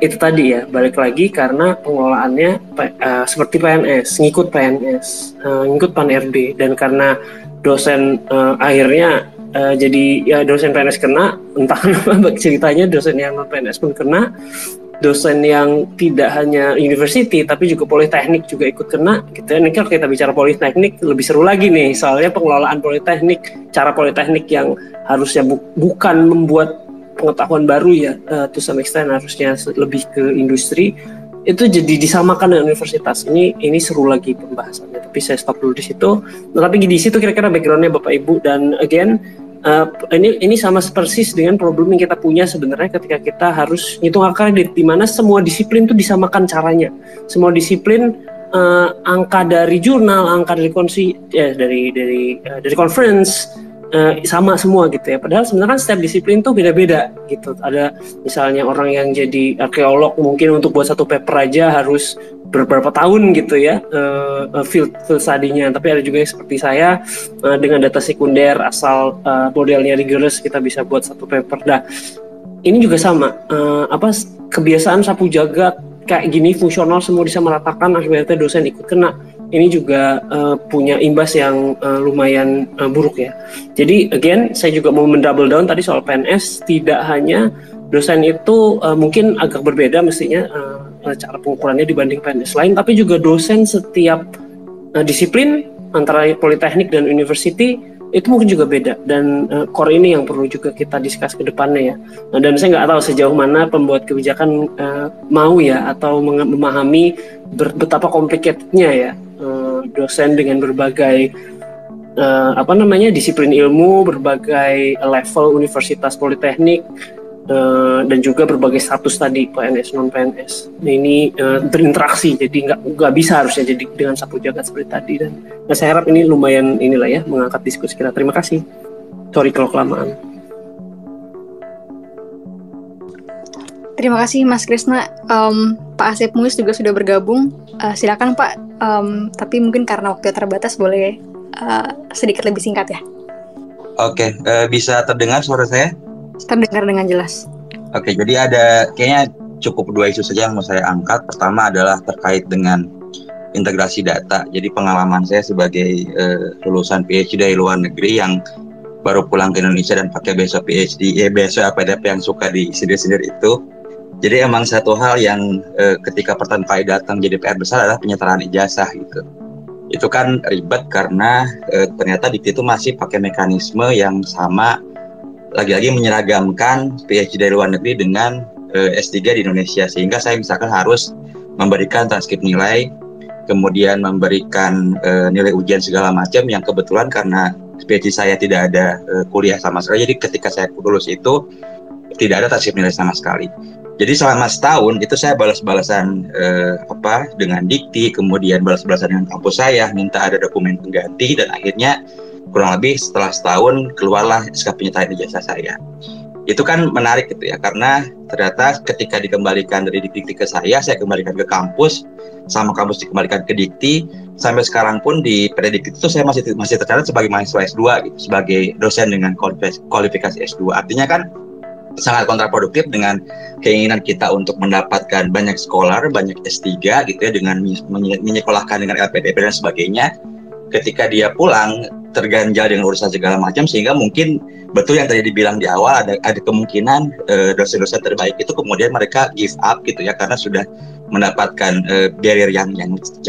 itu tadi ya, balik lagi karena pengelolaannya seperti PNS, ngikut PAN RB, dan karena dosen akhirnya jadi ya dosen PNS kena, entah kenapa ceritanya dosen yang non PNS pun kena, dosen yang tidak hanya university tapi juga politeknik juga ikut kena gitu ya. Ini kalau kita bicara politeknik lebih seru lagi nih, soalnya pengelolaan politeknik, cara politeknik yang harusnya bukan membuat pengetahuan baru ya, to some extent harusnya lebih ke industri, itu jadi disamakan dengan universitas. Ini seru lagi pembahasannya, tapi saya stop dulu di situ. Nah, tapi di situ kira-kira backgroundnya Bapak Ibu, dan again ini sama persis dengan problem yang kita punya sebenarnya ketika kita harus ngitung angka kredit, di mana semua disiplin itu disamakan caranya. Semua disiplin angka dari jurnal, angka dari dari conference sama semua gitu ya. Padahal sebenarnya setiap disiplin tuh beda-beda gitu. Ada misalnya orang yang jadi arkeolog mungkin untuk buat satu paper aja harus beberapa tahun gitu ya field study-nya. Tapi ada juga yang seperti saya dengan data sekunder asal modelnya rigorous kita bisa buat satu paper. Nah, ini juga sama kebiasaan sapu jagat kayak gini fungsional semua disamaratakan, akhirnya dosen ikut kena. Ini juga punya imbas yang lumayan buruk ya. Jadi again saya juga mau mendouble down tadi soal PNS, tidak hanya dosen itu mungkin agak berbeda mestinya cara pengukurannya dibanding PNS lain, tapi juga dosen setiap disiplin antara politeknik dan university itu mungkin juga beda, dan core ini yang perlu juga kita discuss ke depannya ya. Dan saya nggak tahu sejauh mana pembuat kebijakan mau ya atau memahami betapa complicatednya ya dosen dengan berbagai disiplin ilmu, berbagai level universitas politeknik, dan juga berbagai status tadi PNS non PNS. Nah, ini berinteraksi, jadi nggak bisa harusnya jadi dengan sapu jagat seperti tadi. Dan saya harap ini lumayan inilah ya mengangkat diskusi kita. Terima kasih. Sorry kalau kelamaan. Terima kasih Mas Krisna. Pak Asep Muis juga sudah bergabung. Silakan Pak. Tapi mungkin karena waktu terbatas boleh sedikit lebih singkat ya. Oke, bisa terdengar suara saya? Terdengar dengan jelas. Oke, jadi ada kayaknya cukup 2 isu saja yang mau saya angkat. Pertama adalah terkait dengan integrasi data. Jadi pengalaman saya sebagai lulusan PhD dari luar negeri yang baru pulang ke Indonesia dan pakai besok PhD, besok PDP yang suka disindir-sindir itu. Jadi emang satu hal yang ketika pertama kali datang jadi PR besar adalah penyetaraan ijazah gitu. Itu kan ribet karena ternyata Dikti itu masih pakai mekanisme yang sama, lagi-lagi menyeragamkan PhD dari luar negeri dengan S3 di Indonesia, sehingga saya misalkan harus memberikan transkrip nilai, kemudian memberikan nilai ujian segala macam, yang kebetulan karena PhD saya tidak ada kuliah sama sekali, jadi ketika saya lulus itu tidak ada transkrip nilai sama sekali. Jadi selama setahun itu saya balas-balasan dengan Dikti, kemudian balas-balasan dengan kampus saya, minta ada dokumen pengganti, dan akhirnya kurang lebih setelah setahun keluarlah SK penyetaraan ijazah saya. Itu kan menarik gitu ya, karena ternyata ketika dikembalikan dari Dikti ke saya kembalikan ke kampus, sama kampus dikembalikan ke Dikti. Sampai sekarang pun di Predikti itu saya masih tercatat sebagai mahasiswa S2 gitu, sebagai dosen dengan kualifikasi S2. Artinya kan sangat kontraproduktif dengan keinginan kita untuk mendapatkan banyak scholar, banyak S3 gitu ya, dengan menyekolahkan dengan LPDP dan sebagainya. Ketika dia pulang terganjal dengan urusan segala macam, sehingga mungkin betul yang tadi dibilang di awal, ada kemungkinan dosen-dosen terbaik itu kemudian mereka give up gitu ya, karena sudah mendapatkan barrier yang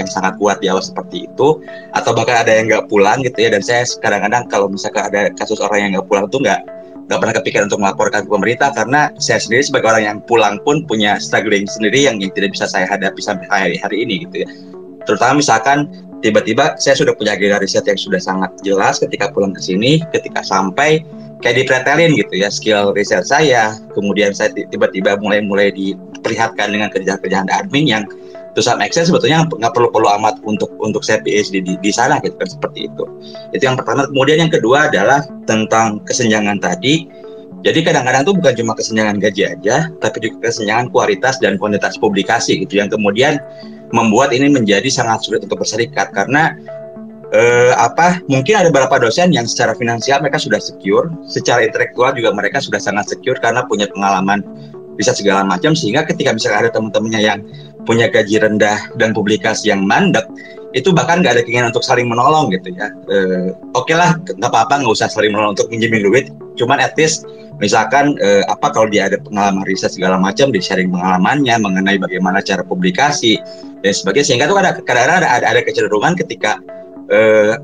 sangat kuat di awal seperti itu, atau bahkan ada yang nggak pulang gitu ya. Dan saya kadang-kadang kalau misalkan ada kasus orang yang nggak pulang tuh nggak pernah kepikiran untuk melaporkan ke pemerintah, karena saya sendiri sebagai orang yang pulang pun punya struggling sendiri yang tidak bisa saya hadapi sampai hari ini gitu ya. Terutama misalkan tiba-tiba saya sudah punya agenda riset yang sudah sangat jelas ketika pulang ke sini, ketika sampai kayak dipretelin gitu ya skill riset saya, kemudian saya tiba-tiba mulai diperlihatkan dengan kerjaan-kerjaan admin yang to some extent sebetulnya nggak perlu amat untuk saya PhD di sana gitu kan, seperti itu. Itu yang pertama. Kemudian yang kedua adalah tentang kesenjangan tadi. Jadi kadang-kadang tuh bukan cuma kesenjangan gaji aja, tapi juga kesenjangan kualitas dan kuantitas publikasi gitu, yang kemudian membuat ini menjadi sangat sulit untuk berserikat, karena mungkin ada beberapa dosen yang secara finansial mereka sudah secure, secara intelektual juga mereka sudah sangat secure karena punya pengalaman bisa segala macam, sehingga ketika misalnya ada teman-temannya yang punya gaji rendah dan publikasi yang mandek, itu bahkan nggak ada keinginan untuk saling menolong gitu ya. Oke lah, nggak apa-apa, nggak usah saling menolong untuk minjemin duit, Cuman at least misalkan kalau dia ada pengalaman riset segala macam, di sharing pengalamannya mengenai bagaimana cara publikasi dan sebagainya, sehingga tuh kadang-kadang ada kecenderungan ketika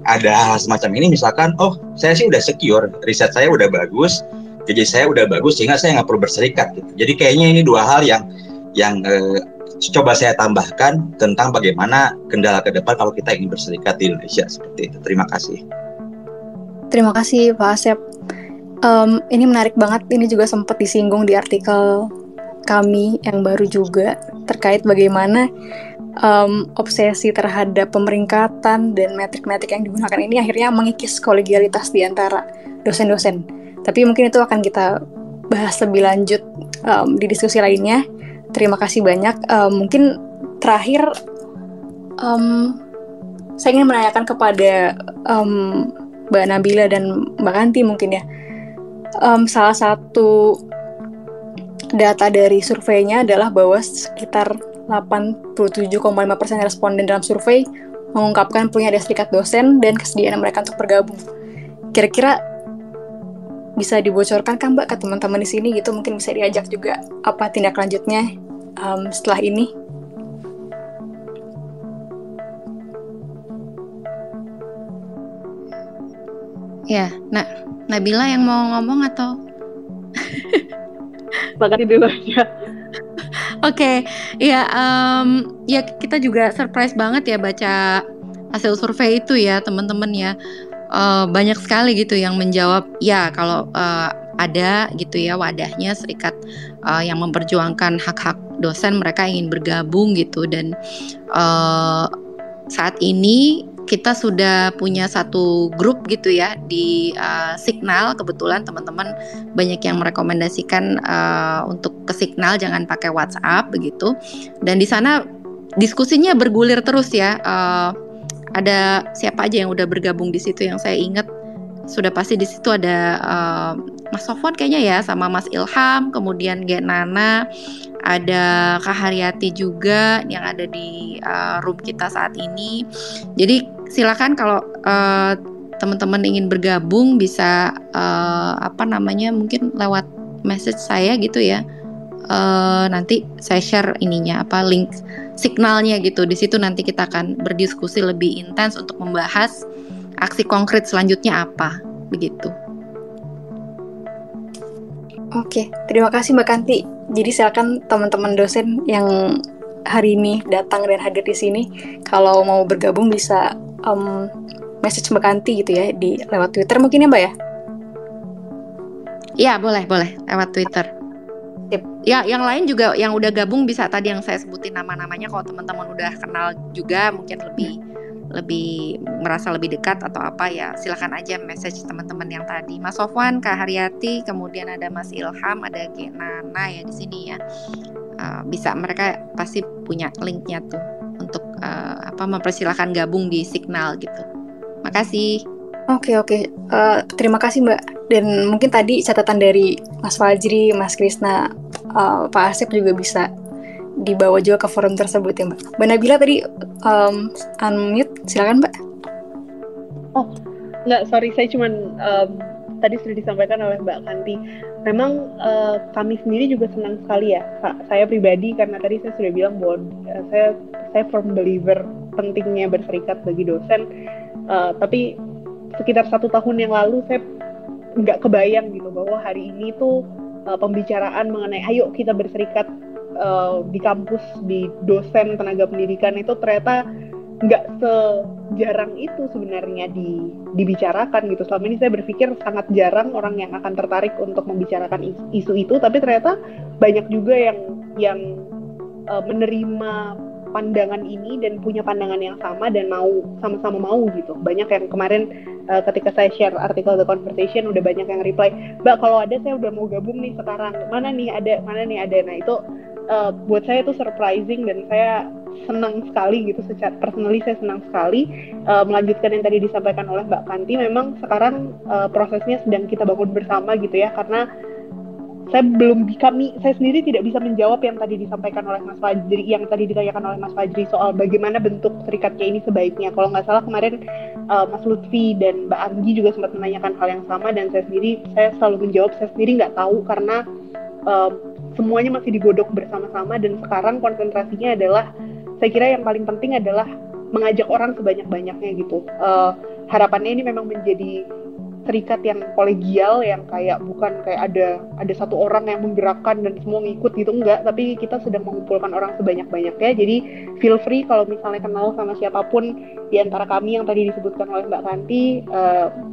ada hal semacam ini, misalkan saya sih udah secure, riset saya udah bagus, jadi saya udah bagus sehingga saya nggak perlu berserikat gitu. Jadi kayaknya ini dua hal yang coba saya tambahkan tentang bagaimana kendala ke depan kalau kita ingin berserikat di Indonesia seperti itu. Terima kasih. Terima kasih Pak Asep. Ini menarik banget, ini juga sempat disinggung di artikel kami yang baru juga terkait bagaimana obsesi terhadap pemeringkatan dan metrik-metrik yang digunakan ini akhirnya mengikis kolegialitas di antara dosen-dosen. Tapi mungkin itu akan kita bahas lebih lanjut di diskusi lainnya. Terima kasih banyak. Mungkin terakhir saya ingin menanyakan kepada Mbak Nabila dan Mbak Kanti mungkin ya. Salah satu data dari surveinya adalah bahwa sekitar 87,5% responden dalam survei mengungkapkan punya ada serikat dosen dan kesediaan mereka untuk bergabung. Kira-kira bisa dibocorkan kan Mbak ke teman-teman di sini gitu, mungkin bisa diajak juga apa tindak lanjutnya setelah ini? Ya, Nabila yang mau ngomong atau? Makasih dulu aja. Oke, ya kita juga surprise banget ya baca hasil survei itu ya teman-teman ya. Banyak sekali gitu yang menjawab ya kalau ada gitu ya wadahnya serikat yang memperjuangkan hak-hak dosen, mereka ingin bergabung gitu. Dan saat ini kita sudah punya satu grup gitu ya di Signal. Kebetulan teman-teman banyak yang merekomendasikan untuk ke Signal, jangan pakai WhatsApp begitu. Dan di sana diskusinya bergulir terus ya. Ada siapa aja yang udah bergabung di situ yang saya ingat sudah pasti di situ ada Mas Sofwan kayaknya ya, sama Mas Ilham, kemudian Nana, ada Kak Haryati juga yang ada di room kita saat ini. Jadi silakan kalau teman-teman ingin bergabung bisa mungkin lewat message saya gitu ya. Nanti saya share link Signalnya gitu. Di situ nanti kita akan berdiskusi lebih intens untuk membahas aksi konkret selanjutnya apa begitu. Oke, terima kasih Mbak Kanti. Jadi silakan teman-teman dosen yang hari ini datang dan hadir di sini, kalau mau bergabung bisa message Mbak Kanti gitu ya di lewat Twitter mungkin ya Mbak ya? Iya boleh lewat Twitter. Yep. Ya yang lain juga yang udah gabung bisa tadi yang saya sebutin nama-namanya, kalau teman-teman udah kenal juga mungkin lebih merasa lebih dekat atau apa ya silakan aja message teman-teman yang tadi. Mas Sofwan, Kak Haryati, kemudian ada Mas Ilham, ada Nana ya di sini ya. Bisa, mereka pasti punya linknya tuh untuk mempersilahkan gabung di Signal gitu. Makasih. Oke. Terima kasih Mbak. Dan mungkin tadi catatan dari Mas Fajri, Mas Krisna, Pak Asep juga bisa dibawa juga ke forum tersebut ya Mbak. Mbak Nabila tadi unmute, silakan Mbak. Oh, enggak, sorry, saya cuman tadi sudah disampaikan oleh Mbak Kanti. Memang kami sendiri juga senang sekali ya, saya pribadi, karena tadi saya sudah bilang bahwa saya firm believer pentingnya berserikat bagi dosen. Tapi sekitar 1 tahun yang lalu saya nggak kebayang gitu bahwa hari ini tuh pembicaraan mengenai ayo kita berserikat di kampus, di dosen tenaga pendidikan itu ternyata nggak sejarang itu sebenarnya dibicarakan gitu. Selama ini saya berpikir sangat jarang orang yang akan tertarik untuk membicarakan isu itu, tapi ternyata banyak juga yang menerima pandangan ini dan punya pandangan yang sama dan sama-sama mau gitu. Banyak yang kemarin ketika saya share artikel The Conversation udah banyak yang reply, Mbak kalau ada saya udah mau gabung nih sekarang, mana nih ada. Nah itu buat saya itu surprising dan saya senang sekali gitu, secara personally saya senang sekali. Melanjutkan yang tadi disampaikan oleh Mbak Kanti, memang sekarang prosesnya sedang kita bangun bersama gitu ya, karena saya sendiri tidak bisa menjawab yang tadi disampaikan oleh Mas Fajri, yang tadi ditanyakan oleh Mas Fajri soal bagaimana bentuk serikatnya ini sebaiknya. Kalau nggak salah kemarin Mas Lutfi dan Mbak Anggi juga sempat menanyakan hal yang sama, dan saya selalu menjawab saya sendiri nggak tahu, karena semuanya masih digodok bersama-sama, dan sekarang konsentrasinya adalah, saya kira yang paling penting adalah mengajak orang sebanyak-banyaknya gitu. Harapannya ini memang menjadi serikat yang kolegial, yang kayak bukan kayak ada satu orang yang menggerakkan dan semua ngikut gitu, enggak, tapi kita sedang mengumpulkan orang sebanyak-banyaknya. Jadi feel free kalau misalnya kenal sama siapapun di antara kami yang tadi disebutkan oleh Mbak Kanti,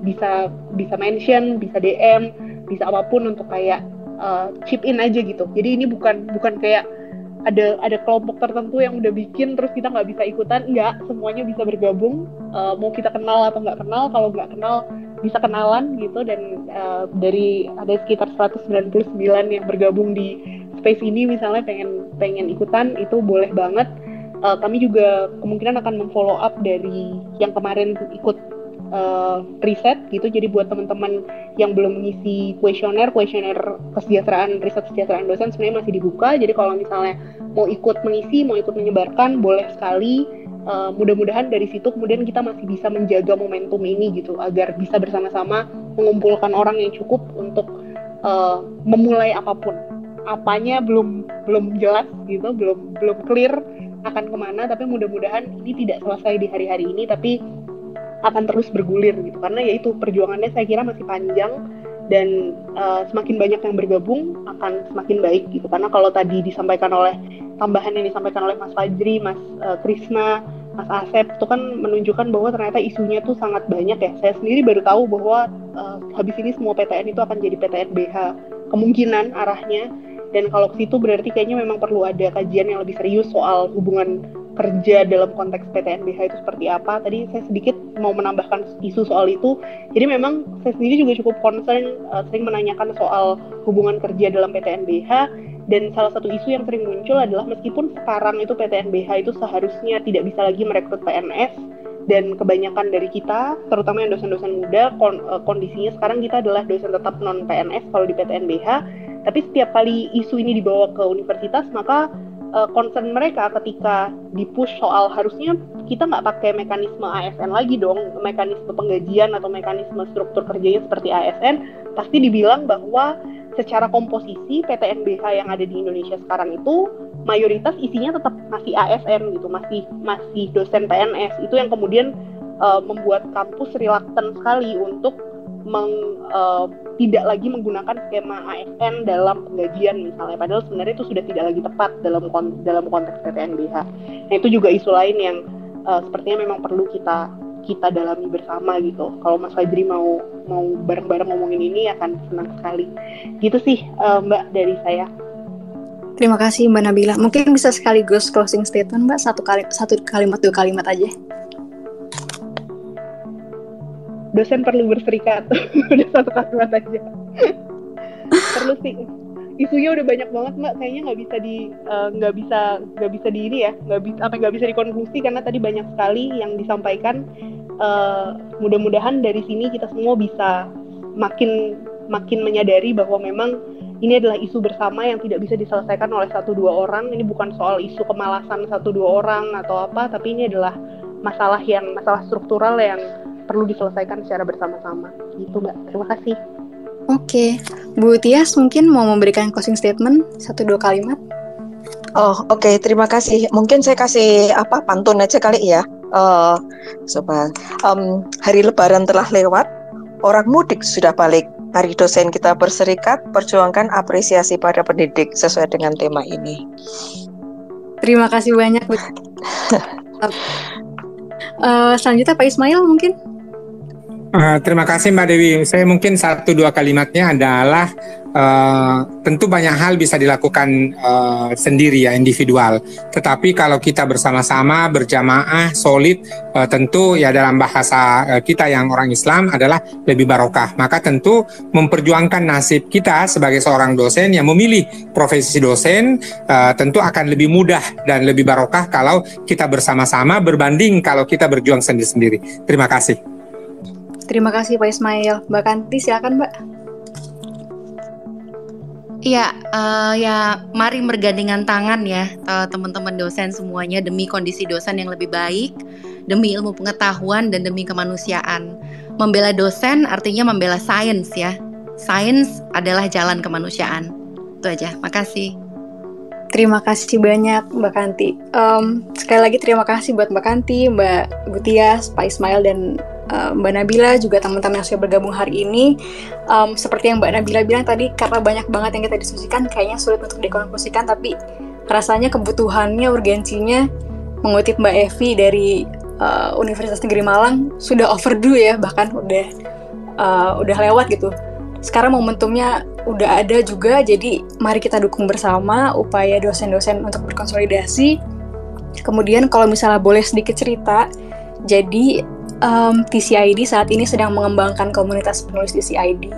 bisa mention, bisa DM, bisa apapun untuk kayak chip in aja gitu. Jadi ini bukan kayak ada kelompok tertentu yang udah bikin terus kita nggak bisa ikutan, enggak, semuanya bisa bergabung, mau kita kenal atau nggak kenal, kalau nggak kenal bisa kenalan gitu. Dan dari ada sekitar 199 yang bergabung di space ini misalnya pengen ikutan, itu boleh banget. Kami juga kemungkinan akan memfollow up dari yang kemarin ikut riset gitu. Jadi buat teman-teman yang belum mengisi kuesioner kesejahteraan, riset kesejahteraan dosen sebenarnya masih dibuka. Jadi kalau misalnya mau ikut mengisi, mau ikut menyebarkan, boleh sekali. Mudah-mudahan dari situ kemudian kita masih bisa menjaga momentum ini gitu, agar bisa bersama-sama mengumpulkan orang yang cukup untuk memulai apapun. Apanya belum jelas gitu, belum clear akan kemana, tapi mudah-mudahan ini tidak selesai di hari-hari ini, tapi akan terus bergulir gitu, karena yaitu perjuangannya saya kira masih panjang, dan semakin banyak yang bergabung akan semakin baik gitu. Karena kalau tadi disampaikan oleh tambahan yang disampaikan oleh Mas Fajri, Mas Krisna, Mas Asep, itu kan menunjukkan bahwa ternyata isunya tuh sangat banyak ya. Saya sendiri baru tahu bahwa habis ini semua PTN itu akan jadi PTN BH, kemungkinan arahnya. Dan kalau ke situ berarti kayaknya memang perlu ada kajian yang lebih serius soal hubungan kerja dalam konteks PTN BH itu seperti apa. Tadi saya sedikit mau menambahkan isu soal itu. Jadi memang saya sendiri juga cukup concern, sering menanyakan soal hubungan kerja dalam PTN BH. Dan salah satu isu yang sering muncul adalah meskipun sekarang itu PTN BH itu seharusnya tidak bisa lagi merekrut PNS, dan kebanyakan dari kita, terutama yang dosen-dosen muda, kondisinya sekarang kita adalah dosen tetap non-PNS kalau di PTN BH. Tapi setiap kali isu ini dibawa ke universitas, maka concern mereka ketika dipush soal harusnya kita nggak pakai mekanisme ASN lagi dong, mekanisme penggajian atau mekanisme struktur kerjanya seperti ASN, pasti dibilang bahwa secara komposisi PTN BH yang ada di Indonesia sekarang itu mayoritas isinya tetap masih ASN gitu, masih dosen PNS. Itu yang kemudian membuat kampus reluctant sekali untuk tidak lagi menggunakan skema ASN dalam penggajian misalnya, padahal sebenarnya itu sudah tidak lagi tepat dalam konteks PTN BH. Nah, itu juga isu lain yang sepertinya memang perlu kita dalami bersama gitu. Kalau Mas Fajri mau bareng-bareng ngomongin ini akan senang sekali. Gitu sih Mbak dari saya. Terima kasih Mbak Nabila. Mungkin bisa sekaligus closing statement Mbak, satu kalimat 2 kalimat aja. Dosen perlu berserikat. Udah satu kalimat aja. Perlu sih. Isunya udah banyak banget Mbak, kayaknya nggak bisa dikonklusi karena tadi banyak sekali yang disampaikan. Mudah-mudahan dari sini kita semua bisa makin menyadari bahwa memang ini adalah isu bersama yang tidak bisa diselesaikan oleh 1-2 orang. Ini bukan soal isu kemalasan 1-2 orang atau apa, tapi ini adalah masalah struktural yang perlu diselesaikan secara bersama-sama. Gitu Mbak, terima kasih. Oke, Bu Tias mungkin mau memberikan closing statement 1-2 kalimat. Oke, terima kasih. Mungkin saya kasih pantun aja kali ya. Hari Lebaran telah lewat, orang mudik sudah balik. Mari dosen kita berserikat, perjuangkan apresiasi pada pendidik sesuai dengan tema ini. Terima kasih banyak Bu. Selanjutnya Pak Ismail mungkin. Terima kasih Mbak Dewi. Saya mungkin 1-2 kalimatnya adalah tentu banyak hal bisa dilakukan sendiri ya, individual. Tetapi kalau kita bersama-sama, berjamaah, solid, tentu ya dalam bahasa kita yang orang Islam adalah lebih barokah. Maka tentu memperjuangkan nasib kita sebagai seorang dosen yang memilih profesi dosen tentu akan lebih mudah dan lebih barokah kalau kita bersama-sama berbanding kalau kita berjuang sendiri-sendiri. Terima kasih. Terima kasih Pak Ismail. Mbak Kanti silakan Mbak. Iya, ya mari bergandengan tangan ya teman-teman dosen semuanya demi kondisi dosen yang lebih baik, demi ilmu pengetahuan dan demi kemanusiaan. Membela dosen artinya membela sains ya. Sains adalah jalan kemanusiaan. Itu aja, makasih. Terima kasih banyak Mbak Kanti. Sekali lagi terima kasih buat Mbak Kanti, Mbak Gutias, Pak Ismail, dan Mbak Nabila, juga teman-teman yang sudah bergabung hari ini. Seperti yang Mbak Nabila bilang tadi, karena banyak banget yang kita diskusikan, kayaknya sulit untuk dikonklusikan, tapi rasanya kebutuhannya, urgensinya, mengutip Mbak Evi dari Universitas Negeri Malang, sudah overdue ya, bahkan udah lewat gitu. Sekarang momentumnya udah ada juga, jadi mari kita dukung bersama upaya dosen-dosen untuk berkonsolidasi. Kemudian kalau misalnya boleh sedikit cerita, jadi TCID saat ini sedang mengembangkan komunitas penulis TCID.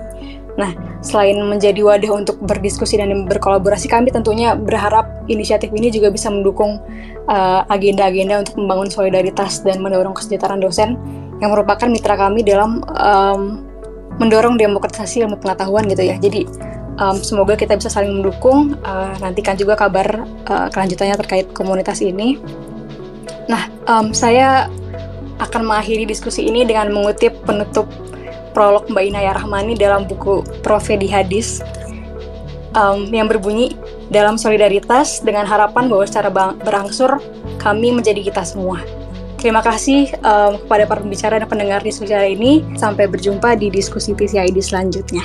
Nah, selain menjadi wadah untuk berdiskusi dan berkolaborasi, kami tentunya berharap inisiatif ini juga bisa mendukung agenda-agenda untuk membangun solidaritas dan mendorong kesejahteraan dosen yang merupakan mitra kami dalam mendorong demokratisasi ilmu pengetahuan gitu ya. Jadi semoga kita bisa saling mendukung. Nantikan juga kabar kelanjutannya terkait komunitas ini. Nah, saya akan mengakhiri diskusi ini dengan mengutip penutup prolog Mbak Inaya Rahmani dalam buku Profedi Hadis yang berbunyi, dalam solidaritas dengan harapan bahwa secara berangsur kami menjadi kita semua. Terima kasih kepada para pembicara dan pendengar diskusi hari ini. Sampai berjumpa di diskusi TCID selanjutnya.